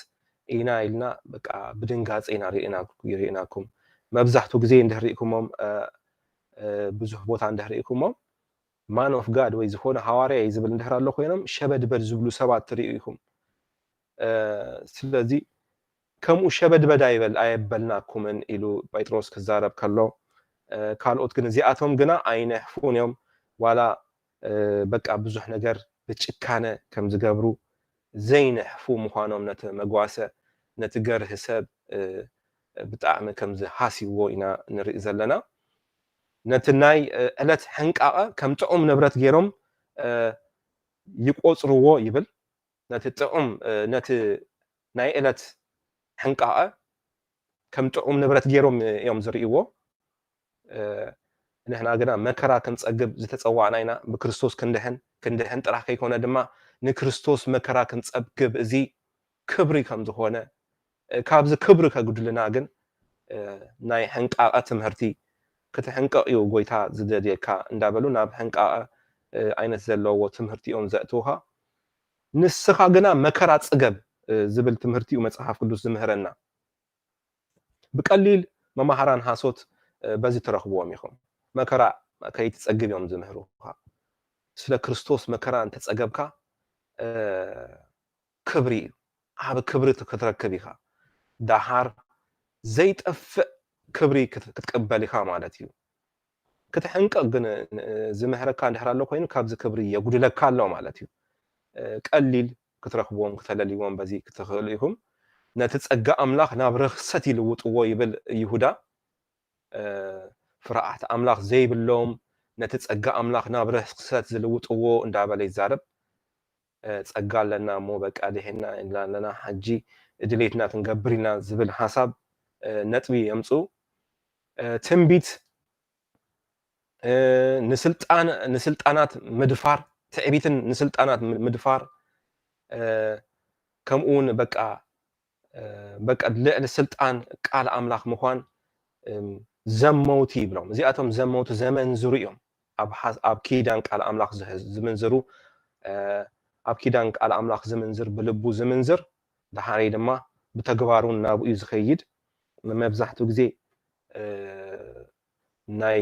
ኢና ኢልና በቃ ብድንጋፀ ኢና ሪእናኩም መብዛሕትኡ ግዜ እንድሕሪእኩሞም ብዙሕ ቦታ እንድሕሪእኩሞም ማን ኦፍ ጋድ ወይ ዝኾነ ሓዋርያ እዩ ዝብል እንድሕር ኣሎ ኮይኖም ሸበድበድ ዝብሉ ሰባት ትሪኡ ኢኹም ስለዚ ከምኡ ሸበድበድ ኣየበልናኩምን ኢሉ ጴጥሮስ ክዛረብ ከሎ ካልኦት ግን እዚኣቶም ግና ኣይነሕፉን እዮም ዋላ በቃ ብዙሕ ነገር ብጭካነ ከም ዝገብሩ ዘይነሕፉ ምዃኖም ነቲ መጓሰ ነቲ ገርህ ሰብ ብጣዕሚ ከምዚ ሃሲዎ ኢና ንርኢ ዘለና ነቲ ናይ ዕለት ሕንቃቐ ከም ጥዑም ንብረት ገይሮም ይቆፅርዎ ይብል ነቲ ጥዑም ነቲ ናይ ዕለት ሕንቃቐ ከም ጥዑም ንብረት ገይሮም እዮም ዝርእይዎ ንሕና ግና መከራ ክንፀግብ ዝተፀዋዕና ኢና ብክርስቶስ ክንድሕን ጥራሕ ከይኮነ ድማ ንክርስቶስ መከራ ክንፀግብ እዚ ክብሪ ከም ዝኾነ ካብዚ ክብሪ ከጉድልና ግን ናይ ሕንቃቐ ትምህርቲ ክትሕንቀቕ እዩ ጎይታ ዝደልየካ እንዳበሉ ናብ ሕንቃቐ ዓይነት ዘለዎ ትምህርቲ እዮም ዘእትውካ ንስኻ ግና መከራ ፅገብ ዝብል ትምህርቲ እዩ መፅሓፍ ቅዱስ ዝምህረና ብቀሊል መማሃራን ሃሶት በዚ ትረኽብዎም ኢኹም መከራ ከይትፀግብ እዮም ዝምህሩካ ስለ ክርስቶስ መከራ እንተፀገብካ ክብሪ እዩ ዓብ ክብሪ ክትረክብ ኢኻ ዳሃር ዘይጠፍእ ክብሪ ክትቅበል ኢኻ ማለት እዩ ክትሕንቀቕ ግን ዝምህረካ እንድሕር ኣሎ ኮይኑ ካብዚ ክብሪ የጉድለካ ኣሎ ማለት እዩ ቀሊል ክትረኽብዎም ክተለልይዎም በዚ ክትኽእሉ ኢኹም ነቲ ፀጋ ኣምላኽ ናብ ርኽሰት ይልውጥዎ ይብል ይሁዳ ፍርዓት ኣምላኽ ዘይብሎም ነቲ ፀጋ ኣምላኽ ናብ ርኽሰት ዝልውጥዎ እንዳበለ ይዛረብ ፀጋ ኣለና እሞ በቃ ድሕና ኣለና ሓጂ ድሌትና ክንገብር ኢና ዝብል ሓሳብ ነጥቢ የምፁ ትንቢት ንስልጣናት ምድፋር ትዕቢትን ንስልጣናት ምድፋር ከምኡውን በቃ ልዕሊ ስልጣን ቃል ኣምላኽ ምዃን ዘመውቲ ይብሎም እዚኣቶም ዘመውቲ ዘመንዝሩ እዮም ኣብ ኪዳን ቃል ኣምላኽ ዝምንዝሩ ኣብ ኪዳን ቃል ኣምላኽ ዝምንዝር ብልቡ ዝምንዝር ድሓረይ ድማ ብተግባሩን ናብኡ ዝኸይድ መብዛሕትኡ ግዜ ናይ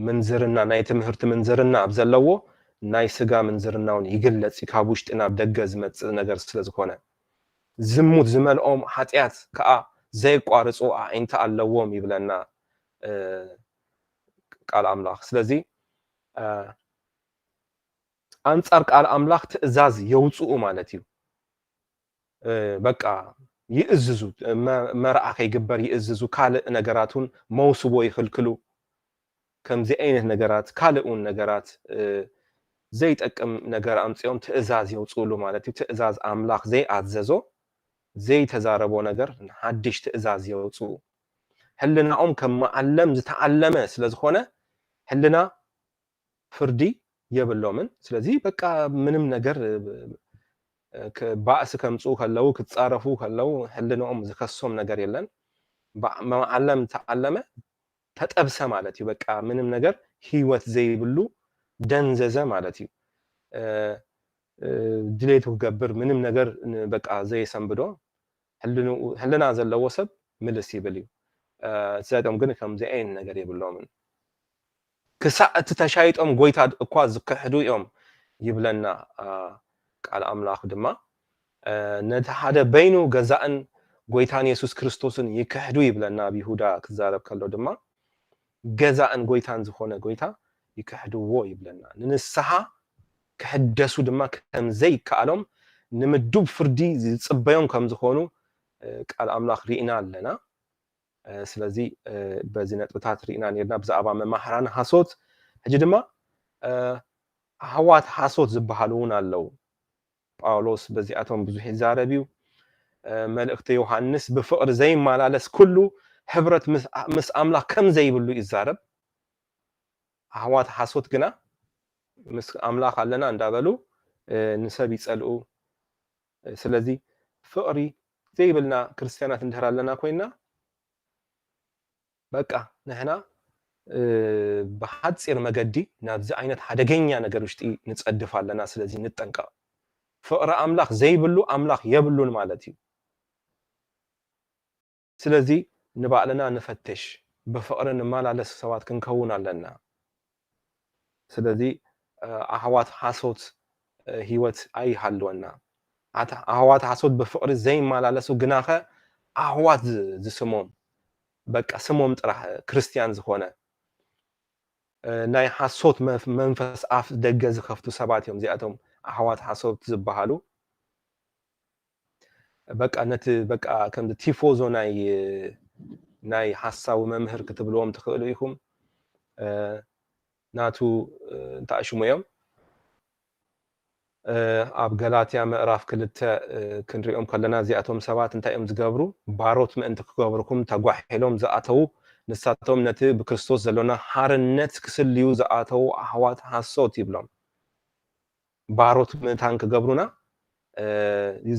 ምንዝርና ናይ ትምህርቲ ምንዝርና ኣብ ዘለዎ ናይ ስጋ ምንዝርናውን ይግለጽ ካብ ውሽጢ ናብ ደገ ዝመጽእ ነገር ስለ ዝኾነ ዝሙት ዝመልኦም ኃጢአት ከዓ ዘይቋርጹ ኣዒንታ ኣለዎም ይብለና ቃል ኣምላኽ ስለዚ አንጻር ቃል ኣምላኽ ትእዛዝ የውፅኡ ማለት እዩ በቃ ይእዝዙ መርዓ ከይግበር ይእዝዙ ካልእ ነገራቱን መውስቦ ይኽልክሉ ከምዚ ዓይነት ነገራት ካልኡን ነገራት ዘይጠቅም ነገር ኣምፅኦም ትእዛዝ የውፅኡሉ ማለት እዩ ትእዛዝ ኣምላኽ ዘይኣዘዞ ዘይተዛረቦ ነገር ሓድሽ ትእዛዝ የውፅኡ ህልናኦም ከም መዓለም ዝተዓለመ ስለ ዝኾነ ህልና ፍርዲ የብሎምን ስለዚ በቃ ምንም ነገር ባእስ ከምፁ ከለው ክትጻረፉ ከለው ህልናኦም ዝከሶም ነገር የለን መዓለም ተዓለመ ተጠብሰ ማለት እዩ በቃ ምንም ነገር ህይወት ዘይብሉ ደንዘዘ ማለት እዩ ድሌቱ ገብር ምንም ነገር በቃ ዘይሰንብዶ ህልና ዘለዎ ሰብ ምልስ ይብል እዩ ስለዚህ ግን ከምዚ አይነት ነገር የብሎምን ክሳእቲ ተሻይጦም ጎይታ እኳ ዝክሕዱ እዮም ይብለና ቃል ኣምላኽ ድማ ነቲ ሓደ በይኑ ገዛእን ጎይታን ኢየሱስ ክርስቶስን ይክሕዱ ይብለና ብይሁዳ ክዛረብ ከሎ ድማ ገዛእን ጎይታን ዝኾነ ጎይታ ይክሕድዎ ይብለና ንንስሓ ክሕደሱ ድማ ከም ዘይከኣሎም ንምዱብ ፍርዲ ዝፅበዮም ከም ዝኾኑ ቃል ኣምላኽ ሪኢና ኣለና ስለዚ በዚ ነጥብታት ሪኢና ነርና ብዛዕባ መማሕራን ሓሶት ሕጂ ድማ ኣሕዋት ሓሶት ዝበሃሉ እውን ኣለው ጳውሎስ በዚኣቶም ብዙሕ ይዛረብ እዩ መልእክቲ ዮሐንስ ብፍቅሪ ዘይመላለስ ኩሉ ሕብረት ምስ ኣምላኽ ከም ዘይብሉ ይዛረብ ኣሕዋት ሓሶት ግና ምስ ኣምላኽ ኣለና እንዳበሉ ንሰብ ይጸልኡ ስለዚ ፍቅሪ ዘይብልና ክርስቲያናት እንድሕር ኣለና ኮይና በቃ ንሕና ብሓፂር መገዲ ናብዚ ዓይነት ሓደገኛ ነገር ውሽጢ ንጸድፍ ኣለና ስለዚ ንጠንቀቕ ፍቅሪ ኣምላኽ ዘይብሉ ኣምላኽ የብሉን ማለት እዩ ስለዚ ንባዕልና ንፈትሽ ብፍቅሪ ንመላለስ ሰባት ክንከውን ኣለና ስለዚ ኣሕዋት ሓሶት ህይወት ኣይሃልወና ኣሕዋት ሓሶት ብፍቅሪ ዘይመላለሱ ግናኸ ኣሕዋት ዝስሞም በቃ ስሞም ጥራሕ ክርስቲያን ዝኾነ ናይ ሓሶት መንፈስ ኣፍ ደገ ዝኸፍቱ ሰባት እዮም እዚኣቶም ኣሕዋት ሓሶት ዝበሃሉ በቃ ነቲ በቃ ከምዚ ቲፎዞ ናይ ናይ ሓሳዊ መምህር ክትብልዎም ትኽእሉ ኢኹም ናቱ እንታሽሙ እዮም ኣብ ገላትያ ምዕራፍ 2 ክንሪኦም ከለና እዚኣቶም ሰባት እንታይ እዮም ዝገብሩ ባሮት ምእንቲ ክገብርኩም ተጓሒሎም ዝኣተው ንሳቶም ነቲ ብክርስቶስ ዘለና ሓርነት ክስልዩ ዝኣተው ኣሕዋት ሓሶት ይብሎም ባሮት ምእንታን ክገብሩና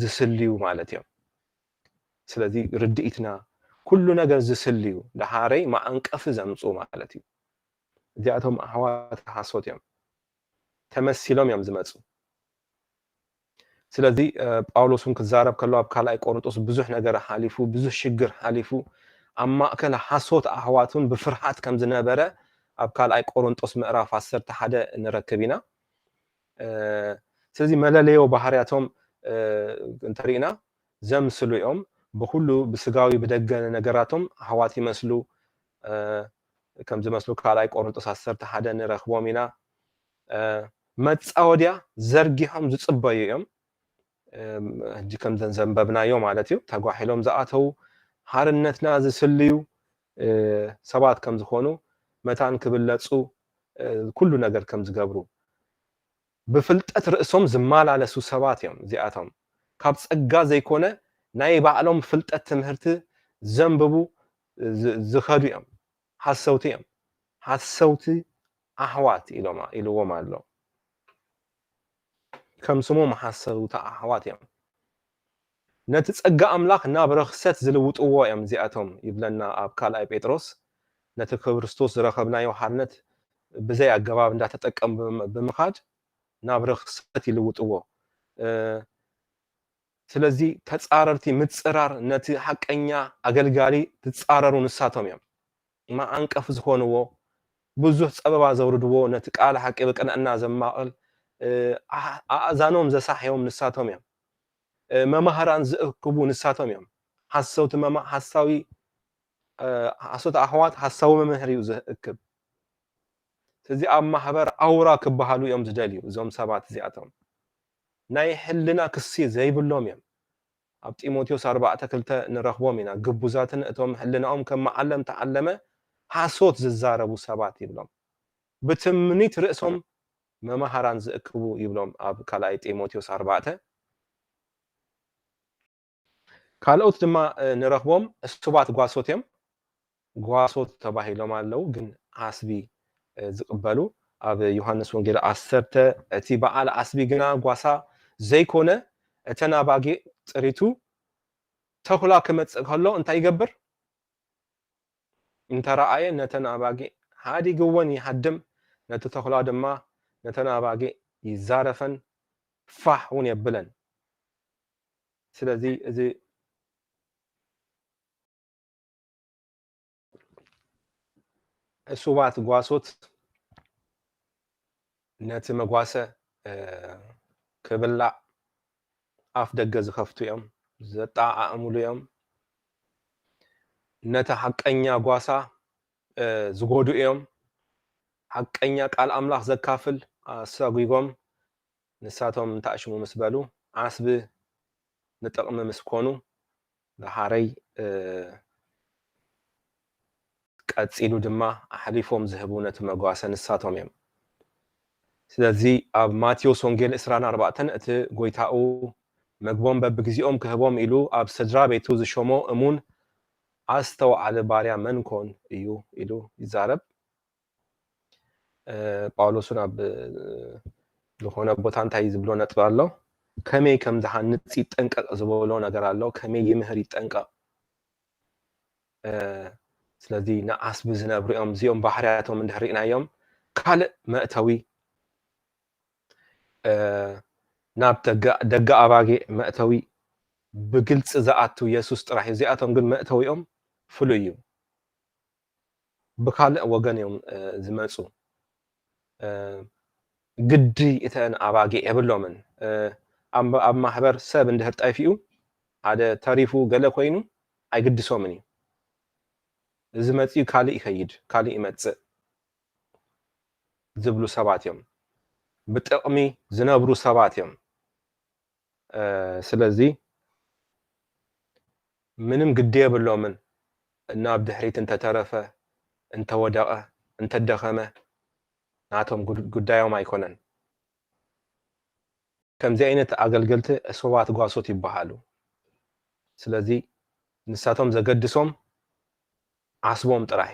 ዝስልዩ ማለት እዮም ስለዚ ርድኢትና ኩሉ ነገር ዝስልዩ ድሓረይ ማዕንቀፍ ዘምፁ ማለት እዩ እዚኣቶም ኣሕዋት ሓሶት እዮም ተመሲሎም እዮም ዝመፁ ስለዚ ጳውሎስን ክዛረብ ከሎ ኣብ ካልኣይ ቆሮንጦስ ብዙሕ ነገር ሓሊፉ ብዙሕ ሽግር ሓሊፉ ኣብ ማእከል ሓሶት ኣሕዋቱን ብፍርሃት ከም ዝነበረ ኣብ ካልኣይ ቆሮንጦስ ምዕራፍ 11 ንረክብ ኢና ስለዚ መለለዮ ባህርያቶም እንተሪእና ዘምስሉ እዮም ብኩሉ ብስጋዊ ብደገ ነገራቶም ኣሕዋት ይመስሉ ከም ዝመስሉ ካልኣይ ቆሮንጦስ 11 ንረክቦም ኢና መፃወድያ ዘርጊሖም ዝፅበዩ እዮም ሕጂ ከም ዘንበብናዮ ማለት እዩ ተጓሒሎም ዝኣተው ሓርነትና ዝስልዩ ሰባት ከም ዝኾኑ መታን ክብለፁ ኩሉ ነገር ከም ዝገብሩ ብፍልጠት ርእሶም ዝመላለሱ ሰባት እዮም እዚኣቶም ካብ ፀጋ ዘይኮነ ናይ ባዕሎም ፍልጠት ትምህርቲ ዘንብቡ ዝኸዱ እዮም ሓሰውቲ እዮም ሓሰውቲ ኣሕዋት ኢልዎም ኣሎ ከም ስሞም ሓሰውቲ ኣሕዋት እዮም ነቲ ፀጋ ኣምላኽ ናብ ረኽሰት ዝልውጥዎ እዮም እዚኣቶም ይብለና ኣብ ካልኣይ ጴጥሮስ ነቲ ክርስቶስ ዝረኸብናዮ ሓርነት ብዘይ ኣገባብ እንዳተጠቀም ብምኻድ ናብ ረኽሰት ይልውጥዎ ስለዚ ተፃረርቲ ምፅራር ነቲ ሓቀኛ ኣገልጋሊ ትፃረሩ ንሳቶም እዮም ማዓንቀፍ ዝኾንዎ ብዙሕ ፀበባ ዘውርድዎ ነቲ ቃል ሓቂ ብቅንዕና ዘማቕል ኣእዛኖም ዘሳሕዮም ንሳቶም እዮም መማህራን ዝእክቡ ንሳቶም እዮም ሓሶት ኣሕዋት ሓሳዊ መምህር እዩ ዝእክብ ስለዚ ኣብ ማሕበር ኣውራ ክበሃሉ እዮም ዝደልዩ እዞም ሰባት እዚኣቶም ናይ ሕልና ክሲ ዘይብሎም እዮም ኣብ ጢሞቴዎስ 4:2 ንረክቦም ኢና ግቡዛትን እቶም ሕልናኦም ከም መዓለም ተዓለመ ሓሶት ዝዛረቡ ሰባት ይብሎም ብትምኒት ርእሶም መማህራን ዝእክቡ ይብሎም ኣብ ካልኣይ ጢሞቴዎስ 4 ካልኦት ድማ ንረክቦም እሱባት ጓሶት እዮም ጓሶት ተባሂሎም ኣለው ግን ዓስቢ ዝቅበሉ ኣብ ዮሐንስ ወንጌል 10 እቲ በዓል ዓስቢ ግና ጓሳ ዘይኮነ እተናባጊ ጥሪቱ ተኩላ ክመፅእ ከሎ እንታይ ይገብር እንተረኣየ ነተናባጊ ሓዲግዎን ይሃድም ነቲ ተኩላ ድማ ነተናባጊ ይዛረፈን ፋሕ እውን የብለን ስለዚ እዚ እሱባት ጓሶት ነቲ መጓሰ ክብላዕ ኣፍ ደገ ዝኸፍቱ እዮም ዘጣዓዕሙሉ እዮም ነቲ ሓቀኛ ጓሳ ዝጎዱ እዮም ሓቀኛ ቃል ኣምላኽ ዘካፍል ኣሳጉጎም ንሳቶም እንታሽሙ ምስ በሉ ዓስቢ ንጥቕሚ ምስ ኮኑ ድሓረይ ቀፂሉ ድማ ኣሕሊፎም ዝህቡ ነቲ መጓሰ ንሳቶም እዮም ስለዚ ኣብ ማቴዎስ ወንጌል 24 እቲ ጎይታኡ መግቦም በብግዚኦም ክህቦም ኢሉ ኣብ ስድራ ቤቱ ዝሾሞ እሙን ኣስተውዓለ ባርያ መን ኮን እዩ ኢሉ ይዛረብ ጳውሎስን ኣብ ዝኾነ ቦታ እንታይ ዝብሎ ነጥብ ኣሎ ከመይ ከም ዝሃንፅ ይጠንቀቕ ዝብሎ ነገር ኣሎ ከመይ ይምህር ይጠንቀቕ ስለዚ ንዓስቢ ዝነብሩ እዮም እዚኦም ባህርያቶም እንድሕሪእናዮም ካልእ መእተዊ ናብ ደጋ ኣባጊዕ መእተዊ ብግልፂ ዝኣቱ ኢየሱስ ጥራሕ እዚኣቶም ግን መእተዊኦም ፍሉይ እዩ ብካልእ ወገን እዮም ዝመፁ ግዲ እተን ኣባጊዕ የብሎምን ኣብ ማሕበር ሰብ እንድሕር ጠፊኡ ሓደ ተሪፉ ገለ ኮይኑ ኣይግድሶምን እዩ እዚ መፅኡ ካልእ ይኸይድ ካልእ ይመፅእ ዝብሉ ሰባት እዮም ብጥቕሚ ዝነብሩ ሰባት እዮም ስለዚ ምንም ግዲ የብሎምን ናብ ድሕሪት እንተተረፈ እንተወደቐ እንተደኸመ ናቶም ጉዳዮም ኣይኮነን ከምዚ ዓይነት ኣገልገልቲ ዕሶባት ጓሶት ይበሃሉ ስለዚ ንሳቶም ዘገድሶም ዓስቦም ጥራሕ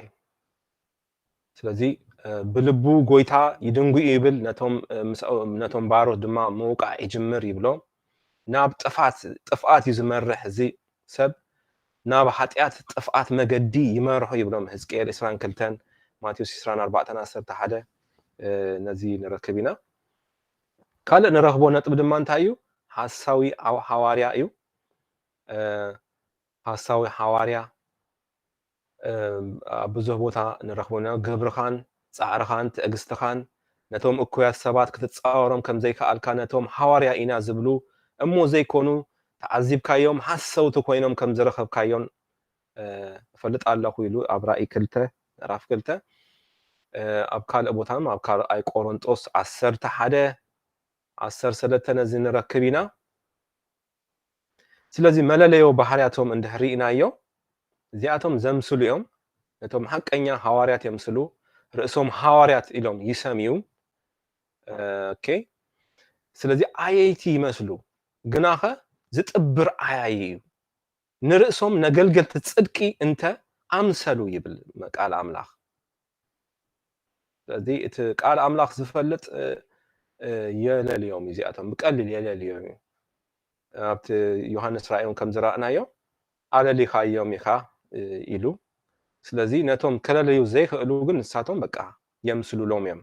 ስለዚ ብልቡ ጎይታ ይድንጉ ይብል ነቶም ባሮት ድማ መውቃዕ ይጅምር ይብሎም ናብ ጥፍኣት ይዝመርሕ እዚ ሰብ ናብ ኃጢአት ጥፍኣት መገዲ ይመርሖ ይብሎም ሕዝቅኤል 22 ማቴዎስ 24:11 ነዚ ንረክብ ኢና ካልእ ንረክቦ ነጥብ ድማ እንታይ እዩ ሐሳዊ ሐዋርያ እዩ ሐሳዊ ሐዋርያ ብዙሕ ቦታ ንረክቦና ግብርኻን ጻዕርኻን ትዕግስትኻን ነቶም እኩያት ሰባት ክትጻወሮም ከም ዘይከኣልካ ነቶም ሐዋርያ ኢና ዝብሉ እሞ ዘይኮኑ ተዓዚብካዮም ሐሰውቲ ኮይኖም ከም ዝረከብካዮም ፈልጥ ኣለኹ ኢሉ ኣብ ራእይ 2 ምዕራፍ 2 ኣብ ካልእ ቦታ ኣብ ካልኣይ ቆሮንጦስ 11:13 ነዚ ንረክብ ኢና ስለዚ መለለዮ ባህርያቶም እንድሕሪእናዮ እዚኣቶም ዘምስሉ እዮም ነቶም ሐቀኛ ሐዋርያት የምስሉ ርእሶም ሐዋርያት ኢሎም ይሰምዩ ኦኬ ስለዚ ኣየይቲ ይመስሉ ግናኸ ዝጥብር ኣያይ እዩ ንርእሶም ነገልገልቲ ጽድቂ እንተ ኣምሰሉ ይብል ቃል ኣምላኽ ስለዚ እቲ ቃል ኣምላኽ ዝፈልጥ የለልዮም እዚኣቶም ብቀሊል የለልዮም ኣብቲ ዮሐንስ ራእዮም ከም ዝራእናዮ ኣለሊኻዮም ኢኻ ኢሉ ስለዚ ነቶም ከለለዩ ዘይኽእሉ ግን ንሳቶም በቃ የምስሉሎም እዮም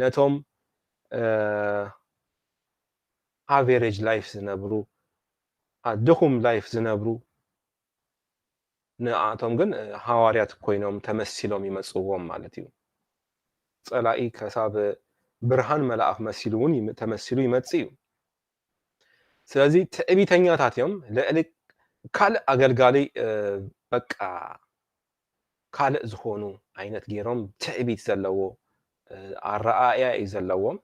ነቶም average life ዝነብሩ ድኹም ላይፍ ዝነብሩ ንኣቶም ግን ሐዋርያት ኮይኖም ተመሲሎም ይመጽዎም ማለት እዩ ጸላኢ ከሳብ ብርሃን መልአኽ መሲሉውን ተመሲሉ ይመጽእ እዩ ስለዚ ትዕቢተኛታት እዮም ልዕሊ ካልእ ኣገልጋሊ በቃ ካልእ ዝኾኑ ዓይነት ገይሮም ትዕቢት ዘለዎ ኣረኣእያ እዩ ዘለዎም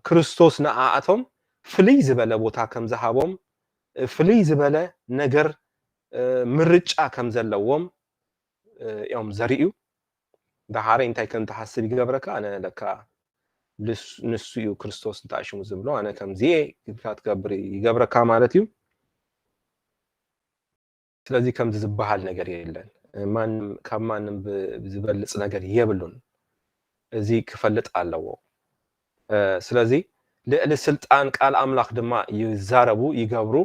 ክርስቶስ ንኣቶም ፍልይ ዝበለ ቦታ ከም ዝሃቦም ፍልይ ዝበለ ነገር ምርጫ ከም ዘለዎም እዮም ዘርእዩ ዳሃረ እንታይ ከም ተሓስብ ይገብረካ ኣነ ለካ ንሱ እዩ ክርስቶስ እንታሽሙ ዝብሎ ኣነ ከምዚኤ ክትገብር ይገብረካ ማለት እዩ ስለዚ ከም ዝበሃል ነገር የለን ካብ ማንም ዝበልጽ ነገር የብሉን እዚ ክፈልጥ ኣለዎ ስለዚ ልዕሊ ስልጣን ቃል ኣምላኽ ድማ ይዛረቡ ይገብሩ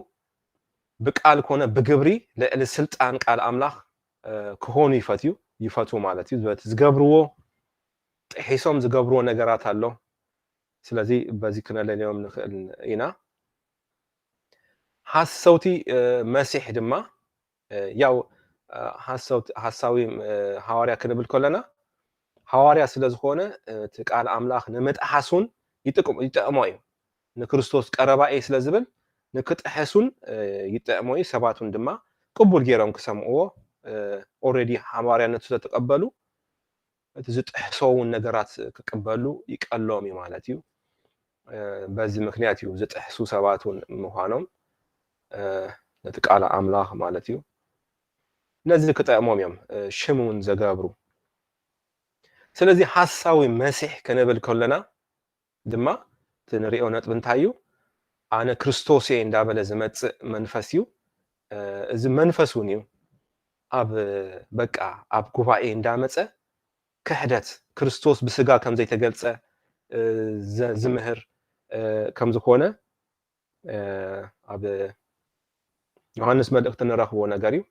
ብቃል ኮነ ብግብሪ ልዕሊ ስልጣን ቃል ኣምላኽ ክኾኑ ይፈቱ ማለት እዩ ዝገብርዎ ጥሒሶም ዝገብርዎ ነገራት ኣሎ ስለዚ በዚ ክነለልዮም ንኽእል ኢና ሐሰውቲ መሲሕ ድማ ያው ሐሳዊ ሐዋርያ ክንብል ከለና ሐዋርያ ስለ ዝኾነ እቲ ቃል ኣምላኽ ንምጥሓሱን ይጠቅሞ እዩ ንክርስቶስ ቀረባኤ ስለ ዝብል ንክጥሕሱን ይጠቅሞ እዩ ሰባቱን ድማ ቅቡል ገይሮም ክሰምዕዎ ኦሬዲ ሐዋርያነት ስለተቀበሉ እቲ ዝጥሕሰውን ነገራት ክቅበሉ ይቀሎም እዩ ማለት እዩ በዚ ምክንያት እዩ ዝጥሕሱ ሰባቱን ምዃኖም ነቲ ቃል ኣምላኽ ማለት እዩ ነዚ ክጠቅሞም እዮም ሽሙን ዘገብሩ ስለዚ ሐሳዊ መሲሕ ክንብል ከለና ድማ ትንሪኦ ነጥብ እንታይ እዩ ኣነ ክርስቶስ እየ እንዳበለ ዝመጽእ መንፈስ እዩ እዚ መንፈስ እውን እዩ ኣብ በቃ ኣብ ጉባኤ እንዳመጸ ክሕደት ክርስቶስ ብስጋ ከም ዘይተገልጸ ዝምህር ከም ዝኾነ ኣብ ዮሐንስ መልእክቲ ንረኽቦ ነገር እዩ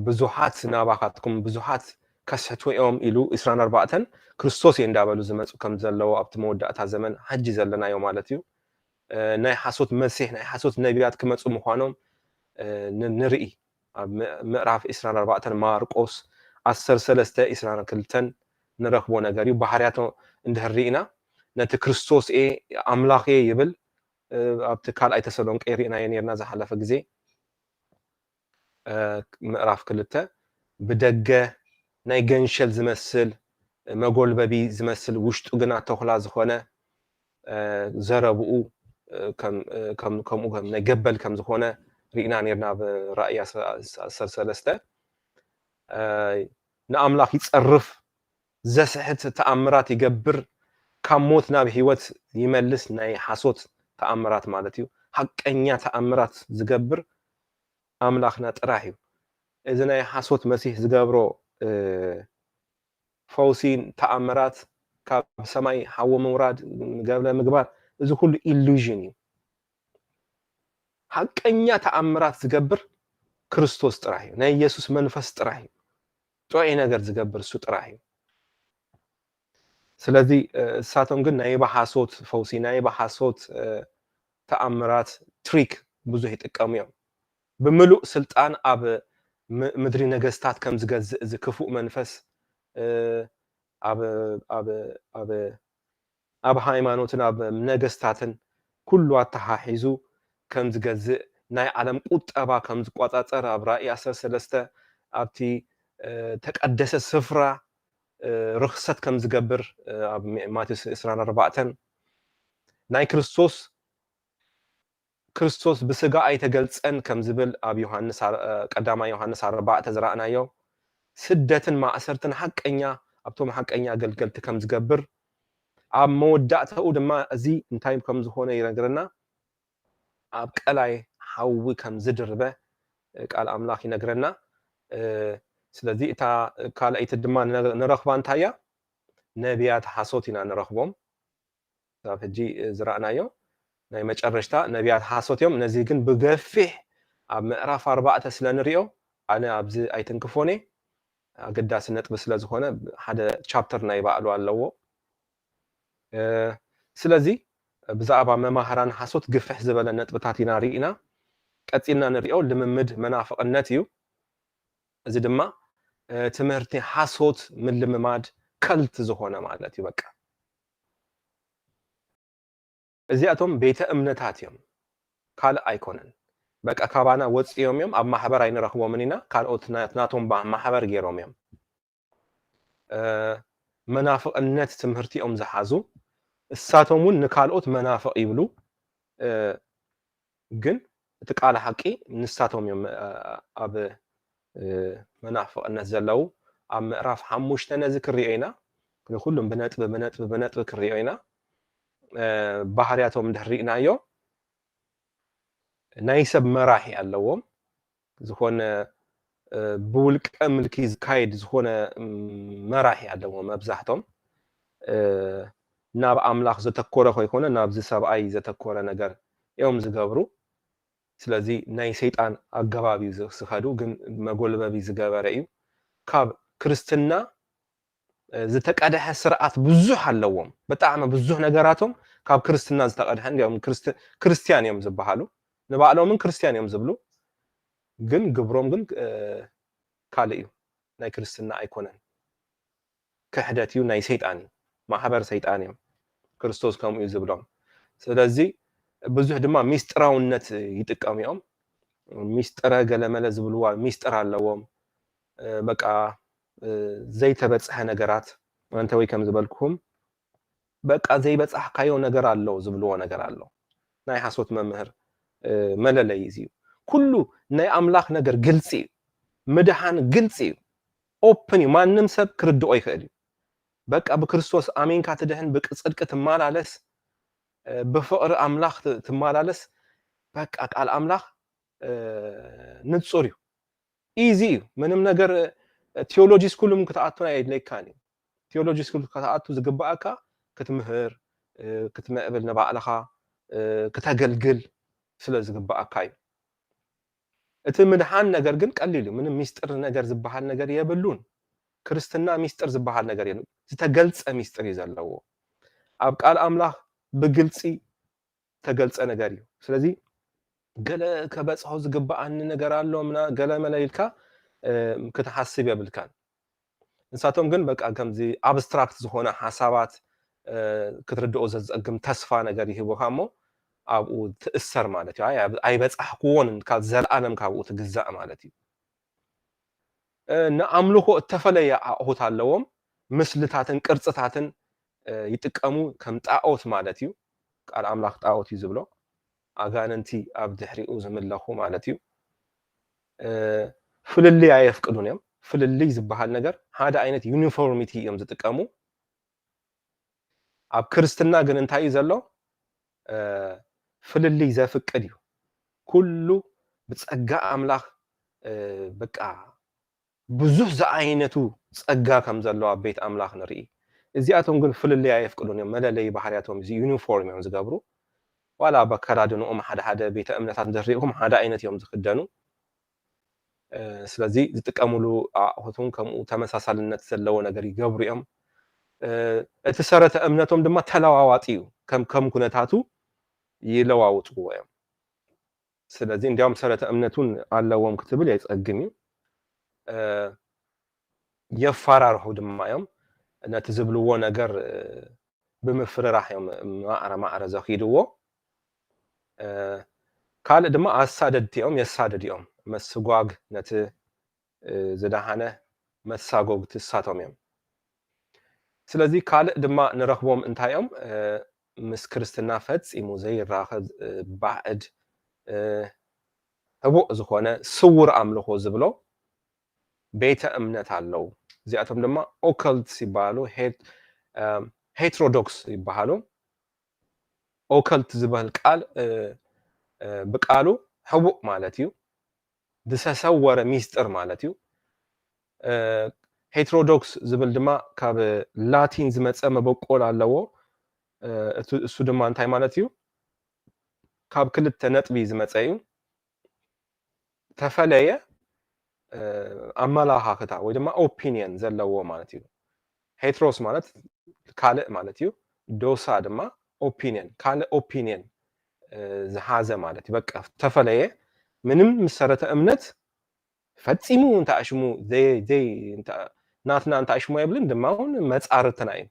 ብዙሓት ናባኻትኩም ብዙሓት ከስሕትዮም ኢሉ 24 ክርስቶስ እየ እንዳበሉ ዝመጹ ከም ዘለዎ ኣብቲ መወዳእታ ዘመን ሕጂ ዘለናዮ ማለት እዩ ናይ ሓሶት መሲሕ ናይ ሓሶት ነቢያት ክመጹ ምዃኖም ንርኢ ኣብ ምዕራፍ 24 ማርቆስ 13:22 ንረኽቦ ነገር እዩ ባህርያቶ እንድህሪእና ነቲ ክርስቶስ ኣምላኽ ይብል ኣብቲ ካልኣይ ተሰሎንቄ ሪእናዮ ነርና ዝሓለፈ ግዜ ምዕራፍ 2 ብደገ ናይ ገንሸል ዝመስል መጎልበቢ ዝመስል ውሽጡ ግና ተኽላ ዝኾነ ዘረብኡ ከምኡ ናይ ገበል ከም ዝኾነ رئنا نيرنا برأي سلسلة نأملاخ يتصرف زسحت تأمرات يقبر كموت ناب هيوت يملس ناي حاسوت تأمرات مالتيو حق أنيا تأمرات زقبر أملاخنا تراحيو إذا ناي حاسوت مسيح زقبرو فوسين تأمرات كاب سماي حو موراد قبل مقبار إذا كله illusion حق أنيا تأمرات زقبر كريستوس تراحيو ناي يسوس منفس تراحيو توعي نقر زقبر سو تراحيو ስለዚህ እሳቶም ግን ናይ ባሓሶት ፈውሲ ናይ ባሓሶት ተኣምራት ትሪክ ብዙሕ ይጥቀሙ እዮም ብምሉእ ስልጣን ኣብ ምድሪ ነገስታት ከም ዝገዝእ እዚ ክፉእ መንፈስ ኣብ ሃይማኖትን ኣብ ነገስታትን ኩሉ ኣተሓሒዙ ከም ዝገዝእ ናይ ዓለም ቁጠባ ከም ዝቆፃፀር ኣብ ራእይ 13 ኣብቲ ተቀደሰ ስፍራ رخصت كم زجبر ماتيوس 24 ناي كريستوس بسجا أي تجلسن كم زبل أب يوحنس قدام يوحنس 4 تزرعنا يو سدة مع أسرتن حق إنيا أبتم حق إنيا قلت كم زجبر أب مودعته أود ما أزي نتايم كم زهونه يرجعنا أب كلاي حوي كم زدربه قال أملاك ينجرنا ስለዚህ እታ ካልአይቲ ድማ ንረኽባ እንታያ ነቢያት ሓሶት ኢና ንረኽቦም ካብ ሕጂ ዝረኣናዮ ናይ መጨረሽታ ነቢያት ሓሶት እዮም ነዚ ግን ብገፊሕ ኣብ ምዕራፍ 4 ስለ ንሪኦ ኣነ ኣብዚ ኣይትንክፎኔ ኣገዳሲ ነጥቢ ስለ ዝኾነ ሓደ ቻፕተር ናይ ባዕሉ ኣለዎ ስለዚ ብዛዕባ መማህራን ሓሶት ግፍሕ ዝበለ ነጥብታት ኢና ርኢና ቀፂልና ንሪኦ ልምምድ መናፍቕነት እዩ እዚ ድማ ትምህርቲ ሓሶት ምልምማድ ከልት ዝኾነ ማለት እዩ በቃ እዚኣቶም ቤተ እምነታት እዮም ካልእ ኣይኮነን በቃ ካባና ወፂኦም እዮም ኣብ ማሕበር ኣይንረኽቦምን ኢና ካልኦት ናቶም ማሕበር ገይሮም እዮም መናፍቕነት ትምህርቲኦም ዝሓዙ እሳቶም እውን ንካልኦት መናፍቕ ይብሉ ግን እቲ ቃል ሓቂ ንሳቶም እዮም ኣብ መናፍቕነት ዘለው ኣብ ምዕራፍ 5 ነዚ ክሪኦ ኢና ኩሎም ብነጥብ ክሪኦ ኢና ባህርያቶም ድሕሪእናዮ ናይ ሰብ መራሒ ኣለዎም ዝኾነ ብውልቀ ምልኪ ዝካየድ ዝኾነ መራሒ ኣለዎም መብዛሕቶም ናብ ኣምላኽ ዘተኮረ ኮይኮነ ናብዚ ሰብኣይ ዘተኮረ ነገር እዮም ዝገብሩ ስለዚ ናይ ሰይጣን ኣገባቢ ዝኸዱ ግን መጎልበቢ ዝገበረ እዩ ካብ ክርስትና ዝተቀደሐ ስርዓት ብዙሕ ኣለዎም ብጣዕሚ ብዙሕ ነገራቶም ካብ ክርስትና ዝተቀደሐ እንዲኦም ክርስቲያን እዮም ዝበሃሉ ንባዕሎምን ክርስቲያን እዮም ዝብሉ ግን ግብሮም ግን ካልእ እዩ ናይ ክርስትና ኣይኮነን ክሕደት እዩ ናይ ሰይጣን ማሕበር ሰይጣን እዮም ክርስቶስ ከምኡ እዩ ዝብሎም ስለዚ ብዙሕ ድማ ሚስጥራውነት ይጥቀሙ እዮም ሚስጥረ ገለመለ ዝብልዋ ሚስጥር ኣለዎም በቃ ዘይተበፅሐ ነገራት አንተ ወይ ከም ዝበልኩም በቃ ዘይበፅሐካዮ ነገር ኣለው ዝብልዎ ነገር ኣለው ናይ ሓሶት መምህር መለለይ እዩ ኩሉ ናይ ኣምላኽ ነገር ግልፂ ምድሓን ግልፂ ኦፕን ማንም ሰብ ክርድኦ ይኽእል በቃ ብክርስቶስ ኣሜንካ ትድህን ብጽድቅ ትማላለስ بفقر أملاخ تمارالس بق قال أملاخ نتصوري easy منم نجر theology school ممكن كتعطونا يدلك كاني theology school كتعطو زجباءك كتمهر كتمقبل نبع لخا كتجلجل سلا زجباءك هاي اتمدحان نجر جن قليل من ميستر نجر زبحال نجر يبلون كريستنا ميستر زبحال نجر يعني تتجلس ميستر يزلوا أبقى الأملاخ بقلتي تقلت أنا قاري سلذي قال كبس حوز قبع عن نجار الله منا قال ملايلكا كتحسب يا بالكان إنساتهم جن بق أقام زي abstract زهونا حسابات كتردو أزز أقام تصفى نجاري هو خامو أو تأثر مالتي أي بس أحكون كذل ألم كابو تجزاء مالتي نعمله التفلية هو تعلوم مثل تاتن كرت تاتن يتقامو كم تعوت مالتيو قال أملاك تعوت يزبلو ኣጋንንቲ ኣብ ድሕሪኡ ዝምለኹ ማለት እዩ ፍልልይ ኣይፍቅዱን እዮም ፍልልይ ዝበሃል ነገር ሓደ ዓይነት ዩኒፎርሚቲ እዮም ዝጥቀሙ ኣብ ክርስትና ግን እንታይ እዩ ዘሎ ፍልልይ ዘፍቅድ እዩ ኩሉ ብጸጋ ኣምላኽ በቃ ብዙሕ ዝዓይነቱ ጸጋ ከም ዘሎ ኣብ ቤት ኣምላኽ ንርኢ እዚኣቶም ግን ፍልልይ ኣይፍቅዱን እዮም መለለይ ባህርያቶም እዚ ዩኒፎርም እዮም ዝገብሩ ዋላ በከዳድንኦም ሓደ ቤተ እምነታት ንሪኢኹም ሓደ ዓይነት እዮም ዝክደኑ ስለዚ ዝጥቀሙሉ ኣቑሑቱን ከምኡ ተመሳሳልነት ዘለዎ ነገር ይገብሩ እዮም እቲ ሰረተ እምነቶም ድማ ተለዋዋጢ እዩ ከም ኩነታቱ ይለዋውጥዎ እዮም ስለዚ እንዲያውም ሰረተ እምነቱን ኣለዎም ክትብል የፀግም እዩ የፈራርሑ ድማ እዮም ነቲ ዝብልዎ ነገር ብምፍርራሕ እዮም ማዕረ ዘኺድዎ ካልእ ድማ ኣሳደድቲ እዮም የሳደድ እዮም መስጓግ ነቲ ዝደሃነ መሳጎግ ትሳቶም እዮም ስለዚ ካልእ ድማ ንረኽቦም እንታይ እዮም ምስ ክርስትና ፈፂሙ ዘይራኸብ ባዕድ ህቡእ ዝኾነ ስውር ኣምልኾ ዝብሎ ቤተ እምነት ኣለው እዚኣቶም ድማ ኦከልትስ ይበሃሉ ሄትሮዶክስ ይበሃሉ ኦከልት ዝበሃል ቃል ብቃሉ ህቡእ ማለት እዩ ዝተሰወረ ሚስጥር ማለት እዩ ሄትሮዶክስ ዝብል ድማ ካብ ላቲን ዝመፀ መበቆል ኣለዎ እሱ ድማ እንታይ ማለት እዩ ካብ ክልተ ነጥቢ ዝመፀ እዩ ተፈለየ ኣመላኻኽታ ወይ ድማ ኦፒኒየን ዘለዎ ማለት እዩ ሄትሮስ ማለት ካልእ ማለት እዩ ዶሳ ድማ ኦፒኒየን ካልእ ኦፒኒየን ዝሓዘ ማለት እዩ በቃ ተፈለየ ምንም መሰረተ እምነት ፈፂሙ እንተኣሽሙ ናትና እንተኣሽሙ የብልን ድማ እውን መፃርትና እዩ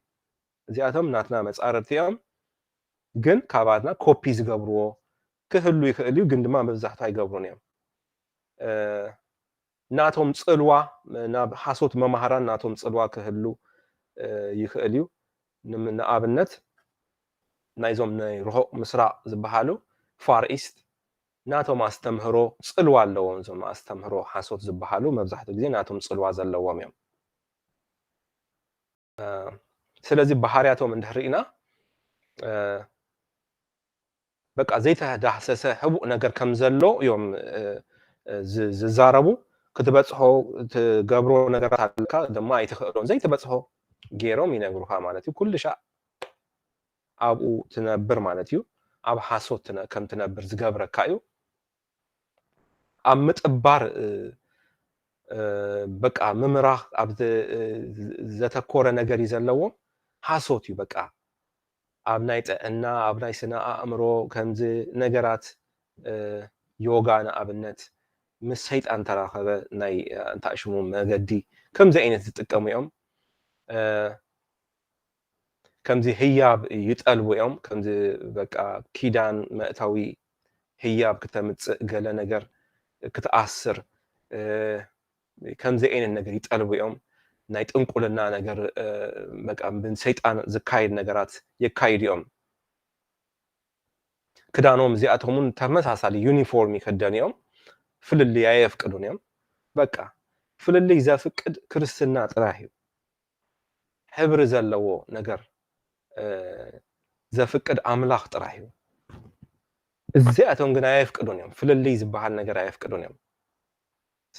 እዚኣቶም ናትና መፃርርቲ እዮም ግን ካባትና ኮፒ ዝገብርዎ ክህሉ ይኽእል እዩ ግን ድማ መብዛሕትኡ ኣይገብሩን እዮም ናቶም ፅልዋ ናብ ሓሶት መማህራን ናቶም ፅልዋ ክህሉ ይኽእል እዩ ንኣብነት ናይዞም ናይ ርሑቕ ምስራቅ ዝበሃሉ ፋር ኢስት ናቶም ኣስተምህሮ ፅልዋ ኣለዎም እዞም ኣስተምህሮ ሓሶት ዝበሃሉ መብዛሕትኡ ግዜ ናቶም ፅልዋ ዘለዎም እዮም ስለዚ ባህርያቶም እንድሕሪኢና በቃ ዘይተዳህሰሰ ህቡእ ነገር ከም ዘሎ እዮም ዝዛረቡ ክትበፅሖ ትገብሮ ነገራት ኣለካ ድማ ኣይትኽእሎም ዘይትበፅሖ ገይሮም ይነግሩካ ማለት እዩ ኩሉ ሻዕ ኣብኡ ትነብር ማለት እዩ ኣብ ሓሶት ከም ትነብር ዝገብረካ እዩ ኣብ ምጥባር በቃ ምምራኽ ኣብ ዘተኮረ ነገር እዩ ዘለዎም ሓሶት እዩ በቃ ኣብ ናይ ጥዕና ኣብ ናይ ስነ ኣእምሮ ከምዚ ነገራት ዮጋ ንኣብነት ምስ ሰይጣን ተራኸበ ናይ እንተኣሽሙ መገዲ ከምዚ ዓይነት ዝጥቀሙ እዮም ከምዚ ህያብ ይጠልቡ እዮም ከምዚ በቃ ኪዳን መእታዊ ህያብ ክተምፅእ ገለ ነገር ክትኣስር ከምዚ ዓይነት ነገር ይጠልቡ እዮም ናይ ጥንቁልና ነገር በቃ ብሰይጣን ዝካየድ ነገራት የካይዱ እዮም ክዳኖም እዚኣቶምን ተመሳሳሊ ዩኒፎርም ይክደኑ እዮም ፍልልይ ኣየፍቅዱን እዮም በቃ ፍልልይ ዘፍቅድ ክርስትና ጥራሕ እዩ ሕብሪ ዘለዎ ነገር ዘፍቅድ ኣምላኽ ጥራሕ እዩ እዚኣቶም ግን ኣየፍቅዱን እዮም ፍልልይ ዝበሃል ነገር ኣየፍቅዱን እዮም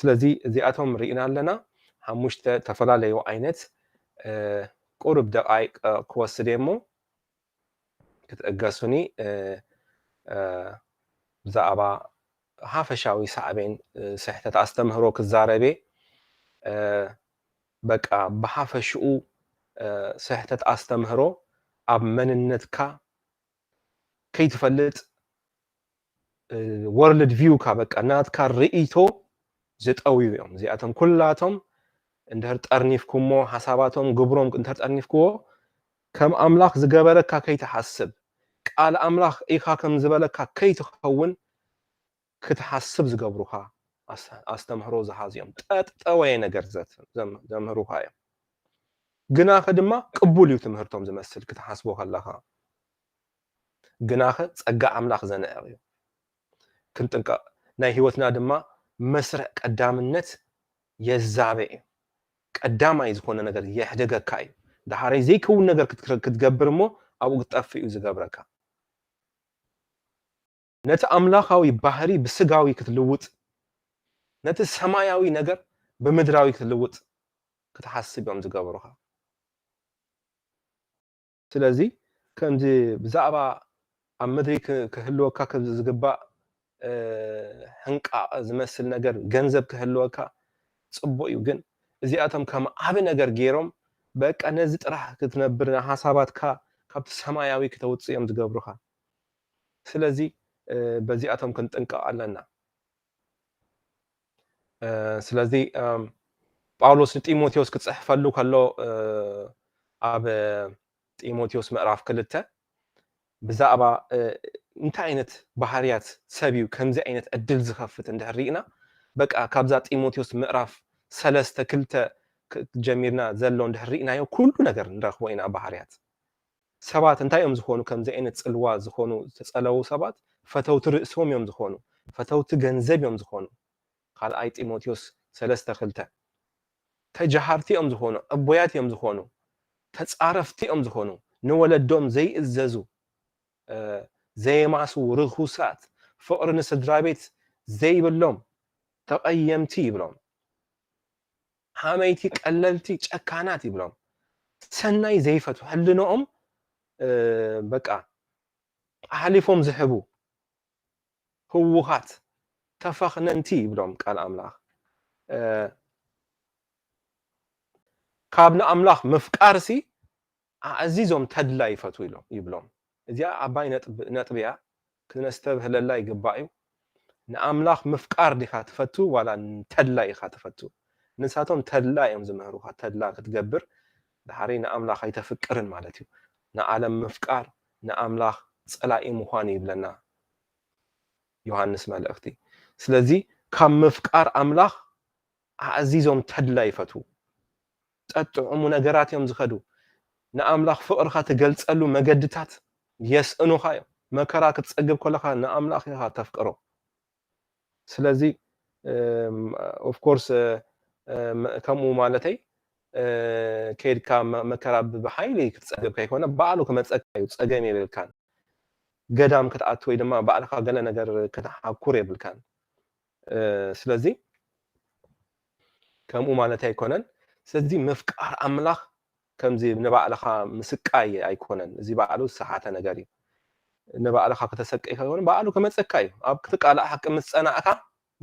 ስለዚ እዚኣቶም ርኢና ኣለና ሓሙሽተ ተፈላለዩ ዓይነት ቁርብ ደቃይቅ ክወስድ እሞ ክትእገሱኒ ብዛዕባ ሓፈሻዊ ሳዕቤን ስሕተት ኣስተምህሮ ክዛረቤ በቃ ብሓፈሽኡ ስሕተት ኣስተምህሮ ኣብ መንነትካ ከይትፈልጥ ወርልድ ቪውካ በቃ ናትካ ርእይቶ ዝጠውዩ እዮም እዚኣቶም ኩላቶም እንድሕር ጠርኒፍኩሞ ሓሳባቶም ግብሮም እንድሕር ጠርኒፍክዎ ከም ኣምላኽ ዝገበረካ ከይትሓስብ ቃል ኣምላኽ ኢኻ ከም ዝበለካ ከይትኸውን ክትሓስብ ዝገብሩካ ኣስተምህሮ ዝሓዙ እዮም ጠጠወየ ነገር ዘምህሩካ እዮም ግናኸ ድማ ቅቡል እዩ ትምህርቶም ዝመስል ክትሓስቦ ከለኻ ግናኸ ፀጋ ኣምላኽ ዘንዕቕ እዩ ክንጥንቀቕ ናይ ህይወትና ድማ መስርዕ ቀዳምነት የዛብእ ቀዳማይ ዝኾነ ነገር የሕደገካ እዩ ድሓረይ ዘይከውን ነገር ክትገብር እሞ ኣብኡ ክትጠፍእ እዩ ዝገብረካ ነቲ ኣምላኻዊ ባህሪ ብስጋዊ ክትልውጥ ነቲ ሰማያዊ ነገር ብምድራዊ ክትልውጥ ክትሓስብ እዮም ዝገብሩኻ ስለዚ ከምዚ ብዛዕባ ኣብ ምድሪ ክህልወካ ዝግባእ ህንቃቕ ዝመስል ነገር ገንዘብ ክህልወካ ጽቡቕ እዩ ግን እዚኣቶም ከም ዓብ ነገር ገይሮም በቃ ነዚ ጥራሕ ክትነብር ሓሳባትካ ካብቲ ሰማያዊ ክተውፅእ እዮም ዝገብሩኻ ስለዚ በዚኣቶም ክንጥንቀቕ ኣለና ስለዚ ጳውሎስ ንጢሞቴዎስ ክጽሕፈሉ ከሎ ኣብ ጢሞቴዎስ ምዕራፍ 2 ብዛዕባ እንታይ ዓይነት ባህርያት ሰብ እዩ ከምዚ ዓይነት ዕድል ዝኸፍት እንድሕሪኢና በቃ ካብዛ ጢሞቴዎስ ምዕራፍ 3:2 ጀሚርና ዘሎ እንድሕሪኢናዮ ኩሉ ነገር ንረኽቦ ኢና ባህርያት ሰባት እንታይ እዮም ዝኾኑ ከምዚ ዓይነት ጽልዋ ዝኾኑ ተጸለዉ ሰባት ፈተውቲ ርእሶም እዮም ዝኾኑ ፈተውቲ ገንዘብ እዮም ዝኾኑ ካልኣይ ጢሞቴዎስ 3:2 ተጃሃርቲ እዮም ዝኾኑ ዕቦያት እዮም ዝኾኑ ተጻረፍቲ እዮም ዝኾኑ ንወለዶም ዘይእዘዙ ዘይማሱ ርኹሳት ፍቕሪ ንስድራ ቤት ዘይብሎም ተቐየምቲ ይብሎም ሓመይቲ ቀለልቲ ጨካናት ይብሎም ሰናይ ዘይፈቱ ህልኖኦም በቃ ሓሊፎም ዝህቡ ህውኻት ተፈኽነንቲ ይብሎም ቃል ኣምላኽ ካብ ንኣምላኽ ምፍቃርሲ ኣዚዞም ተድላ ይፈቱ ኢሎም ይብሎም እዚኣ ዓባይ ነጥብያ ክነስተብህለላ ይግባእ እዩ ንኣምላኽ ምፍቃር ዲኻ ትፈቱ ዋላ ተድላ ኢኻ ትፈቱ ንሳቶም ተድላ እዮም ዝምህሩኻ ተድላ ክትገብር ድሓሪ ንኣምላኽ ኣይተፍቅርን ማለት እዩ ንዓለም ምፍቃር ንኣምላኽ ጸላኢ ምዃን ይብለና ዮሐንስ መልእኽቲ ስለዚ ካብ ምፍቃር ኣምላኽ ኣዚዞም ተድላ ይፈቱ ጠጥዑሙ ነገራት እዮም ዝኸዱ ንኣምላኽ ፍቕርካ ትገልጸሉ መገድታት የስእኑኻ እዮም መከራ ክትጸግብ ከለኻ ንኣምላኽ ኢኻ ተፍቅሮ ስለዚ ኦፍ ኮርስ ከምኡ ማለተይ ከይድካ መከራ ብሓይሊ ክትጸግብ ከይኮነ ባዕሉ ክመጸካ እዩ ጸገም የብልካን ገዳም ክትኣቱ ወይ ድማ ባዕልካ ገለ ነገር ክትሓኩር የብልካን ስለዚ ከምኡ ማለት ኣይኮነን ስለዚ ምፍቃር ኣምላኽ ከምዚ ንባዕልኻ ምስቃይ ኣይኮነን እዚ ባዕሉ ሰሓተ ነገር እዩ ንባዕልኻ ከተሰቀይ ከይኮነ ባዕሉ ክመጸካ እዩ ኣብ ክትቃልዕ ሓቂ ምስ ጸናዕካ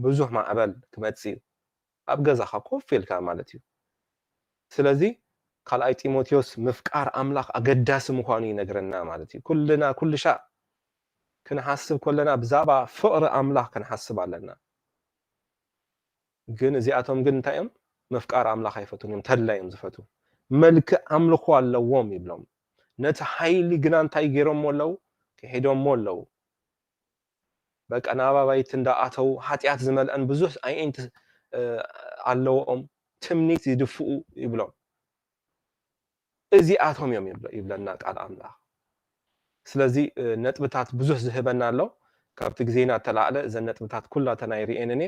ብዙሕ ማዕበል ክመጽእ እዩ ኣብ ገዛኻ ኮፍ ኢልካ ማለት እዩ ስለዚ ካልኣይ ጢሞቴዎስ ምፍቃር ኣምላኽ ኣገዳሲ ምዃኑ ይነግረና ማለት እዩ ኩልና ኩልሻ ክንሓስብ ከለና ብዛዕባ ፍቕሪ ኣምላኽ ክንሓስብ ኣለና ግን እዚኣቶም ግን እንታይ እዮም ምፍቃር ኣምላኽ ኣይፈቱን እዮም ተድላ እዮም ዝፈቱ መልክዕ ኣምልኾ ኣለዎም ይብሎም ነቲ ሓይሊ ግና እንታይ ገይሮም ኣለዉ ክሄዶም ኣለዉ በቃ ናባባይቲ እንዳኣተው ሓጢኣት ዝመልአን ብዙሕ ዓይነት ኣለዎም ትምኒት ይድፍኡ ይብሎም እዚኣቶም እዮም ይብለና ቃል ኣምላኽ ስለዚ ነጥብታት ብዙሕ ዝህበና ኣሎ ካብቲ ግዜና ተላዕለ እዘን ነጥብታት ኩላተን ኣይርአን እኔ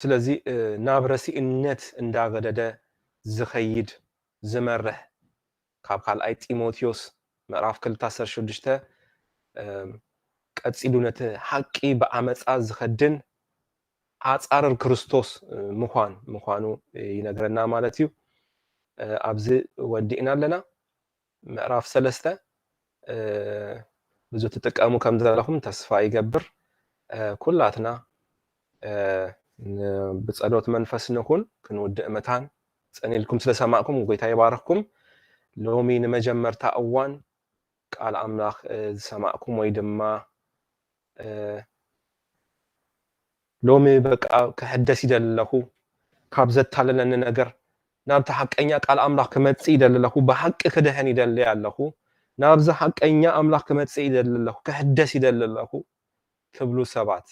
ስለዚ ናብ ረሲእነት እንዳገደደ ዝኸይድ ዝመርሕ ካብ ካልኣይ ጢሞቴዎስ ምዕራፍ 2:16 ቀፂሉ ነቲ ሓቂ ብዓመፃ ዝኸድን ዓፃርር ክርስቶስ ምዃኑ ይነግረና ማለት እዩ ኣብዚ ወዲእና ኣለና ምዕራፍ 3 ብዙ ትጥቀሙ ከም ዘለኹም ተስፋ ይገብር ኩላትና ብጸሎት መንፈስ ንኹን ክንውድእ መታን ጸኒልኩም ስለሰማዕኩም ጎይታ ይባርኽኩም ሎሚ ንመጀመርታ እዋን ቃል ኣምላኽ ዝሰማዕኩም ወይ ድማ ሎሚ በቃ ክሕደስ ይደለኹ ካብ ዘታለለኒ ነገር ናብቲ ሓቀኛ ቃል ኣምላኽ ክመጽእ ይደለኹ ብሓቂ ክድሕን ይደሊ ኣለኹ ናብዚ ሓቀኛ ኣምላኽ ክመጽእ ይደለኹ ክሕደስ ይደለኹ ትብሉ ሰባት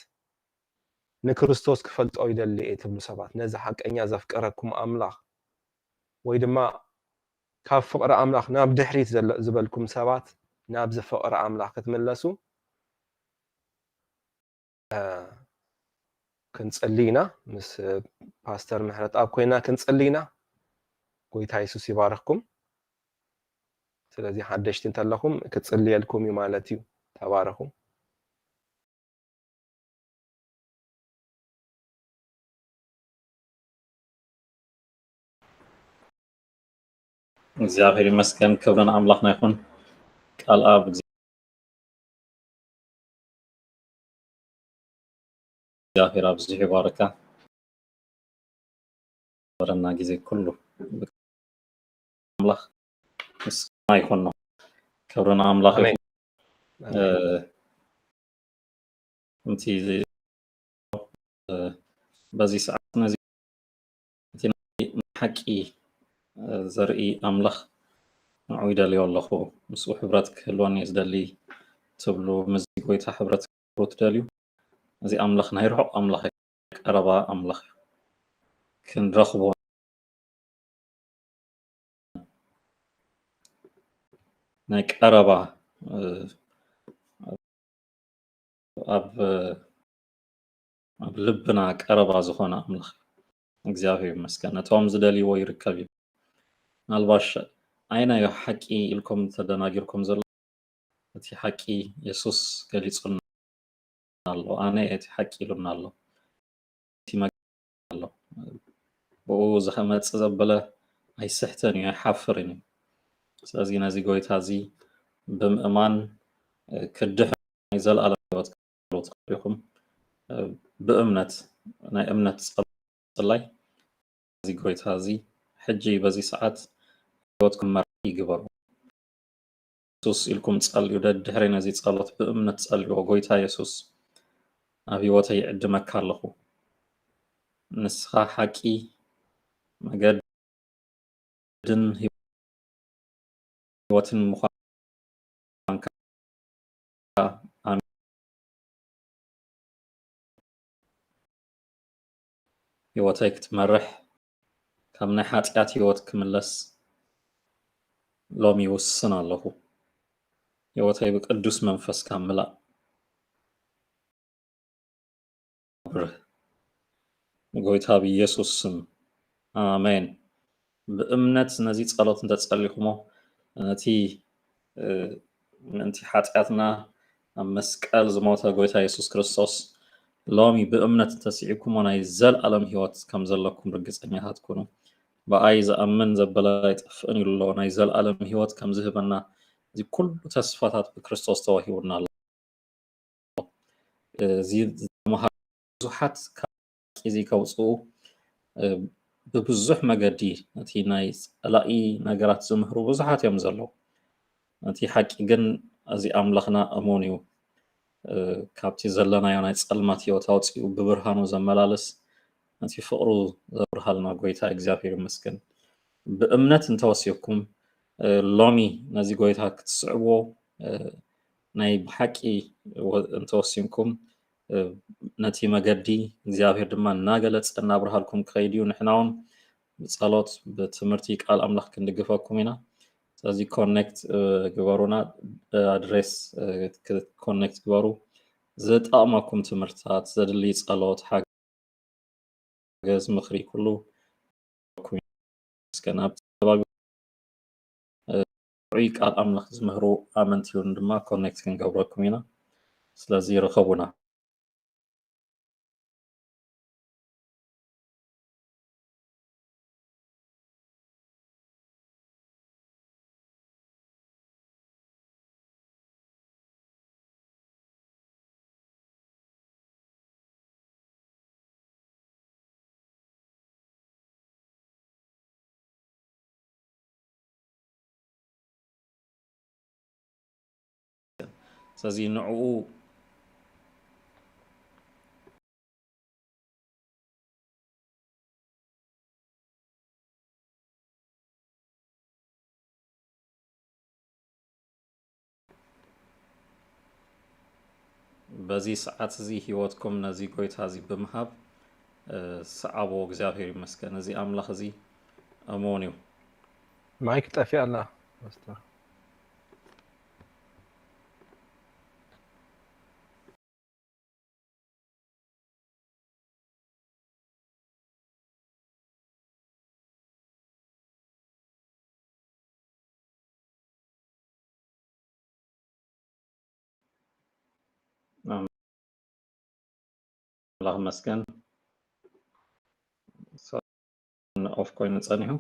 ንክርስቶስ ክፈልጦ ይደሊ ትብሉ ሰባት ነዚ ሓቀኛ ዘፍቀረኩም ኣምላኽ ወይ ድማ ካብ ፍቕሪ ኣምላኽ ናብ ድሕሪት ዝበልኩም ሰባት ናብ ዝፈቕረ ኣምላኽ ክትምለሱ ክንጽሊና ምስ ፓስተር ምህረት ኣብ ኮይና ክንጽሊና ጎይታ ኢየሱስ ይባርኽኩም። ስለዚ ሓደሽቲ እንተለኹም ክጽልየልኩም እዩ ማለት እዩ። ተባረኹ። እግዚአብሔር ይመስገን። ክብርን አምላክና ይሁን። ቃል አብ እግዚአብሔር አብዝሕ ይባረካ ወረና ጊዜ ኩሉ አምላክ ምስጋና ይሁን ነው። ክብርን አምላክ አሜን። ይሁን። እንቲ በዚህ ሰዓት ነዚህ ሓቂ ዘርኢ አምላኽ ንዑ ይደልዮ ኣለኹ ምስኡ ሕብረት ክህልወኒ ዝደሊ ትብሉ ምዚ ጎይታ ሕብረት ክህልዎ ትደልዩ እዚ ኣምላኽ ናይ ርሑቕ ኣምላኽ ቀረባ ኣምላኽ ክንረኽቦ ናይ ቀረባ ኣብ ልብና ቀረባ ዝኾነ ኣምላኽ እግዚአብሔር ይመስገን። ነቶም ዝደልይዎ ይርከብ እዩ። ምናልባሽ ኣይናዮ ሓቂ ኢልኩም ተደናጊርኩም ዘሎ እቲ ሓቂ ኢየሱስ ገሊጹልና ኣሎ። ኣነ እቲ ሓቂ ኢሉና ኣሎ። እቲ መግለፂ ኣሎ። ብኡ ዝኸመፅእ ዘበለ ኣይስሕተን እዩ ኣይሓፍርን እዩ። ስለዚ ነዚ ጎይታ እዚ ብምእማን ክድሕ ናይ ዘለኣለም ሂወት ክትህልው ትኽእልኩም ብእምነት ናይ እምነት ፅላይ እዚ ጎይታ እዚ ሕጂ በዚ ሰዓት ሂወትኩም መርሒ ይግበሩ። ኢየሱስ ኢልኩም ጸልዩ ድሕሪ ነዚ ጸሎት ብእምነት ጸልዩ ጎይታ ኢየሱስ ኣብ ሂወተይ ይዕድመካ ኣለኹ ንስኻ ሓቂ መገድን ሂወትን ምዃንካ ሂወተይ ክትመርሕ ካብ ናይ ሓጢኣት ሂወት ክምለስ ሎሚ ይውስን ኣለኹ። ሂወተይ ብቅዱስ መንፈስካ ምላእ ጎይታ ብኢየሱስ ስም ኣሜን። ብእምነት ነዚ ጸሎት እንተጸሊኹሞ ነቲ ምእንቲ ሓጢኣትና ኣብ መስቀል ዝሞተ ጎይታ ኢየሱስ ክርስቶስ ሎሚ ብእምነት ተስዒብኩሞ ናይ ዘለኣለም ሂወት ከም ዘለኩም ርግፀኛታት ኩኑ። ብኣይ ዝኣምን ዘበለ ኣይጠፍእን ኢሉ ኣሎ ናይ ዘለኣለም ሂወት ከም ዝህበና እዚ ኩሉ ተስፋታት ብክርስቶስ ተዋሂቡና ኣሎ። እዚ ዝመሃሩ ብዙሓት ጊዜ ከውፅኡ ብብዙሕ መገዲ እቲ ናይ ጸላኢ ነገራት ዝምህሩ ብዙሓት እዮም ዘለዉ። እቲ ሓቂ ግን እዚ ኣምላኽና እሙን እዩ። ካብቲ ዘለናዮ ናይ ጸልማት ሂወት ኣውፂኡ ብብርሃኑ ዘመላለስ ነቲ ፍቕሩ ዘብርሃልና ጎይታ እግዚአብሔር ይመስገን። ብእምነት እንተወሲብኩም ሎሚ ነዚ ጎይታ ክትስዕብዎ ናይ ብሓቂ እንተወሲንኩም ነቲ መገዲ እግዚአብሔር ድማ እናገለፀ እናብርሃልኩም ክኸይድ እዩ። ንሕና እውን ብጸሎት ብትምህርቲ ቃል ኣምላኽ ክንድግፈኩም ኢና። ስለዚ ኮኔክት ግበሩና ኣድሬስ ኮኔክት ግበሩ። ዝጠቕመኩም ትምህርትታት ዘድሊ ጸሎት ሓገዝ ምኽሪ ኩሉ ምስገና ኣብ ውዑይ ቃል ኣምላኽ ዝምህሩ ኣመንቲ እውን ድማ ኮኔክት ክንገብረኩም ኢና። ስለዚ ይረኸቡና። ስለዚ ንዕኡ በዚ ሰዓት እዚ ሂወትኩም ነዚ ጎይታ እዚ ብምሃብ ሰዓቦ እግዚአብሔር ይመስገን። እዚ ኣምላኽ እዚ እሙን እዩ። ማይክ ጠፊ ኣላ ፓስተር። الله مسكن اوف كوين تصنيحو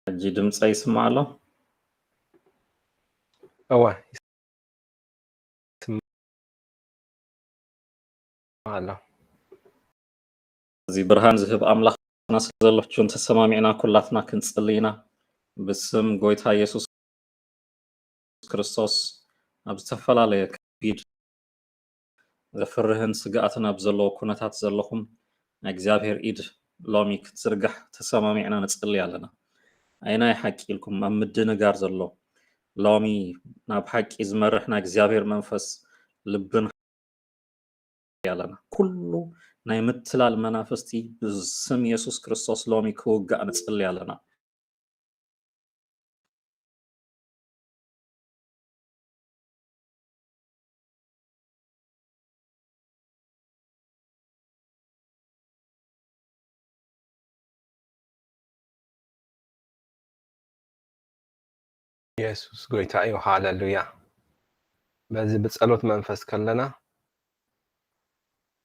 اجي دمص يسمع له أوه الله زي برهان زهب أملاخ ناس زلف جون تسمعنا كلاتنا كنصلينا باسم غويتا يسوع ክርስቶስ ኣብ ዝተፈላለየ ከቢድ ዘፍርህን ስጋኣትን ኣብ ዘለዎ ኩነታት ዘለኹም ናይ እግዚኣብሔር ኢድ ሎሚ ክትዝርጋሕ ተሰማሚዕና ንፅሊ ኣለና ኣይናይ ሓቂ ኢልኩም ኣብ ምድንጋር ዘሎ ሎሚ ናብ ሓቂ ዝመርሕ ናይ እግዚኣብሔር መንፈስ ልብን ያለና ኩሉ ናይ ምትላል መናፍስቲ ብስም ኢየሱስ ክርስቶስ ሎሚ ክውጋእ ንፅሊ ኣለና ኢየሱስ ጎይታ እዩ ሃሌሉያ በዚ ብጸሎት መንፈስ ከለና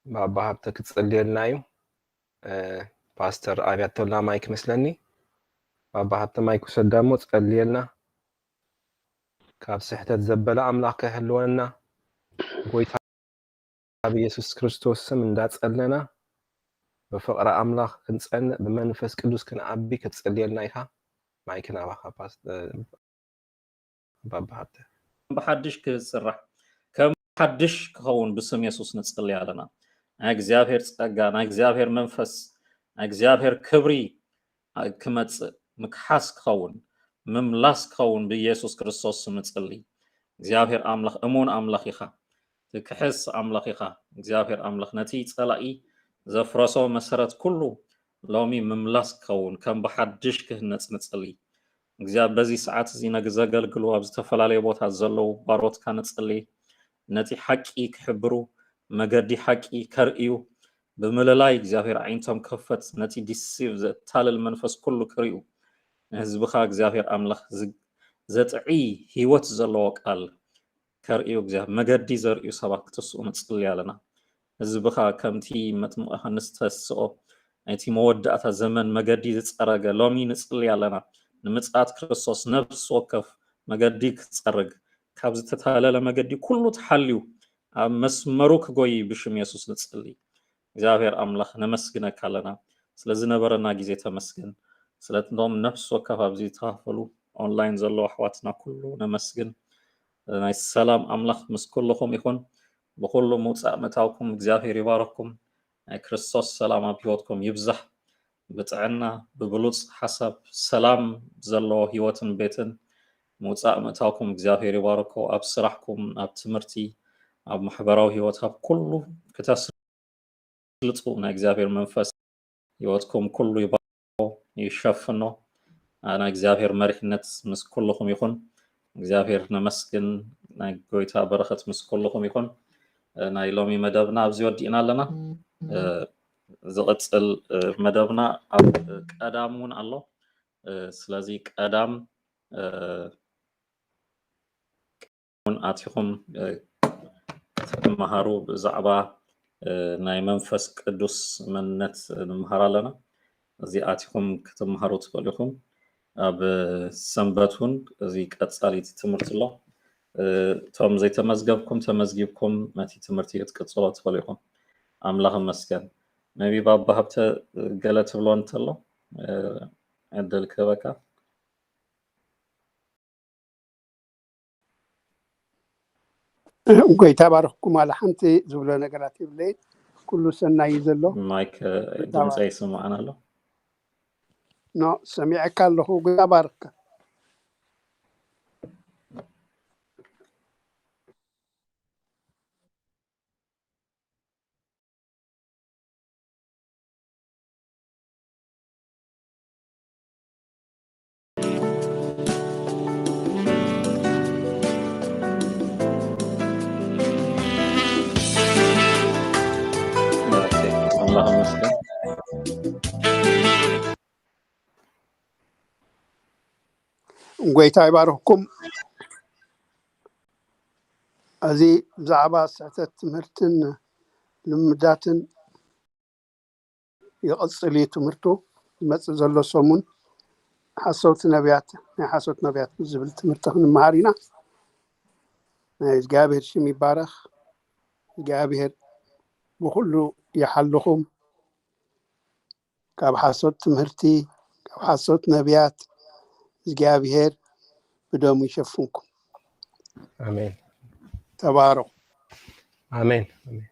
ባባ ሃብተ ክትጸልየልና እዩ ፓስተር ኣብያቶላ ማይክ መስለኒ ባባ ሃብተ ማይክ ወሰዳሞ ጸልየልና ካብ ስሕተት ዘበለ ኣምላኽ ከህልወና ጎይታ ኢየሱስ ክርስቶስ ስም እንዳጸለና በፍቅረ ኣምላኽ ክንጸንዕ ብመንፈስ ቅዱስ ክንዓቢ ክትጸልየልና ኢኻ ማይክና ባኻ ፓስተር بابا حتى بحدش كسرح كم حدش كهون بسم يسوع نصلي علينا እግዚአብሔር ጸጋ እግዚአብሔር መንፈስ እግዚአብሔር ክብሪ ክመጽ ምክሐስ ክኸውን ምምላስ ክኸውን በኢየሱስ ክርስቶስ ስም ንጽሊ እግዚአብሔር አምላኽ እሙን አምላኽ ኢኻ ትክሕስ አምላኽ ኢኻ እግዚአብሔር አምላኽ ነቲ ጸላኢ ዘፍረሶ መሰረት ኩሉ ሎሚ ምምላስ ክኸውን ከም በሐድሽ ክህነጽ ንጽሊ እግዚአብሔር በዚህ ሰዓት እዚ ነግዘገልግሉ ኣብ ዝተፈላለዩ ቦታ ዘለው ባሮት ካነጽሊ ነቲ ሓቂ ክሕብሩ መገዲ ሓቂ ከርእዩ ብምልላይ እግዚአብሔር ዓይንቶም ከፈት ነቲ ዲሲቭ ዘታልል መንፈስ ኩሉ ክርእዩ ህዝብኻ እግዚአብሔር አምላኽ ዘጥዒ ህይወት ዘለዎ ቃል ከርእዩ እግዚአብሔር መገዲ ዘርእዩ ሰባት ክትስኡ ንጽሊ ኣለና ህዝብኻ ከምቲ መጥምቕ ዮሐንስ ተስኦ እቲ መወዳእታ ዘመን መገዲ ዝጸረገ ሎሚ ንጽሊ ኣለና ንምጽአት ክርስቶስ ነፍስ ወከፍ መገዲ ክጸርግ ካብ ዝተታለለ መገዲ ኩሉ ተሓልዩ ኣብ መስመሩ ክጎይ ብሽም ኢየሱስ ንጽሊ እግዚአብሔር አምላኽ ነመስግነካ ኣለና ስለዚ ነበረና ግዜ ተመስግን ስለቶም ነፍስ ወከፍ ኣብዚ ተካፈሉ ኦንላይን ዘለው ኣሕዋትና ኩሉ ነመስግን ናይ ሰላም አምላኽ ምስ ኩልኹም ይኹን ብኩሉ ምውፃእ ምእታውኩም እግዚአብሔር ይባረኩም ናይ ክርስቶስ ሰላም ኣብ ህይወትኩም ይብዛሕ بتعنا ببلوص حسب سلام زلو هيوتن بيتن موصاء متاكم እግዚአብሔር ይባርኮ ኣብ ስራሕኩም ኣብ ትምህርቲ ኣብ ማሕበራዊ ህይወት ኩሉ ክትስልጡ ናይ እግዚአብሔር መንፈስ ህይወትኩም ኩሉ ይባርኮ ይሸፍኖ ኣና እግዚአብሔር መሪሕነት ምስ ኩልኹም ይኹን እግዚአብሔር ነመስግን ናይ ጎይታ በረኸት ምስ ኩልኹም ይኹን ናይ ሎሚ መደብና ኣብዚ ወዲእና ኣለና ዝቕጽል መደብና ኣብ ቀዳም እውን ኣሎ ስለዚ ቀዳም ኣቲኹም ትመሃሩ ብዛዕባ ናይ መንፈስ ቅዱስ መንነት ንምሃር ኣለና እዚ ኣቲኹም ክትመሃሩ ትኽእሉ ኢኹም ኣብ ሰንበት እውን እዚ ቀጻሊት ትምህርቲ ኣሎ ቶም ዘይተመዝገብኩም ተመዝጊብኩም ነቲ ትምህርቲ ክትቅጽሉ ትኽእሉ ኢኹም ኣምላኽ ይመስገን نبي بابا هبت قالت بلون تلو عدل كبكا وقيت باركم على حنتي زولا نقراتي بليت كل سنة يزلو مايك دمس أي سمعنا له نو سمعك الله وقيت بارك اللهم مسلم وقيت باركم أزي زعبا سعتت تمرتن لمداتن يقصلي تمرتو متزلو سومون حصوت نبيات حصوت نبيات زبل تمرتخن مارينا جابر شمي بارخ جابر بخلو يحلخم كاب حصوت تمرتي كاب حصوت نبيات جابر بدهم يشوفونكم آمين تبارك آمين آمين